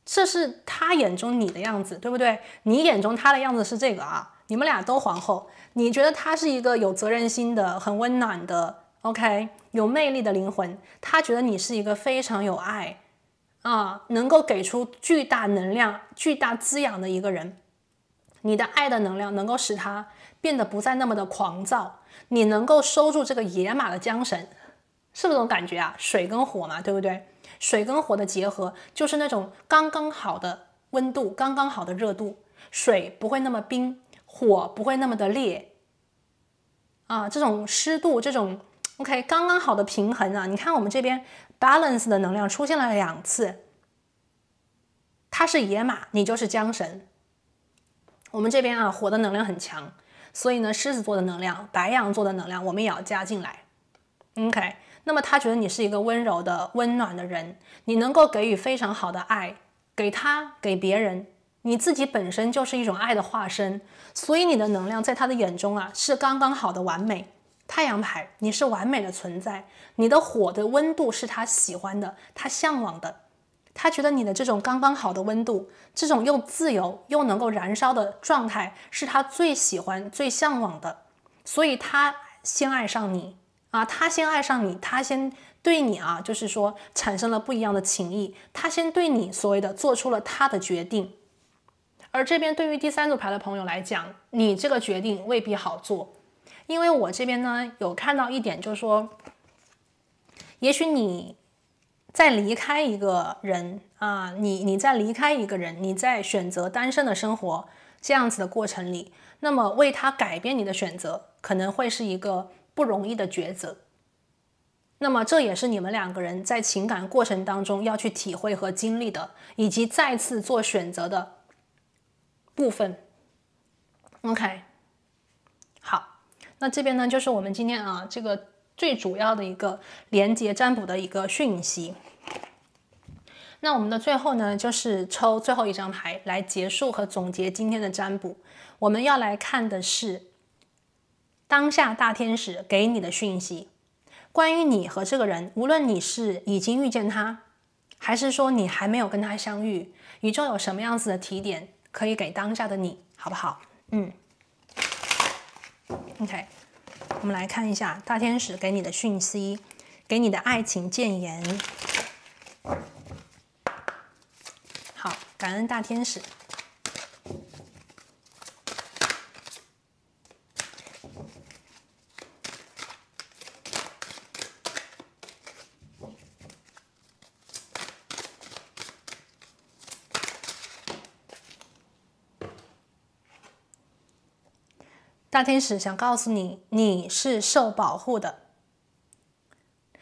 这是他眼中你的样子，对不对？你眼中他的样子是这个你们俩都皇后，你觉得他是一个有责任心的、很温暖的 OK 有魅力的灵魂，他觉得你是一个非常有爱能够给出巨大能量、巨大滋养的一个人。你的爱的能量能够使他变得不再那么的狂躁，你能够收住这个野马的缰绳，是不是这种感觉水跟火嘛，对不对？水跟火的结合就是那种刚刚好的温度，刚刚好的热度，水不会那么冰，火不会那么的烈这种湿度，这种 OK 刚刚好的平衡你看我们这边 balance 的能量出现了2次，它是野马，你就是缰绳。我们这边火的能量很强，所以呢狮子座的能量、白羊座的能量我们也要加进来 OK。 那么他觉得你是一个温柔的温暖的人，你能够给予非常好的爱，给他给别人，你自己本身就是一种爱的化身，所以你的能量在他的眼中是刚刚好的完美，太阳牌，你是完美的存在，你的火的温度是他喜欢的，他向往的，他觉得你的这种刚刚好的温度，这种又自由又能够燃烧的状态是他最喜欢最向往的，所以他先爱上你啊，他先爱上你，他先对你啊，就是说产生了不一样的情谊，他先对你所谓的做出了他的决定。而这边对于第三组牌的朋友来讲，你这个决定未必好做，因为我这边呢有看到一点，就是说也许你在离开一个人啊，你在离开一个人，你在选择单身的生活这样子的过程里，那么为他改变你的选择可能会是一个不容易的抉择，那么这也是你们两个人在情感过程当中要去体会和经历的，以及再次做选择的部分。 OK， 好，那这边呢就是我们今天啊这个最主要的一个连结占卜的一个讯息。那我们的最后呢就是抽最后一张牌来结束和总结今天的占卜。我们要来看的是当下大天使给你的讯息，关于你和这个人，无论你是已经遇见他，还是说你还没有跟他相遇，宇宙有什么样子的提点可以给当下的你，好不好？OK， 我们来看一下大天使给你的讯息，给你的爱情谏言。好，感恩大天使。大天使想告诉你，你是受保护的，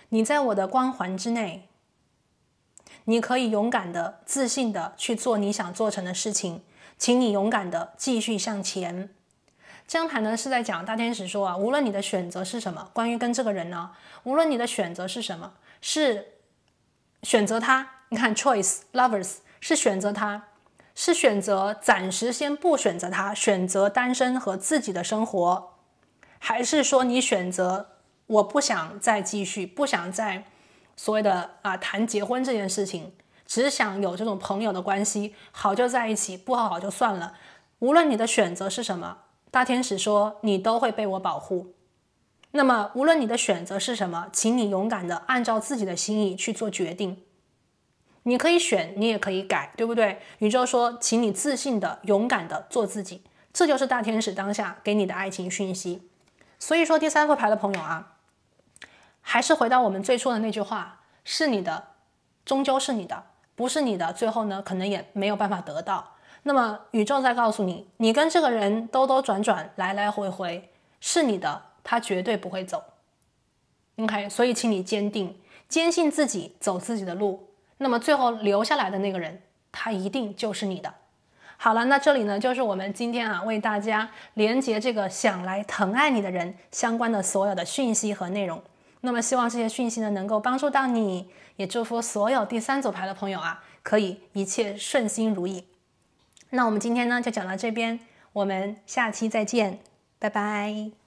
你在我的光环之内，你可以勇敢的、自信的去做你想做成的事情，请你勇敢的继续向前。这张牌呢是在讲大天使说啊，无论你的选择是什么，关于跟这个人呢，无论你的选择是什么，是选择他，你看 choice lovers 是选择他，是选择暂时先不选择他，选择单身和自己的生活，还是说你选择我不想再继续，不想再所谓的谈结婚这件事情，只想有这种朋友的关系，好就在一起，不好就算了。无论你的选择是什么，大天使说你都会被我保护。那么无论你的选择是什么，请你勇敢的按照自己的心意去做决定。你可以选，你也可以改，对不对？宇宙说请你自信的勇敢的做自己，这就是大天使当下给你的爱情讯息。所以说第三副牌的朋友啊，还是回到我们最初的那句话，是你的终究是你的，不是你的最后呢可能也没有办法得到。那么宇宙在告诉你，你跟这个人兜兜转转来来回回是你的，他绝对不会走。 OK， 所以请你坚定坚信自己，走自己的路，那么最后留下来的那个人，他一定就是你的。好了，那这里呢就是我们今天为大家连接这个想来疼爱你的人相关的所有的讯息和内容。那么希望这些讯息呢能够帮助到你，也祝福所有第三组牌的朋友可以一切顺心如意。那我们今天呢就讲到这边，我们下期再见，拜拜。